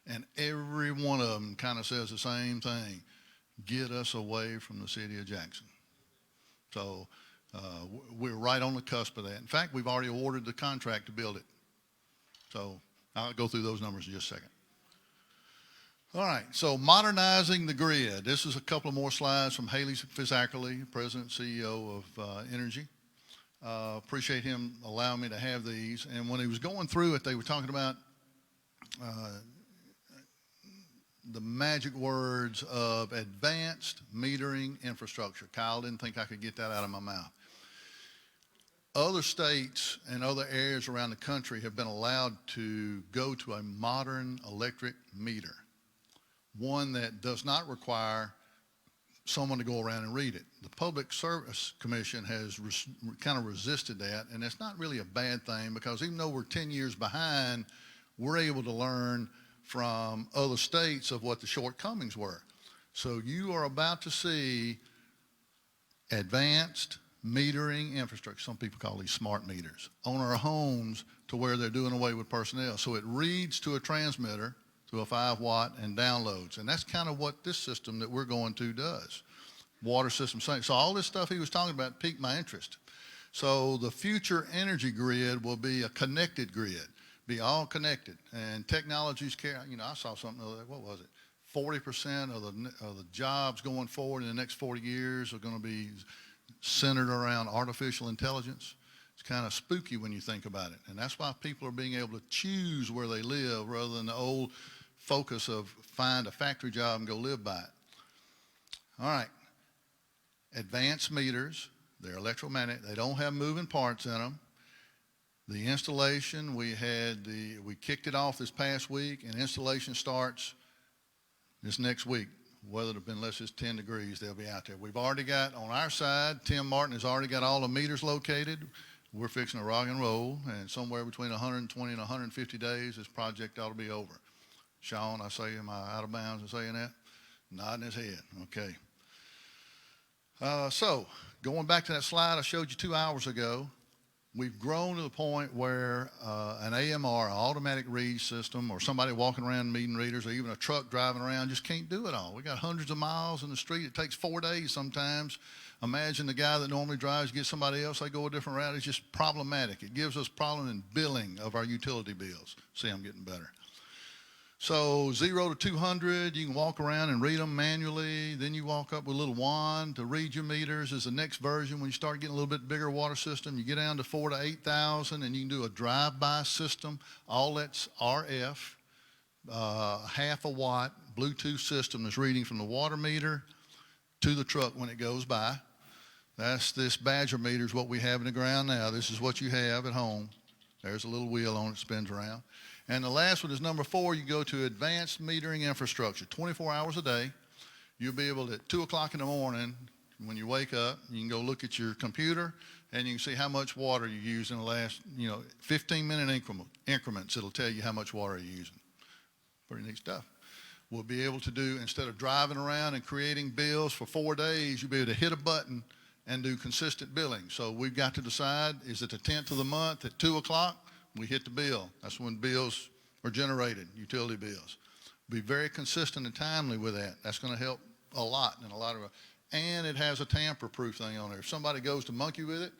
and every one of them kind of says the same thing. Get us away from the city of Jackson. So we're right on the cusp of that. In fact, we've already awarded the contract to build it. So I'll go through those numbers in just a second. All right, so modernizing the grid. This is a couple of more slides from Haley Fizzackerly, President and CEO of Energy. Appreciate him allowing me to have these. And when he was going through it, they were talking about the magic words of advanced metering infrastructure. Kyle didn't think I could get that out of my mouth. Other states and other areas around the country have been allowed to go to a modern electric meter, one that does not require someone to go around and read it. The Public Service Commission has kind of resisted that, and it's not really a bad thing because even though we're 10 years behind, we're able to learn from other states of what the shortcomings were. So you are about to see advanced metering infrastructure. Some people call these smart meters on our homes to where they're doing away with personnel. So it reads to a transmitter, to a 5-watt, and downloads. And that's kind of what this system that we're going to does. Water system. So all this stuff he was talking about piqued my interest. So the future energy grid will be a connected grid, be all connected. And technologies care. You know, I saw something the other day. What was it? 40% of the jobs going forward in the next 40 years are going to be centered around artificial intelligence. It's kind of spooky when you think about it. And that's why people are being able to choose where they live rather than the old focus of find a factory job and go live by it. All right. Advanced meters, they're electromagnetic. They don't have moving parts in them. The installation, we kicked it off this past week, and installation starts this next week. Weather have been, unless it's 10 degrees, they'll be out there. We've already got, on our side, Tim Martin has already got all the meters located. We're fixing to rock and roll, and somewhere between 120 and 150 days, this project ought to be over. Sean, am I out of bounds in saying that? Nodding his head, okay. So, going back to that slide I showed you 2 hours ago, we've grown to the point where an AMR, an automatic read system, or somebody walking around meeting readers, or even a truck driving around just can't do it all. We got hundreds of miles in the street. It takes 4 days sometimes. Imagine the guy that normally drives, get somebody else, they go a different route. It's just problematic. It gives us problem in billing of our utility bills. See, I'm getting better. So 0 to 200, you can walk around and read them manually. Then you walk up with a little wand to read your meters is the next version. When you start getting a little bit bigger water system, you get down to 4 to 8,000, and you can do a drive-by system. All that's RF, half a watt Bluetooth system that's reading from the water meter to the truck when it goes by. That's this Badger meter is what we have in the ground now. This is what you have at home. There's a little wheel on it, spins around. And the last one is number 4. You go to advanced metering infrastructure, 24 hours a day. You'll be able to, at 2 o'clock in the morning, when you wake up, you can go look at your computer and you can see how much water you used in the last, 15-minute increments. It'll tell you how much water you're using. Pretty neat stuff. We'll be able to do, instead of driving around and creating bills for 4 days, you'll be able to hit a button and do consistent billing. So we've got to decide, is it the 10th of the month at 2 o'clock? We hit the bill. That's when bills are generated, utility bills. Be very consistent and timely with that. That's going to help a lot in a lot of, and it has a tamper-proof thing on there. If somebody goes to monkey with it,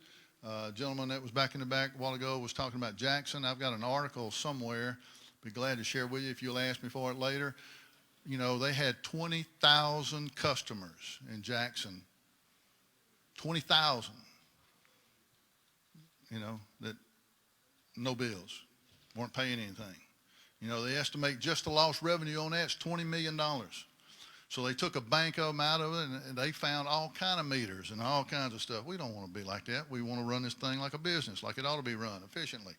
a gentleman that was back in the back a while ago was talking about Jackson. I've got an article somewhere. Be glad to share with you if you'll ask me for it later. They had 20,000 customers in Jackson. 20,000. That no bills, weren't paying anything. They estimate just the lost revenue on that's $20 million. So they took a bank of them out of it, and they found all kind of meters and all kinds of stuff. We don't want to be like that. We want to run this thing like a business, like it ought to be run efficiently.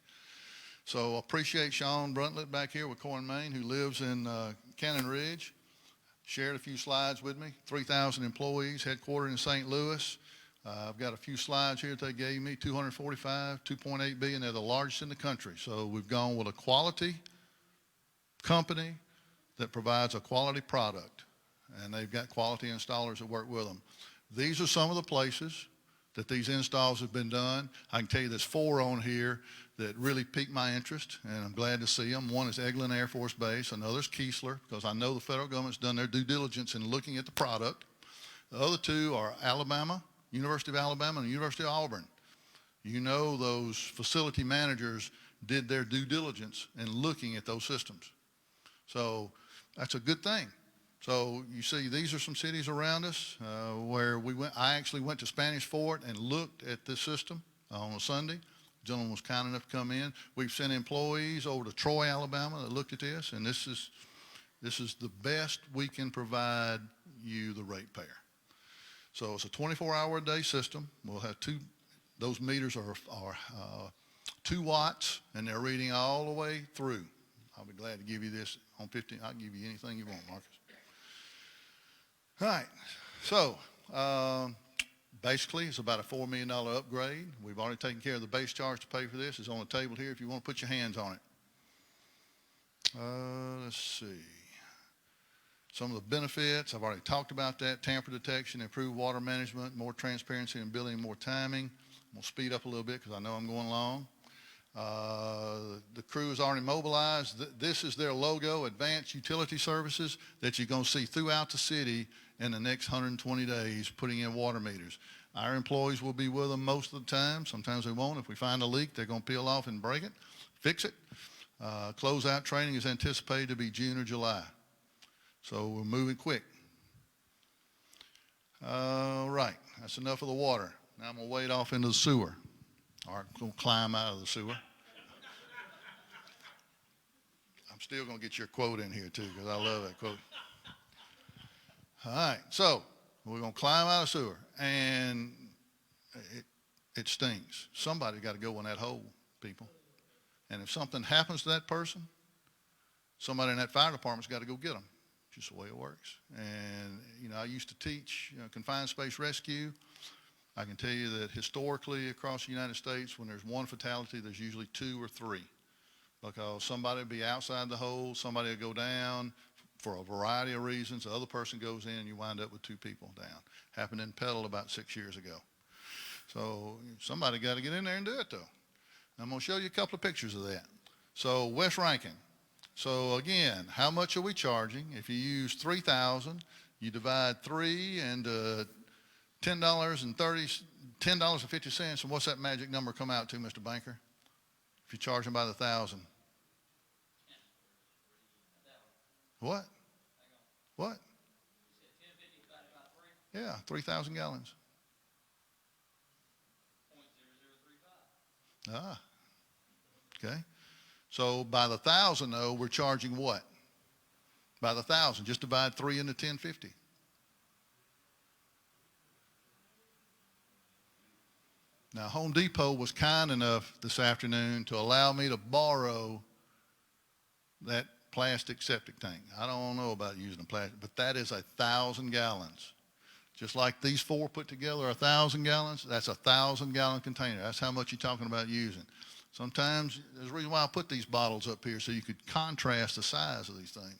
So appreciate Sean Bruntlett back here with Corn, Maine, who lives in Cannon Ridge. Shared a few slides with me. 3,000 employees, headquartered in St. Louis. I've got a few slides here that they gave me, 245, 2.8 billion. They're the largest in the country. So we've gone with a quality company that provides a quality product, and they've got quality installers that work with them. These are some of the places that these installs have been done. I can tell you there's 4 on here that really piqued my interest, and I'm glad to see them. One is Eglin Air Force Base. Another is Keesler, because I know the federal government's done their due diligence in looking at the product. The other 2 are Alabama, University of Alabama, and University of Auburn. Those facility managers did their due diligence in looking at those systems. So that's a good thing. So you see, these are some cities around us where we went. I actually went to Spanish Fort and looked at this system on a Sunday. The gentleman was kind enough to come in. We've sent employees over to Troy, Alabama, that looked at this, and this is the best we can provide you, the ratepayer. So it's a 24-hour-a-day system. We'll have those meters are 2 watts, and they're reading all the way through. I'll be glad to give you this on 15. I'll give you anything you want, Marcus. All right. So basically, it's about a $4 million upgrade. We've already taken care of the base charge to pay for this. It's on the table here if you want to put your hands on it. Let's see. Some of the benefits, I've already talked about that: tamper detection, improved water management, more transparency in billing, more timing. I'm going to speed up a little bit because I know I'm going long. The crew is already mobilized. This is their logo, Advanced Utility Services, that you're going to see throughout the city in the next 120 days putting in water meters. Our employees will be with them most of the time. Sometimes they won't. If we find a leak, they're going to peel off and break it, fix it. Closeout training is anticipated to be June or July. So we're moving quick. All right, that's enough of the water. Now I'm going to wade off into the sewer. All right, I'm going to climb out of the sewer. I'm still going to get your quote in here too, because I love that quote. All right, so we're going to climb out of the sewer, and it stinks. Somebody got to go in that hole, people. And if something happens to that person, somebody in that fire department's got to go get them. Just the way it works. And, you know, I used to teach confined space rescue. I can tell you that historically across the United States, when there's one fatality, there's usually 2 or 3. Because somebody will be outside the hole, somebody will go down for a variety of reasons. The other person goes in, and you wind up with 2 people down. Happened in Petal about 6 years ago. So somebody got to get in there and do it, though. I'm going to show you a couple of pictures of that. So West Rankin. So again, how much are we charging? If you use 3,000, you divide 3 into $10.50, and what's that magic number come out to, Mr. Banker? If you charge them by the 1,000. What? What? Yeah, 3,000 gallons. Ah, okay. So by the 1,000, though, we're charging what? By the 1,000, just divide 3 into 1050. Now, Home Depot was kind enough this afternoon to allow me to borrow that plastic septic tank. I don't know about using a plastic, but that is 1,000 gallons. Just like these 4 put together are 1,000 gallons, that's a 1,000-gallon container. That's how much you're talking about using. Sometimes there's a reason why I put these bottles up here, so you could contrast the size of these things.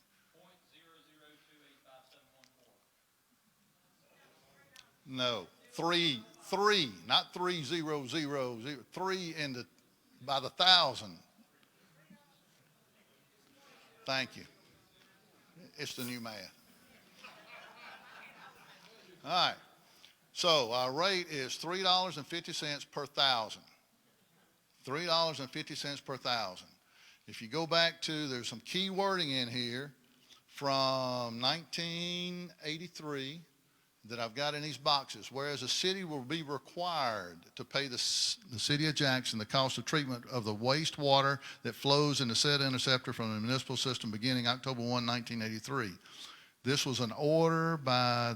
No, three, not 3,000, 3 into by the 1,000. Thank you. It's the new math. All right. So our rate is $3.50 per 1,000. $3.50 per 1,000. If you go back to, there's some key wording in here from 1983 that I've got in these boxes. Whereas a city will be required to pay the city of Jackson the cost of treatment of the wastewater that flows in the said interceptor from the municipal system beginning October 1, 1983. This was an order by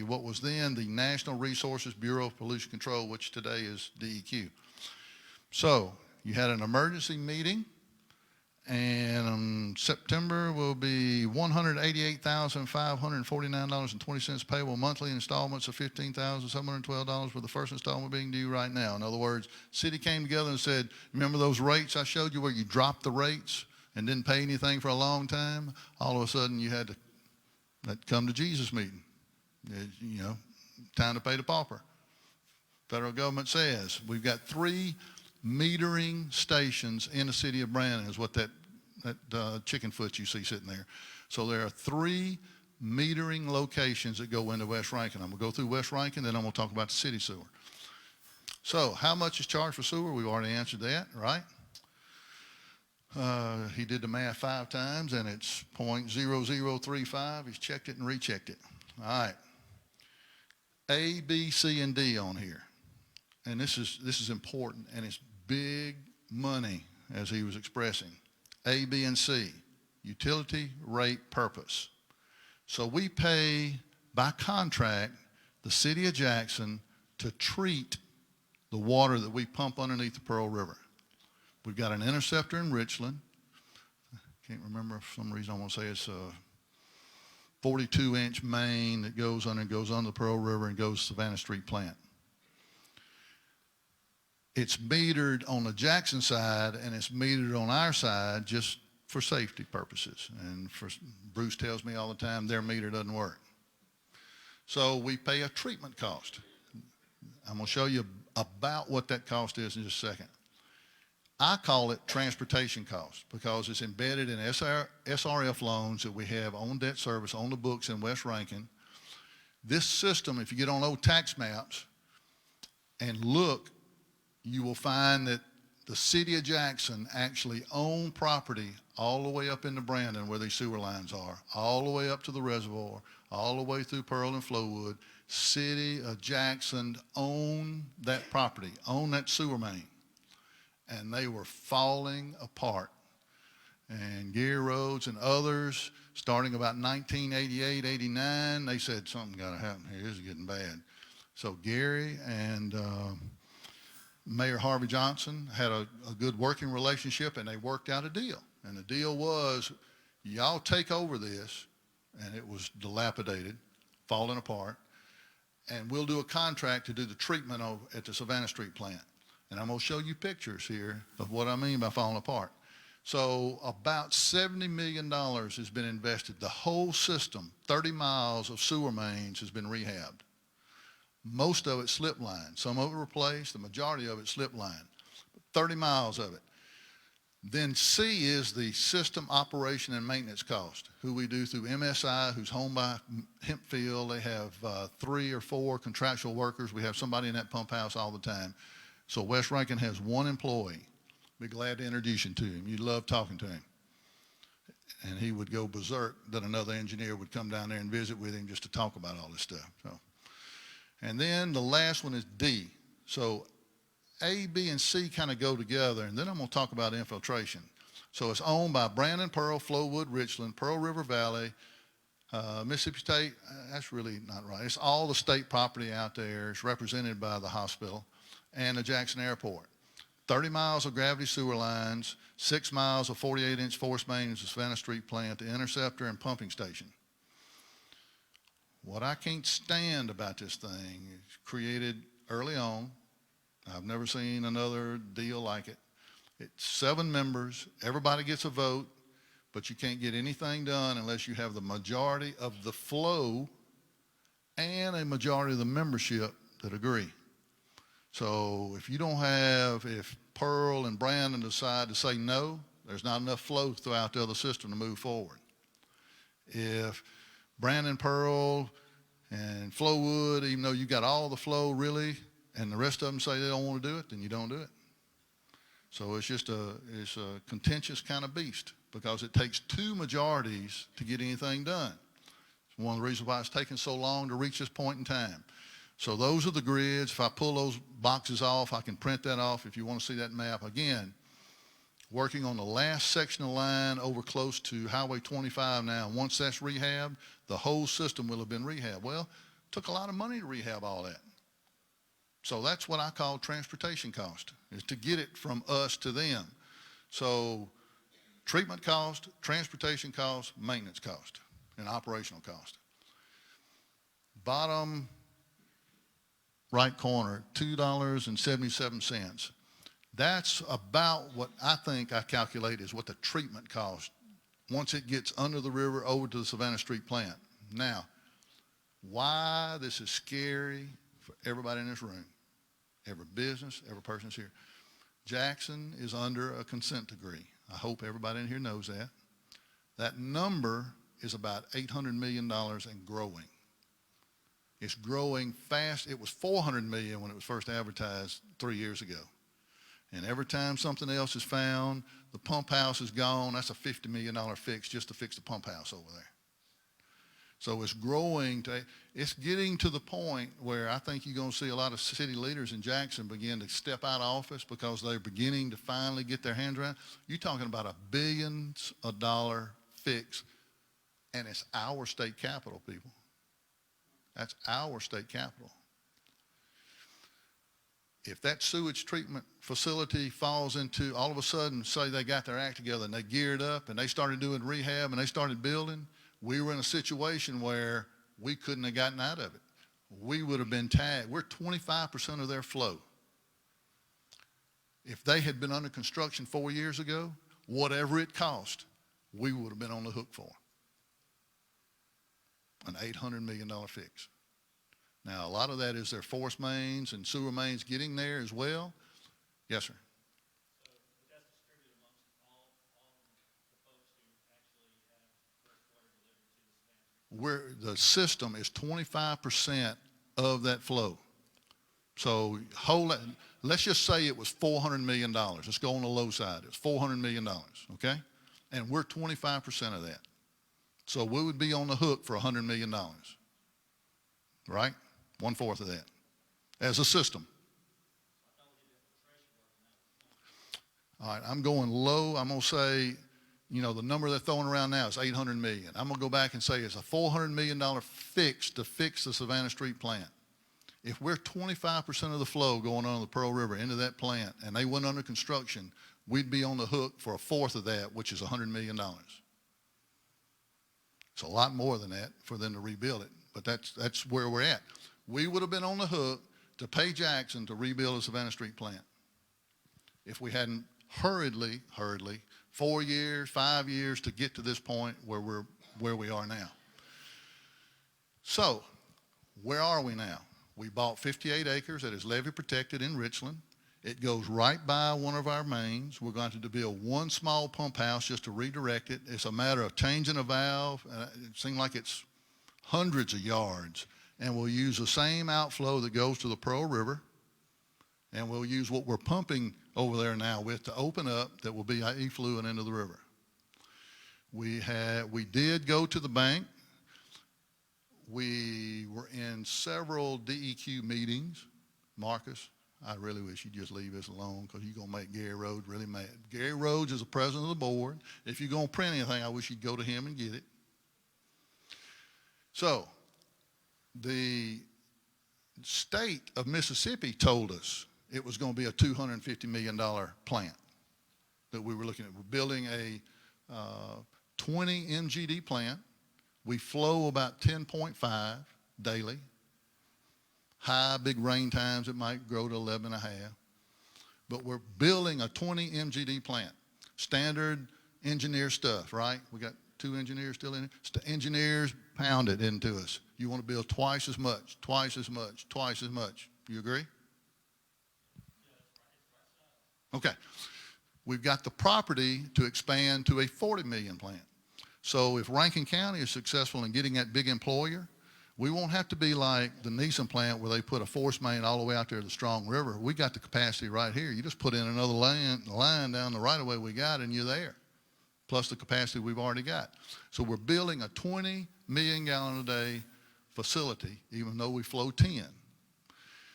what was then the National Resources Bureau of Pollution Control, which today is DEQ. So you had an emergency meeting, and September will be $188,549.20 payable monthly installments of $15,712 with the first installment being due right now. In other words, city came together and said, remember those rates I showed you where you dropped the rates and didn't pay anything for a long time? All of a sudden you had to that come to Jesus meeting. You know, time to pay the pauper. Federal government says we've got 3 metering stations in the city of Brandon is what that chicken foot you see sitting there. So there are 3 metering locations that go into West Rankin. I'm going to go through West Rankin, then I'm going to talk about the city sewer. So how much is charged for sewer? We've already answered that, right? He did the math 5 times, and it's 0.0035. He's checked it and rechecked it. All right. A, B, C, and D on here. And this is important, and it's big money, as he was expressing. A, B, and C, utility, rate, purpose. So we pay, by contract, the city of Jackson to treat the water that we pump underneath the Pearl River. We've got an interceptor in Richland. I can't remember, for some reason I want to say it's a 42-inch main that goes under the Pearl River and goes to Savannah Street plant. It's metered on the Jackson side, and it's metered on our side just for safety purposes. And Bruce tells me all the time their meter doesn't work. So we pay a treatment cost. I'm going to show you about what that cost is in just a second. I call it transportation cost because it's embedded in SRF loans that we have on debt service on the books in West Rankin. This system, if you get on old tax maps and look, you will find that the city of Jackson actually own property all the way up into Brandon where these sewer lines are, all the way up to the reservoir, all the way through Pearl and Flowood. City of Jackson own that property, own that sewer main. And they were falling apart. And Gear Roads and others, starting about 1988, 89, they said something got to happen here. This is getting bad. So Gary and Mayor Harvey Johnson had a good working relationship, and they worked out a deal. And the deal was, y'all take over this, and it was dilapidated, falling apart, and we'll do a contract to do the treatment at the Savannah Street plant. And I'm going to show you pictures here of what I mean by falling apart. So about $70 million has been invested. The whole system, 30 miles of sewer mains, has been rehabbed. Most of it slip line. Some of it replaced, the majority of it slip line. 30 miles of it. Then C is the system operation and maintenance cost, who we do through MSI, who's home by Hempfield. They have 3 or 4 contractual workers. We have somebody in that pump house all the time. So West Rankin has 1 employee. Be glad to introduce you to him. You'd love talking to him. And he would go berserk that another engineer would come down there and visit with him just to talk about all this stuff. So, and then the last one is D. So A, B, and C kind of go together, and then I'm going to talk about infiltration. So it's owned by Brandon, Pearl, Flowood, Richland, Pearl River Valley, Mississippi State. That's really not right. It's all the state property out there. It's represented by the hospital and the Jackson Airport. 30 miles of gravity sewer lines, 6 miles of 48-inch force mains, the Savannah Street plant, the interceptor, and pumping station. What I can't stand about this thing is created early on. I've never seen another deal like it. It's 7 members. Everybody gets a vote, but you can't get anything done unless you have the majority of the flow and a majority of the membership that agree. So if you don't have, if Pearl and Brandon decide to say no, there's not enough flow throughout the other system to move forward. If Brandon, Pearl, and Flowood, even though you got all the flow really, and the rest of them say they don't want to do it, then you don't do it. So it's just it's a contentious kind of beast because it takes 2 majorities to get anything done. It's one of the reasons why it's taken so long to reach this point in time. So those are the grids. If I pull those boxes off, I can print that off if you want to see that map. Again, working on the last section of line over close to Highway 25 now. Once that's rehabbed, the whole system will have been rehabbed. Well, it took a lot of money to rehab all that. So that's what I call transportation cost, is to get it from us to them. So treatment cost, transportation cost, maintenance cost, and operational cost. Bottom right corner, $2.77. That's about what I think I calculate is what the treatment cost once it gets under the river over to the Savannah Street plant. Now, why this is scary for everybody in this room, every business, every person that's here. Jackson is under a consent decree. I hope everybody in here knows that. That number is about $800 million and growing. It's growing fast. It was $400 million when it was first advertised 3 years ago. And every time something else is found, the pump house is gone. That's a $50 million fix just to fix the pump house over there. So it's growing. It's getting to the point where I think you're going to see a lot of city leaders in Jackson begin to step out of office because they're beginning to finally get their hands around. You're talking about a billions of dollar fix, and it's our state capital, people. That's our state capital. If that sewage treatment facility falls into, all of a sudden, say they got their act together and they geared up and they started doing rehab and they started building, we were in a situation where we couldn't have gotten out of it. We would have been tagged. We're 25% of their flow. If they had been under construction 4 years ago, whatever it cost, we would have been on the hook for an $800 million fix. Now, a lot of that is their force mains and sewer mains getting there as well. Yes, sir. The system is 25% of that flow. So let's just say it was $400 million. Let's go on the low side. It's $400 million, okay? And we're 25% of that. So we would be on the hook for $100 million, right? 1/4 of that as a system. All right, I'm going low. I'm going to say, you know, the number they're throwing around now is $800 million. I'm going to go back and say it's a $400 million fix to fix the Savannah Street plant. If we're 25% of the flow going on the Pearl River into that plant and they went under construction, we'd be on the hook for 1/4 of that, which is $100 million. It's a lot more than that for them to rebuild it, but that's where we're at. We would have been on the hook to pay Jackson to rebuild the Savannah Street plant if we hadn't hurriedly, 4 years, 5 years to get to this point where we are now. So, where are we now? We bought 58 acres that is levee protected in Richland. It goes right by one of our mains. We're going to build one small pump house just to redirect it. It's a matter of changing a valve. It seems like it's hundreds of yards. And we'll use the same outflow that goes to the Pearl River. And we'll use what we're pumping over there now with to open up that will be effluent into the river. We did go to the bank. We were in several DEQ meetings. Marcus, I really wish you'd just leave this alone because you're going to make Gary Rhodes really mad. Gary Rhodes is the president of the board. If you're going to print anything, I wish you'd go to him and get it. So, the state of Mississippi told us it was going to be a $250 million plant that we were looking at. We're building a 20 MGD plant. We flow about 10.5 daily. High, big rain times, it might grow to 11.5. But we're building a 20 MGD plant. Standard engineer stuff, right? We got 2 engineers still in it. Engineers pound it into us. You want to build twice as much, twice as much, twice as much. You agree? Okay. We've got the property to expand to a 40 million plant. So if Rankin County is successful in getting that big employer, we won't have to be like the Neeson plant where they put a force main all the way out there to the Strong River. We got the capacity right here. You just put in another line down the right-of-way we got and you're there, plus the capacity we've already got. So we're building a 20 million gallon a day facility, even though we flow 10.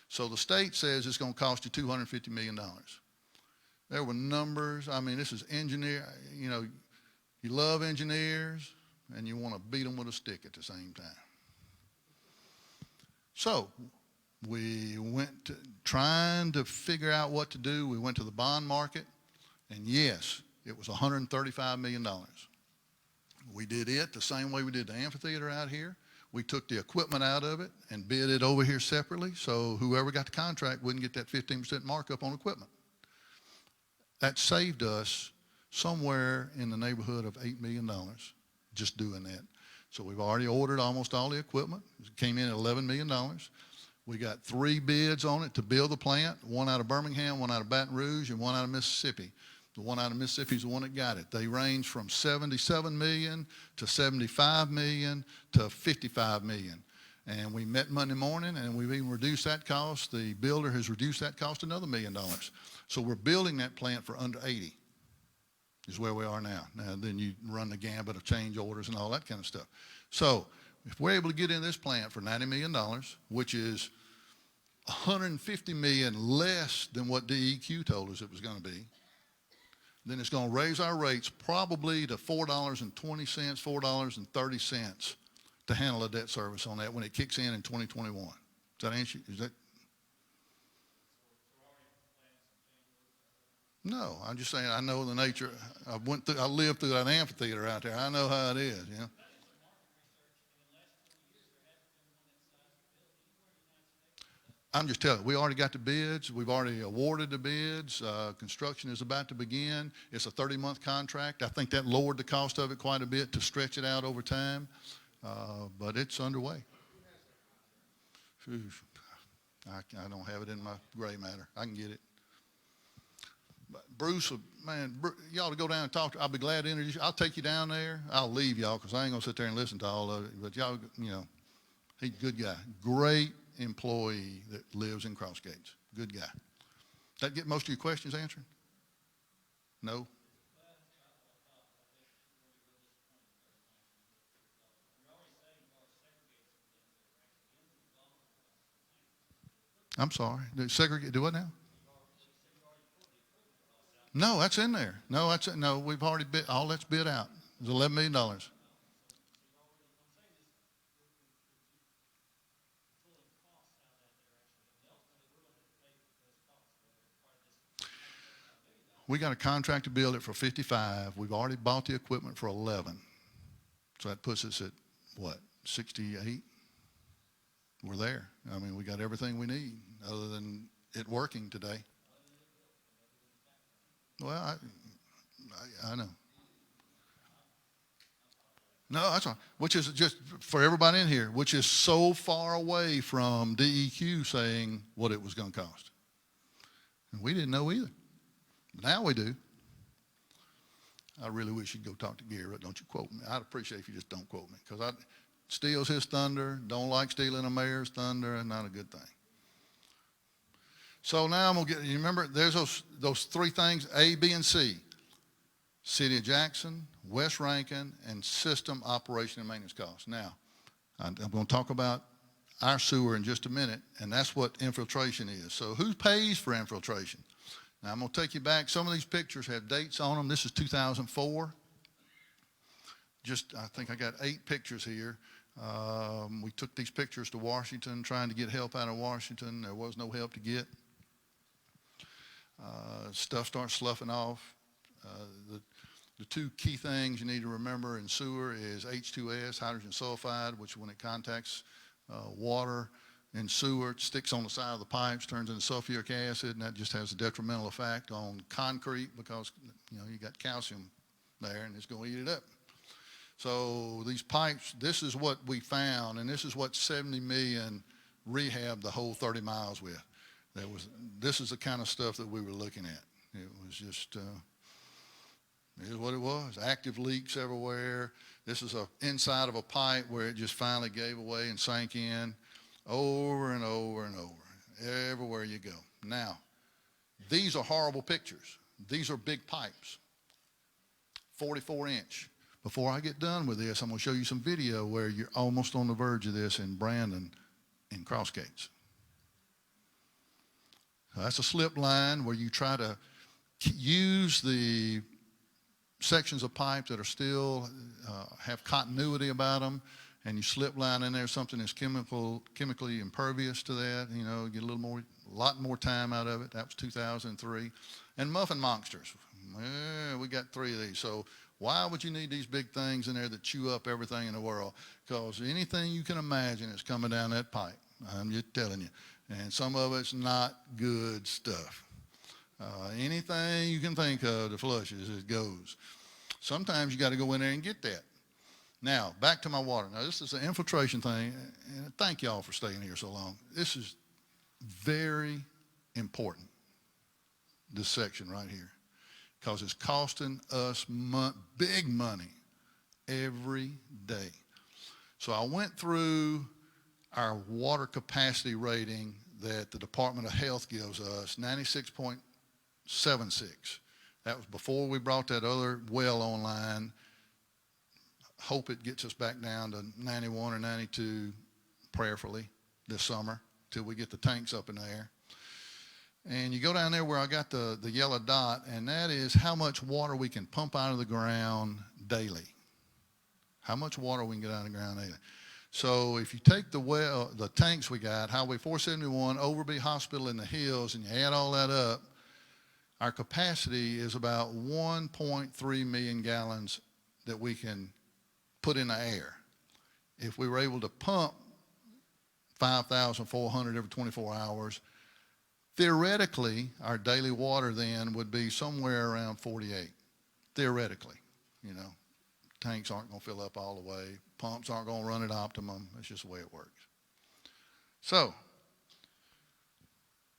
So the state says it's going to cost you $250 million. There were numbers. I mean, this is engineer, you know, you love engineers and you want to beat them with a stick at the same time. So we went trying to figure out what to do. We went to the bond market, and yes, it was $135 million. We did it the same way we did the amphitheater out here. We took the equipment out of it and bid it over here separately, so whoever got the contract wouldn't get that 15% markup on equipment. That saved us somewhere in the neighborhood of $8 million just doing that. So we've already ordered almost all the equipment. It came in at $11 million. We got 3 bids on it to build the plant, one out of Birmingham, one out of Baton Rouge, and one out of Mississippi. The one out of Mississippi is the one that got it. They range from $77 million to $75 million to $55 million. And we met Monday morning, and we've even reduced that cost. The builder has reduced that cost another $1 million. So we're building that plant for under 80 is where we are now. Now, then you run the gambit of change orders and all that kind of stuff. So if we're able to get in this plant for $90 million, which is $150 million less than what DEQ told us it was going to be, then it's going to raise our rates probably to $4.20, $4.30 to handle a debt service on that when it kicks in 2021. Does that answer? Is that? No, I'm just saying I know the nature. I lived through that amphitheater out there. I know how it is, you know. I'm just telling you, we already got the bids. We've already awarded the bids. Construction is about to begin. It's a 30-month contract. I think that lowered the cost of it quite a bit to stretch it out over time, but it's underway. Phew. I don't have it in my gray matter. I can get it. But Bruce, man, you ought to go down and talk to, I'll be glad to introduce you. I'll take you down there. I'll leave y'all because I ain't going to sit there and listen to all of it. But y'all, you know, he's a good guy. Great employee that lives in Cross Gates. Good guy. That get most of your questions answered? No? I'm sorry. Segregate, do what now? No, that's in there. No, no, we've already bid, all that's bid out. It's $11 million. We got a contract to build it for 55. We've already bought the equipment for 11. So that puts us at what, 68? We're there. I mean, we got everything we need other than it working today. Well, I know. No, that's all. Which is just for everybody in here, which is so far away from DEQ saying what it was going to cost. And we didn't know either. Now we do. I really wish you'd go talk to Gary, but don't you quote me. I'd appreciate if you just don't quote me because steals his thunder, don't like stealing a mayor's thunder, and not a good thing. So now I'm going to get, you remember, there's those three things, A, B, and C. City of Jackson, West Rankin, and system operation and maintenance costs. Now, I'm going to talk about our sewer in just a minute, and that's what infiltration is. So who pays for infiltration? Now, I'm going to take you back. Some of these pictures have dates on them. This is 2004. I think I got 8 pictures here. We took these pictures to Washington, trying to get help out of Washington. There was no help to get. Stuff starts sloughing off. The two key things you need to remember in sewer is H2S, hydrogen sulfide, which when it contacts water in sewer, it sticks on the side of the pipes, turns into sulfuric acid, and that just has a detrimental effect on concrete because, you know, you got calcium there and it's going to eat it up. So these pipes, this is what we found, and this is what 70 million rehabbed the whole 30 miles with. This is the kind of stuff that we were looking at. It was just, here's what it was. Active leaks everywhere. This is inside of a pipe where it just finally gave away and sank in over and over and over, everywhere you go. Now, these are horrible pictures. These are big pipes, 44-inch. Before I get done with this, I'm going to show you some video where you're almost on the verge of this in Brandon in Cross Gates. That's a slip line where you try to use the sections of pipe that are still have continuity about them, and you slip line in there something that's chemically impervious to that. You know, get a lot more time out of it. That was 2003. And muffin monsters. Well, we got 3 of these. So why would you need these big things in there that chew up everything in the world? Because anything you can imagine is coming down that pipe. I'm just telling you. And some of it's not good stuff. Anything you can think of that flushes, it goes. Sometimes you got to go in there and get that. Now, back to my water. Now, this is an infiltration thing, and thank y'all for staying here so long. This is very important, this section right here, because it's costing us big money every day. So I went through our water capacity rating that the Department of Health gives us, 96.76. That was before we brought that other well online. Hope it gets us back down to 91 or 92, prayerfully, this summer, till we get the tanks up in the air. And you go down there where I got the yellow dot, and that is how much water we can pump out of the ground daily. How much water we can get out of the ground daily. So if you take the tanks we got, Highway 471, Overby Hospital in the hills, and you add all that up, our capacity is about 1.3 million gallons that we can put in the air. If we were able to pump 5,400 every 24 hours. Theoretically, our daily water then would be somewhere around 48. Theoretically, you know, tanks aren't going to fill up all the way. Pumps aren't going to run at optimum. That's just the way it works. So,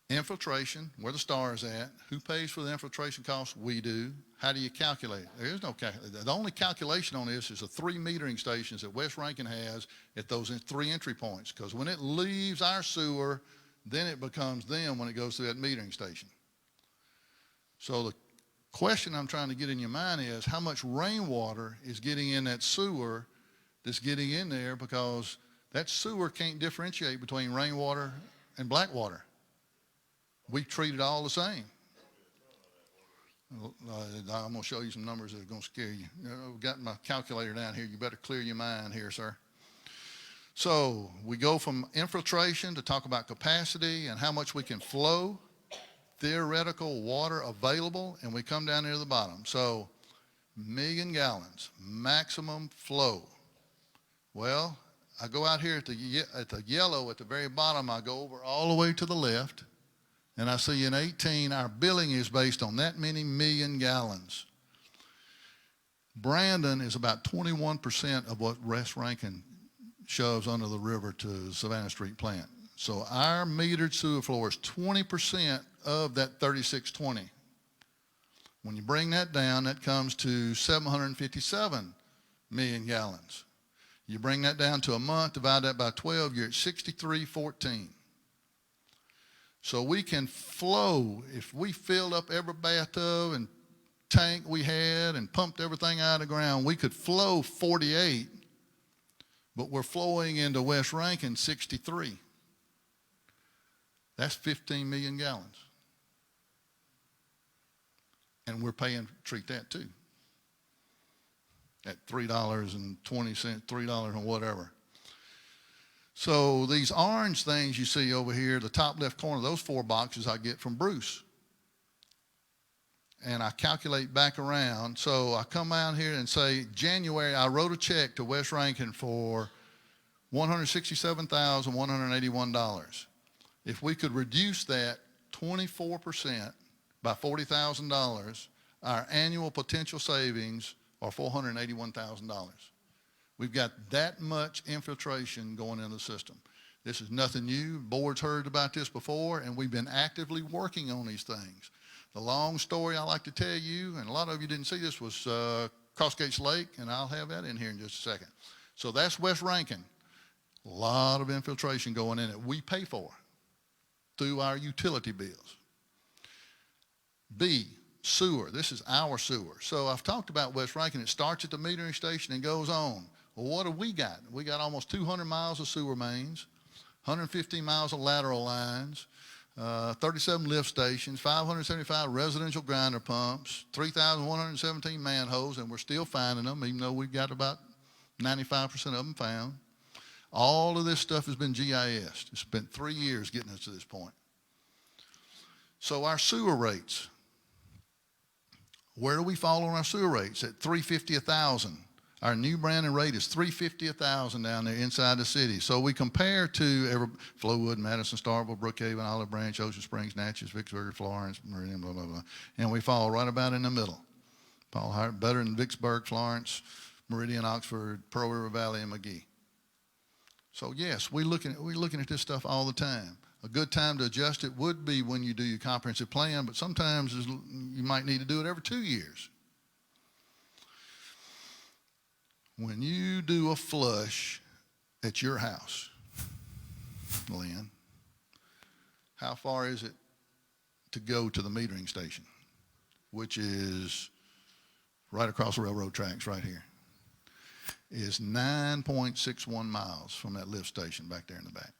infiltration, where the star is at. Who pays for the infiltration costs? We do. How do you calculate it? There is no calculation. The only calculation on this is the 3 metering stations that West Rankin has at those 3 entry points. Because when it leaves our sewer, then it becomes them when it goes through that metering station. So the question I'm trying to get in your mind is how much rainwater is getting in that sewer that's getting in there, because that sewer can't differentiate between rainwater and black water. We treat it all the same. I'm going to show you some numbers that are going to scare you. I've got my calculator down here. You better clear your mind here, sir. So we go from infiltration to talk about capacity and how much we can flow, theoretical water available, and we come down here to the bottom. So 1 million gallons, maximum flow. Well, I go out here at the yellow at the very bottom. I go over all the way to the left, and I see in 18 our billing is based on that many million gallons. Brandon is about 21% of what West Rankin shoves under the river to Savannah Street plant. So our metered sewer floor is 20% of that 3620. When you bring that down, that comes to 757 million gallons. You bring that down to a month, divide that by 12, you're at 6314. So we can flow, if we filled up every bathtub and tank we had and pumped everything out of the ground, we could flow 48, but we're flowing into West Rankin 63. That's 15 million gallons. And we're paying to treat that too. At $3.20, $3 and whatever. So these orange things you see over here, the top left corner, those 4 boxes I get from Bruce. And I calculate back around. So I come out here and say, January, I wrote a check to West Rankin for $167,181. If we could reduce that 24% by $40,000, our annual potential savings are $481,000. We've got that much infiltration going in the system. This is nothing new. Board's heard about this before, and we've been actively working on these things. The long story I like to tell you, and a lot of you didn't see this, was Crossgates Lake, and I'll have that in here in just a second. So that's West Rankin. A lot of infiltration going in it. We pay for through our utility bills. B, sewer. This is our sewer. So I've talked about West Rankin. It starts at the metering station and goes on. Well, what have we got? We got almost 200 miles of sewer mains, 115 miles of lateral lines, 37 lift stations, 575 residential grinder pumps, 3,117 manholes, and we're still finding them, even though we've got about 95% of them found. All of this stuff has been GIS'd. It's been 3 years getting us to this point. So our sewer rates, where do we fall on our sewer rates? At $350 a thousand. Our new Brandon rate is $350 a thousand down there inside the city. So we compare to Flowood, Madison, Starkville, Brookhaven, Olive Branch, Ocean Springs, Natchez, Vicksburg, Florence, Meridian, blah, blah, blah. And we fall right about in the middle. Fall higher, better than Vicksburg, Florence, Meridian, Oxford, Pearl River Valley, and McGee. So yes, we're looking at this stuff all the time. A good time to adjust it would be when you do your comprehensive plan, but sometimes you might need to do it every 2 years. When you do a flush at your house, Lynn, how far is it to go to the metering station, which is right across the railroad tracks right here? Is 9.61 miles from that lift station back there in the back.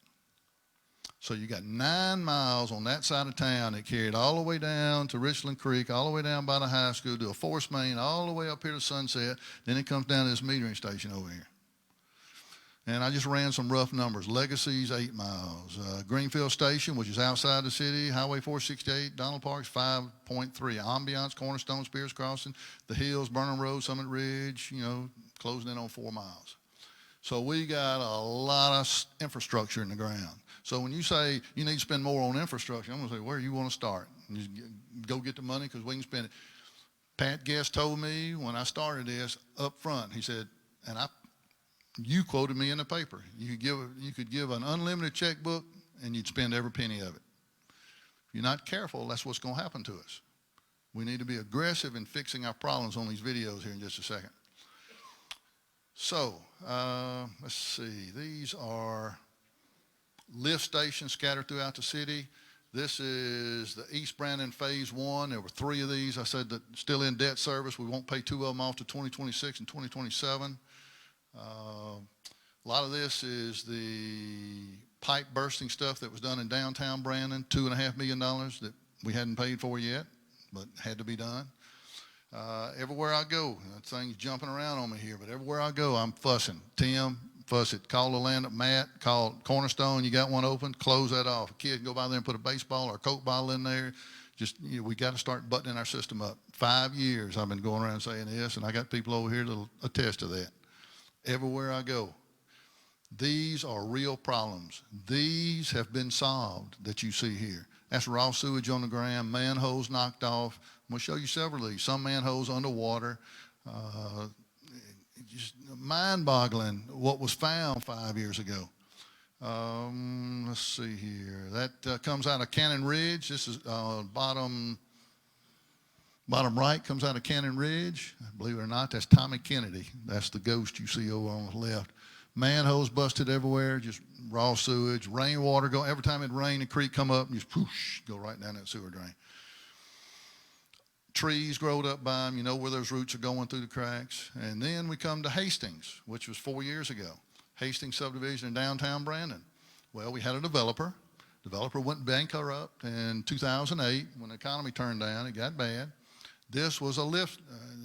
So you got 9 miles on that side of town that carried all the way down to Richland Creek, all the way down by the high school, to a force main, all the way up here to Sunset. Then it comes down to this metering station over here. And I just ran some rough numbers. Legacy's 8 miles. Greenfield Station, which is outside the city, Highway 468, Donald Park's 5.3. Ambiance, Cornerstone, Spears Crossing, the Hills, Burnham Road, Summit Ridge, closing in on 4 miles. So we got a lot of infrastructure in the ground. So when you say you need to spend more on infrastructure, I'm going to say, where do you want to start? And just go get the money because we can spend it. Pat Guest told me when I started this up front, he said, and you quoted me in the paper, you could give an unlimited checkbook and you'd spend every penny of it. If you're not careful, that's what's going to happen to us. We need to be aggressive in fixing our problems on these videos here in just a second. So, let's see. These are lift stations scattered throughout the city. This is the East Brandon Phase 1. There were 3 of these. I said that still in debt service. We won't pay 2 of them off to 2026 and 2027. A lot of this is the pipe bursting stuff that was done in downtown Brandon, $2.5 million that we hadn't paid for yet, but had to be done. Everywhere I go, that thing's jumping around on me here, but everywhere I go, I'm fussing. Tim, fuss it. Call the land up, Matt, call Cornerstone, you got one open, close that off. A kid can go by there and put a baseball or a Coke bottle in there. Just, we got to start buttoning our system up. 5 years I've been going around saying this, and I got people over here that'll attest to that. Everywhere I go. These are real problems. These have been solved that you see here. That's raw sewage on the ground, manholes knocked off. I'm going to show you several of these. Some manholes underwater. Just mind-boggling what was found 5 years ago. Let's see here. That comes out of Cannon Ridge. This is bottom right comes out of Cannon Ridge. Believe it or not, that's Tommy Kennedy. That's the ghost you see over on the left. Manholes busted everywhere, just raw sewage. Rainwater go every time it rained, the creek come up and just poosh, go right down that sewer drain. Trees growed up by them, you know where those roots are going through the cracks. And then we come to Hastings, which was 4 years ago. Hastings subdivision in downtown Brandon. Well, we had a developer. Developer went bankrupt in 2008 when the economy turned down. It got bad. This was a lift.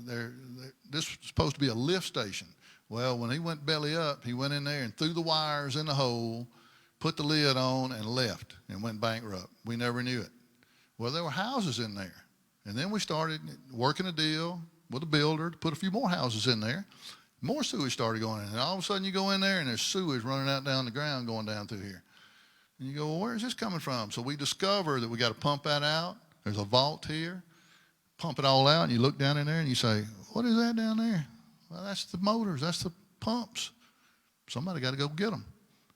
This was supposed to be a lift station. Well, when he went belly up, he went in there and threw the wires in the hole, put the lid on, and left and went bankrupt. We never knew it. Well, there were houses in there. And then we started working a deal with a builder to put a few more houses in there. More sewage started going in. And all of a sudden you go in there and there's sewage running out down the ground going down through here. And you go, well, where is this coming from? So we discover that we got to pump that out. There's a vault here. Pump it all out, and you look down in there and you say, what is that down there? Well, that's the motors. That's the pumps. Somebody got to go get them.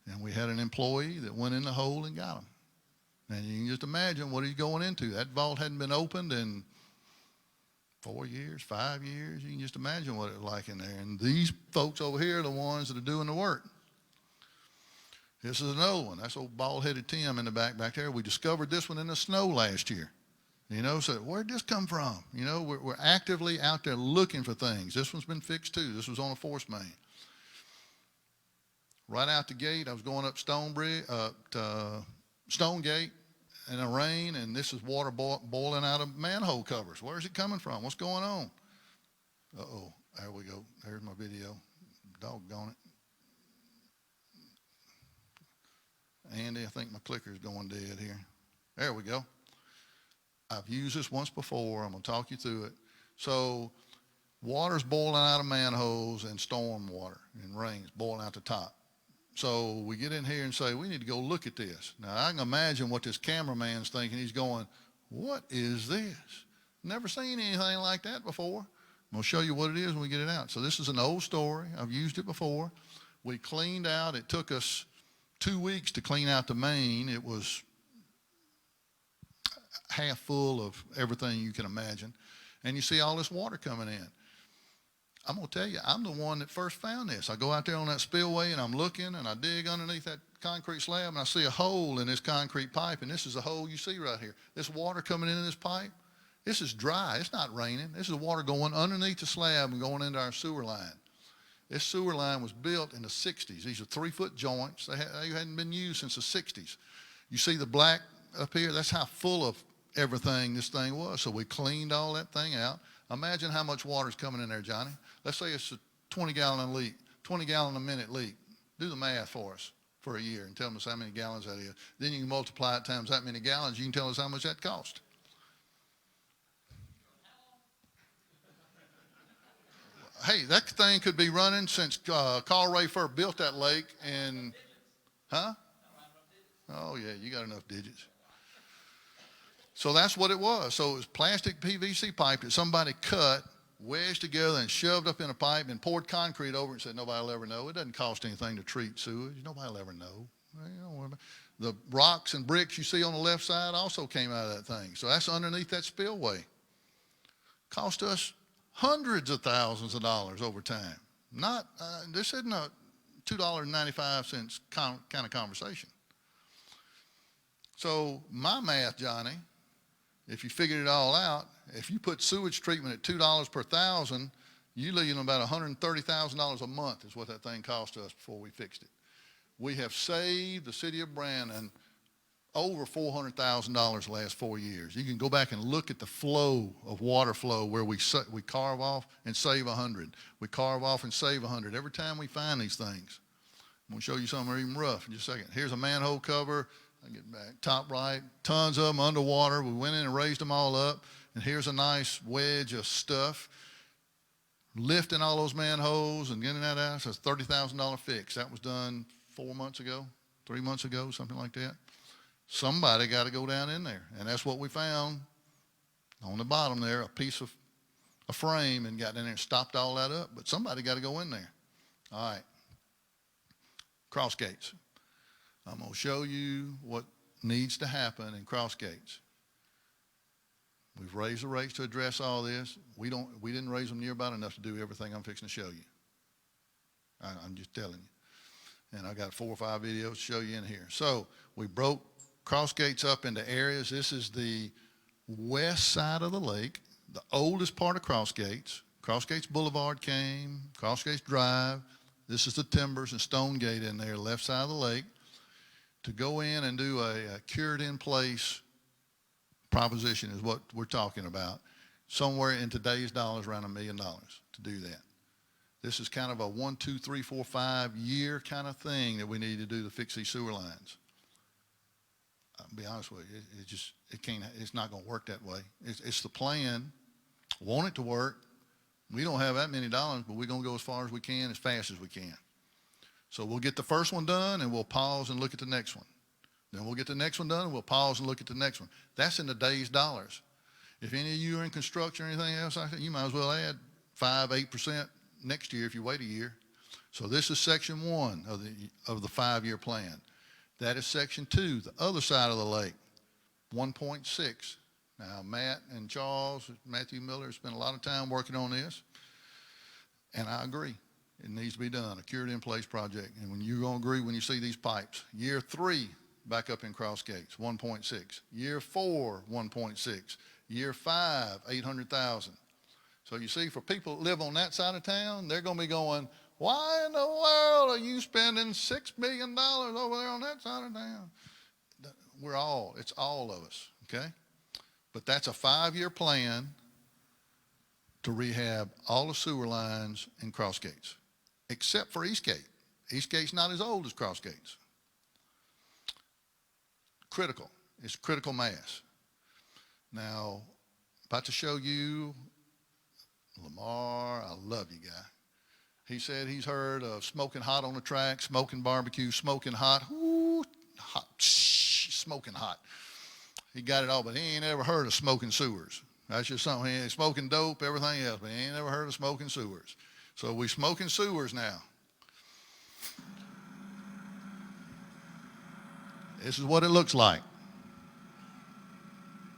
And we had an employee that went in the hole and got them. And you can just imagine what he's going into. That vault hadn't been opened in 4 years, 5 years. You can just imagine what it was like in there. And these folks over here are the ones that are doing the work. This is another one. That's old bald-headed Tim in the back there. We discovered this one in the snow last year. You know, so where'd this come from? You know, we're actively out there looking for things. This one's been fixed too. This was on a force main. Right out the gate, I was going up Stonegate in the rain, and this is water boiling out of manhole covers. Where's it coming from? What's going on? Uh-oh, there we go. There's my video. Doggone it. Andy, I think my clicker's going dead here. There we go. I've used this once before. I'm going to talk you through it. So water's boiling out of manholes and storm water and rain's boiling out the top. So we get in here and say, we need to go look at this. Now, I can imagine what this cameraman's thinking. He's going, what is this? Never seen anything like that before. I'm going to show you what it is when we get it out. So this is an old story. I've used it before. We cleaned out. It took us 2 weeks to clean out the main. It was half full of everything you can imagine. And you see all this water coming in. I'm going to tell you, I'm the one that first found this. I go out there on that spillway and I'm looking and I dig underneath that concrete slab and I see a hole in this concrete pipe, and this is the hole you see right here. This water coming into this pipe, this is dry. It's not raining. This is water going underneath the slab and going into our sewer line. This sewer line was built in the 60s. These are 3-foot joints. They hadn't been used since the 60s. You see the black up here? That's how full of everything this thing was. So we cleaned all that thing out. Imagine how much water is coming in there, Johnny. Let's say it's a 20-gallon leak, 20-gallon a minute leak. Do the math for us for a year and tell us how many gallons that is. Then you can multiply it times that many gallons. You can tell us how much that cost. hey, that thing could be running since Carl Rayford built that lake and, huh? Oh, yeah, you got enough digits. So that's what it was. So it was plastic PVC pipe that somebody cut, wedged together, and shoved up in a pipe and poured concrete over it and said, nobody will ever know. It doesn't cost anything to treat sewage. Nobody will ever know. Don't worry about it. The rocks and bricks you see on the left side also came out of that thing. So that's underneath that spillway. Cost us hundreds of thousands of dollars over time. Not, this isn't a $2.95 kind of conversation. So my math, Johnny, if you figured it all out, if you put sewage treatment at $2 per thousand, you leave about $130,000 a month is what that thing cost us before we fixed it. We have saved the city of Brandon over $400,000 the last 4 years. You can go back and look at the flow of water flow where we carve off and save 100. We carve off and save 100 every time we find these things. I'm going to show you something even rough in just a second. Here's a manhole cover. I get back, top right, tons of them underwater. We went in and raised them all up. And here's a nice wedge of stuff. Lifting all those manholes and getting that out, so it's a $30,000 fix. That was done 4 months ago, 3 months ago, something like that. Somebody got to go down in there, and that's what we found on the bottom there, a piece of a frame, and got in there and stopped all that up. But somebody got to go in there. All right, cross gates. I'm going to show you what needs to happen in cross gates. We've raised the rates to address all this. We didn't raise them near about enough to do everything I'm fixing to show you. I'm just telling you. And I got 4 or 5 videos to show you in here. So we broke cross gates up into areas. This is the west side of the lake, the oldest part of Cross Gates. Cross Gates Boulevard came, Cross Gates Drive. This is the timbers and stone gate in there, left side of the lake. To go in and do a cured in place proposition is what we're talking about. Somewhere in today's dollars, around $1 million to do that. This is kind of a 1, 2, 3, 4, 5 year kind of thing that we need to do to fix these sewer lines. I'll be honest with you, it's not going to work that way. It's the plan. Want it to work. We don't have that many dollars, but we're going to go as far as we can, as fast as we can. So we'll get the first one done, and we'll pause and look at the next one. Then we'll get the next one done, and we'll pause and look at the next one. That's in today's dollars. If any of you are in construction or anything else like that, you might as well add 5, 8% next year if you wait a year. So this is section 1 of the 5-year plan. That is section 2, the other side of the lake, 1.6. Now, Matt and Charles, Matthew Miller, spent a lot of time working on this, and I agree. It needs to be done, a cured in place project. And when you're going to agree when you see these pipes. Year 3, back up in Cross Gates, 1.6. Year 4, 1.6. Year 5, 800,000. So you see, for people that live on that side of town, they're going to be going, why in the world are you spending $6 million over there on that side of town? It's all of us, okay? But that's a 5-year plan to rehab all the sewer lines in Cross Gates, except for Eastgate. Eastgate's not as old as Cross Gates. Critical. It's critical mass. Now, about to show you Lamar. I love you, guy. He said he's heard of smoking hot on the track, smoking barbecue, smoking hot. Ooh, hot, smoking hot. He got it all, but he ain't ever heard of smoking sewers. That's just something. He ain't smoking dope, everything else, but he ain't never heard of smoking sewers. So we smoking sewers now. This is what it looks like.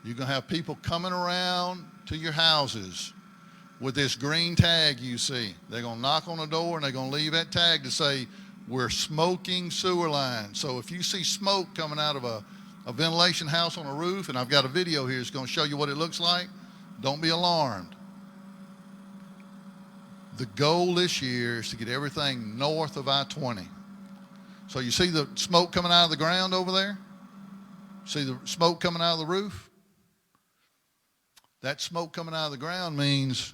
You're going to have people coming around to your houses with this green tag you see. They're going to knock on the door and they're going to leave that tag to say, we're smoking sewer lines. So if you see smoke coming out of a ventilation house on a roof, and I've got a video here that's going to show you what it looks like, don't be alarmed. The goal this year is to get everything north of I-20. So you see the smoke coming out of the ground over there? See the smoke coming out of the roof? That smoke coming out of the ground means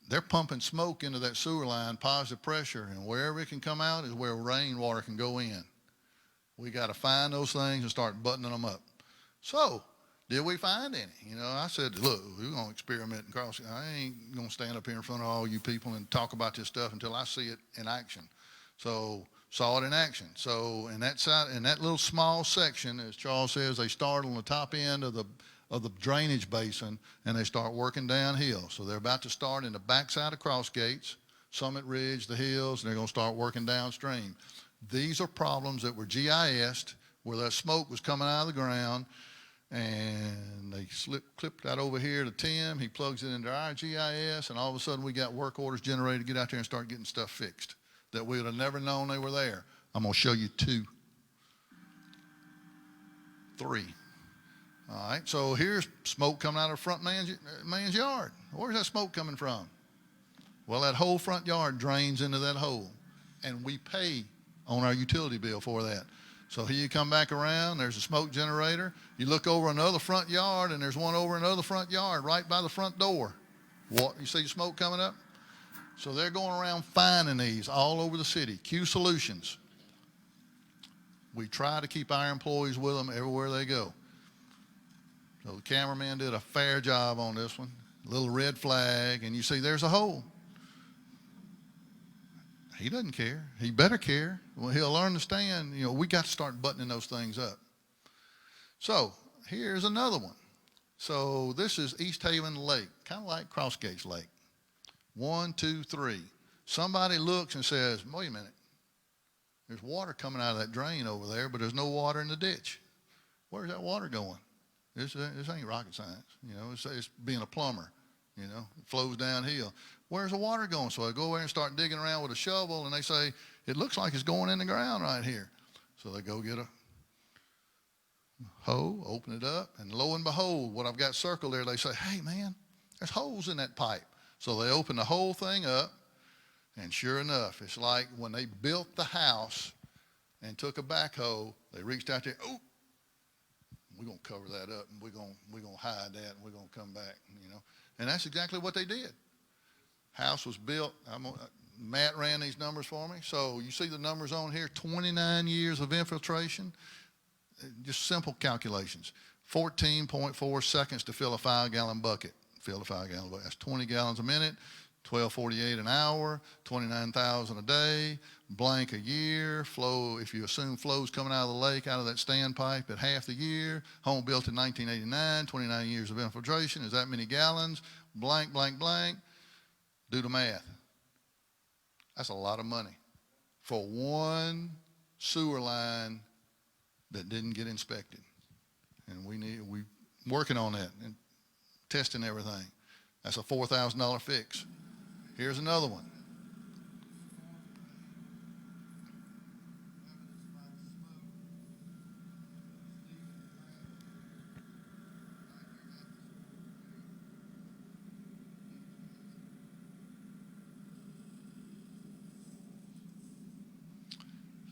they're pumping smoke into that sewer line, positive pressure, and wherever it can come out is where rainwater can go in. We got to find those things and start buttoning them up. So, did we find any? You know, I said, look, we're going to experiment and cross. I ain't going to stand up here in front of all you people and talk about this stuff until I see it in action. So saw it in action. So in that little small section, as Charles says, they start on the top end of the drainage basin and they start working downhill. So they're about to start in the backside of Cross Gates, Summit Ridge, the hills, and they're going to start working downstream. These are problems that were GIS'd, where that smoke was coming out of the ground, and they clipped that over here to Tim. He plugs it into our GIS, and all of a sudden we got work orders generated to get out there and start getting stuff fixed that we would have never known they were there. I'm going to show you 2, 3. All right, so here's smoke coming out of the front man's yard. Where's that smoke coming from? Well, that whole front yard drains into that hole, and we pay on our utility bill for that. So here you come back around, there's a smoke generator. You look over another front yard, and there's one over another front yard right by the front door. What, you see the smoke coming up? So they're going around finding these all over the city. Q Solutions. We try to keep our employees with them everywhere they go. So the cameraman did a fair job on this one. Little red flag, and you see there's a hole. He doesn't care. He better care. Well, he'll learn to stand. You know, we got to start buttoning those things up. So here's another one. So this is East Haven Lake, kind of like Cross Gates Lake. 1, 2, 3. Somebody looks and says, wait a minute. There's water coming out of that drain over there, but there's no water in the ditch. Where's that water going? This ain't rocket science. You know, it's being a plumber. You know, it flows downhill. Where's the water going? So I go over and start digging around with a shovel, and they say, it looks like it's going in the ground right here. So they go get a hoe, open it up, and lo and behold, what I've got circled there, they say, hey, man, there's holes in that pipe. So they open the whole thing up, and sure enough, it's like when they built the house and took a backhoe, they reached out there, oh, we're going to cover that up, and we're going to hide that, and we're going to come back, you know. And that's exactly what they did. House was built. Matt ran these numbers for me. So you see the numbers on here, 29 years of infiltration. Just simple calculations. 14.4 seconds to fill a 5-gallon bucket. Fill a 5-gallon bucket. That's 20 gallons a minute, 12.48 an hour, 29,000 a day, blank a year. Flow, if you assume flow's coming out of the lake, out of that standpipe at half the year. Home built in 1989, 29 years of infiltration. Is that many gallons? Blank, blank, blank. Do the math. That's a lot of money for one sewer line that didn't get inspected. And we working on that and testing everything. That's a $4,000 fix. Here's another one.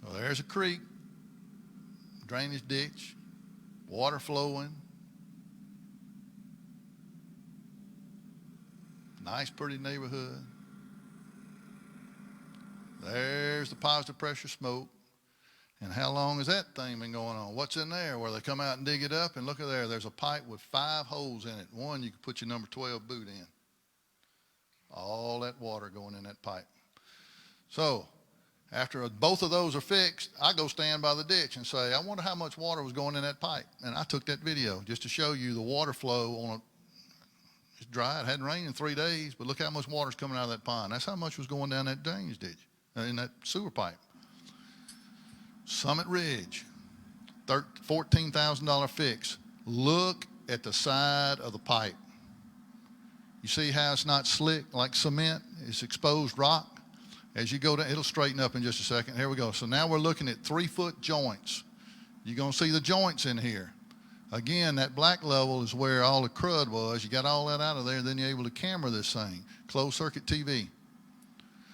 So there's a creek, drainage ditch, water flowing. Nice, pretty neighborhood. There's the positive pressure smoke. And how long has that thing been going on? What's in there? Where they come out and dig it up, and look at there. There's a pipe with 5 holes in it. One, you can put your number 12 boot in. All that water going in that pipe. So after both of those are fixed, I go stand by the ditch and say, I wonder how much water was going in that pipe. And I took that video just to show you the water flow on a, it's dry. It hadn't rained in 3 days, but look how much water's coming out of that pond. That's how much was going down that drainage ditch, in that sewer pipe. Summit Ridge, $14,000 fix. Look at the side of the pipe. You see how it's not slick like cement? It's exposed rock. As you go down, it'll straighten up in just a second. Here we go. So now we're looking at 3-foot joints. You're going to see the joints in here. Again, that black level is where all the crud was. You got all that out of there, then you're able to camera this thing. Closed circuit TV.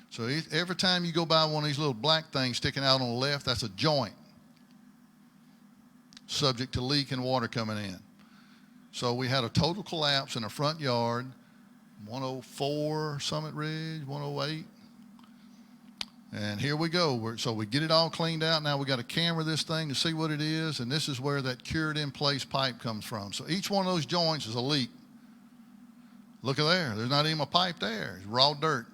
So every time you go by one of these little black things sticking out on the left, that's a joint. Subject to leak and water coming in. So we had a total collapse in the front yard, 104 Summit Ridge, 108. And here we go. So we get it all cleaned out. Now we got to camera this thing to see what it is. And this is where that cured in place pipe comes from. So each one of those joints is a leak. Look at there. There's not even a pipe there. It's raw dirt.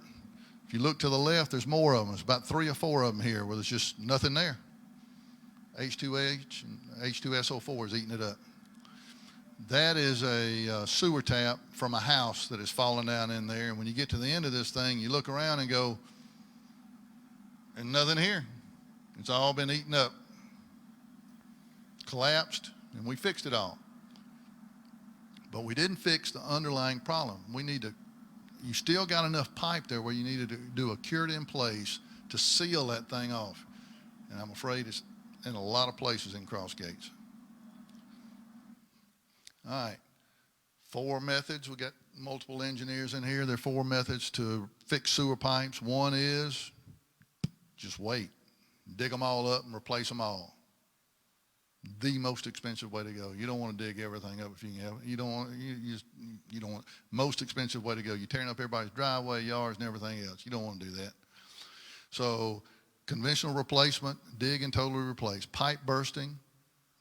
If you look to the left, there's more of them. There's about 3 or 4 of them here where there's just nothing there. H2H and H2SO4 is eating it up. That is a sewer tap from a house that is falling down in there. And when you get to the end of this thing, you look around and go, and nothing here. It's all been eaten up, collapsed, and we fixed it all. But we didn't fix the underlying problem. You still got enough pipe there where you needed to do a cured in place to seal that thing off. And I'm afraid it's in a lot of places in Cross Gates. All right, 4 methods. We got multiple engineers in here. There are 4 methods to fix sewer pipes. One is just wait. Dig them all up and replace them all. The most expensive way to go. You don't want to dig everything up if you can help it. You don't want, most expensive way to go. You're tearing up everybody's driveway, yards, and everything else. You don't want to do that. So conventional replacement, dig and totally replace. Pipe bursting,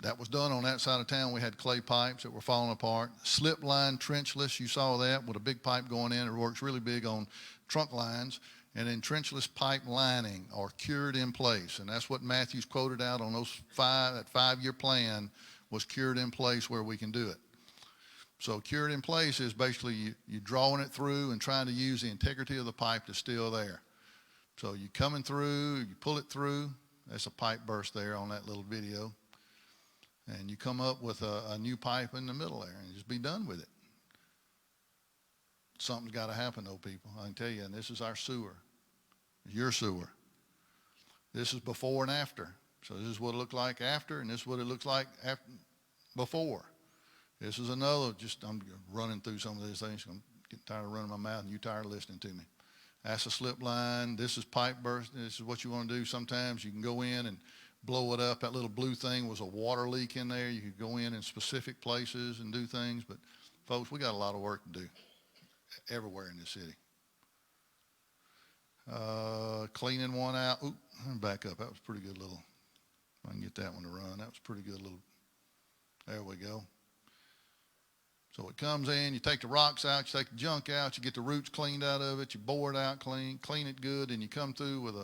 that was done on that side of town. We had clay pipes that were falling apart. Slip line trenchless, you saw that with a big pipe going in. It works really big on trunk lines. And then trenchless pipe lining are cured in place. And that's what Matthews quoted out on that 5-year plan was cured in place where we can do it. So cured in place is basically you drawing it through and trying to use the integrity of the pipe that's still there. So you coming through, you pull it through. That's a pipe burst there on that little video. And you come up with a new pipe in the middle there and just be done with it. Something's got to happen, though, people. I can tell you, and this is our sewer, your sewer. This is before and after. So this is what it looked like after, and this is what it looks like before. This is another, I'm running through some of these things. I'm getting tired of running my mouth, and you're tired of listening to me. That's a slip line. This is pipe burst. This is what you want to do. Sometimes you can go in and blow it up. That little blue thing was a water leak in there. You could go in specific places and do things. But, folks, we got a lot of work to do everywhere in the city. Cleaning one out. Oop, let me back up. That was pretty good little. I can get that one to run. That was pretty good little. There we go. So it comes in, you take the rocks out, you take the junk out, you get the roots cleaned out of it, you bore it out clean it good, and you come through with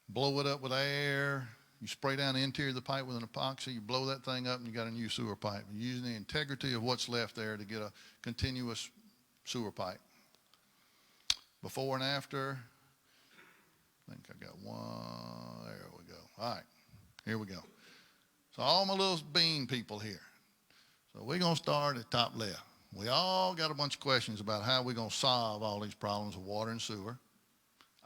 blow it up with air. You spray down the interior of the pipe with an epoxy, you blow that thing up, and you got a new sewer pipe. You're using the integrity of what's left there to get a continuous sewer pipe. Before and after, I think I got one. There we go. All right, here we go. So all my little bean people here. So we're going to start at top left. We all got a bunch of questions about how we're going to solve all these problems of water and sewer.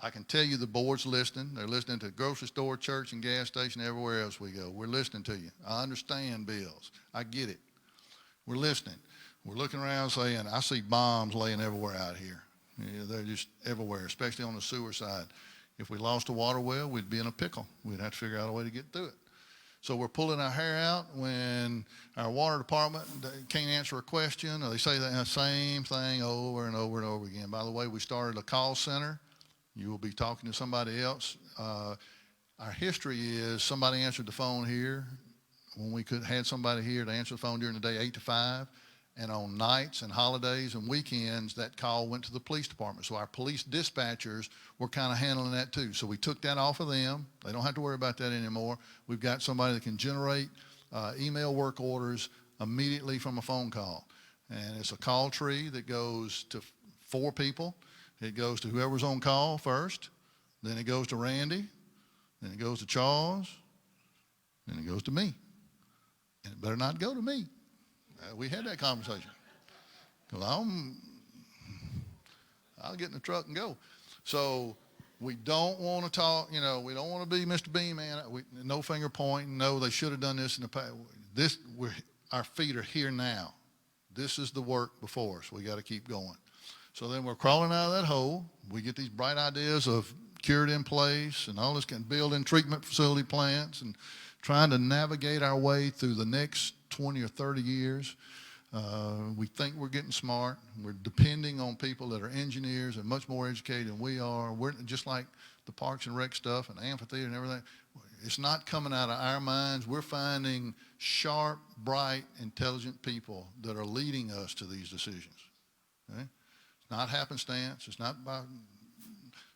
I can tell you the board's listening. They're listening to the grocery store, church, and gas station, everywhere else we go. We're listening to you. I understand bills. I get it. We're listening. We're looking around saying, I see bombs laying everywhere out here. Yeah, they're just everywhere, especially on the sewer side. If we lost a water well, we'd be in a pickle. We'd have to figure out a way to get through it. So we're pulling our hair out when our water department can't answer a question, or they say the same thing over and over and over again. By the way, we started a call center. You will be talking to somebody else. Our history is somebody answered the phone here when we had somebody here to answer the phone during the day, 8 to 5. And on nights and holidays and weekends, that call went to the police department. So our police dispatchers were kind of handling that too. So we took that off of them. They don't have to worry about that anymore. We've got somebody that can generate email work orders immediately from a phone call. And it's a call tree that goes to 4 people. It goes to whoever's on call first. Then it goes to Randy. Then it goes to Charles. Then it goes to me. And it better not go to me. We had that conversation. Because I'll get in the truck and go. So we don't want to talk, we don't want to be Mr. Bean Man. No finger pointing. No, they should have done this in the past. Our feet are here now. This is the work before us. We got to keep going. So then we're crawling out of that hole. We get these bright ideas of cured in place and all this kind of building treatment facility plants and trying to navigate our way through the next 20 or 30 years. We think we're getting smart. We're depending on people that are engineers and much more educated than we are. We're just like the Parks and Rec stuff and the amphitheater and everything. It's not coming out of our minds. We're finding sharp, bright, intelligent people that are leading us to these decisions. Okay? It's not happenstance. It's not by.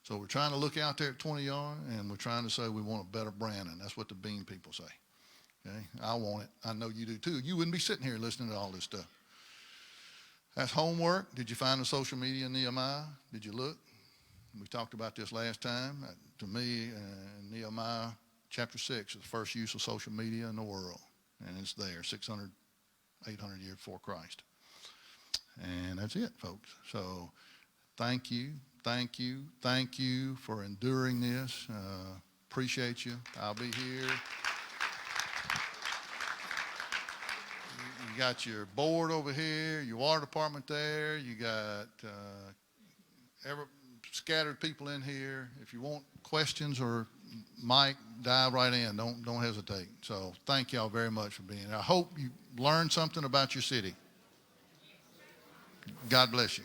So we're trying to look out there at 20 yard, and we're trying to say we want a better Brandon. That's what the Bean people say. Okay? I want it. I know you do too. You wouldn't be sitting here listening to all this stuff. That's homework. Did you find the social media in Nehemiah? Did you look? We talked about this last time. To me, Nehemiah chapter 6 is the first use of social media in the world. And it's there, 600, 800 years before Christ. And that's it, folks. So thank you, thank you, thank you for enduring this. Appreciate you. I'll be here. You got your board over here, your water department there. You got scattered people in here. If you want questions or Mike, dive right in. Don't hesitate. So thank y'all very much for being here. I hope you learned something about your city. God bless you.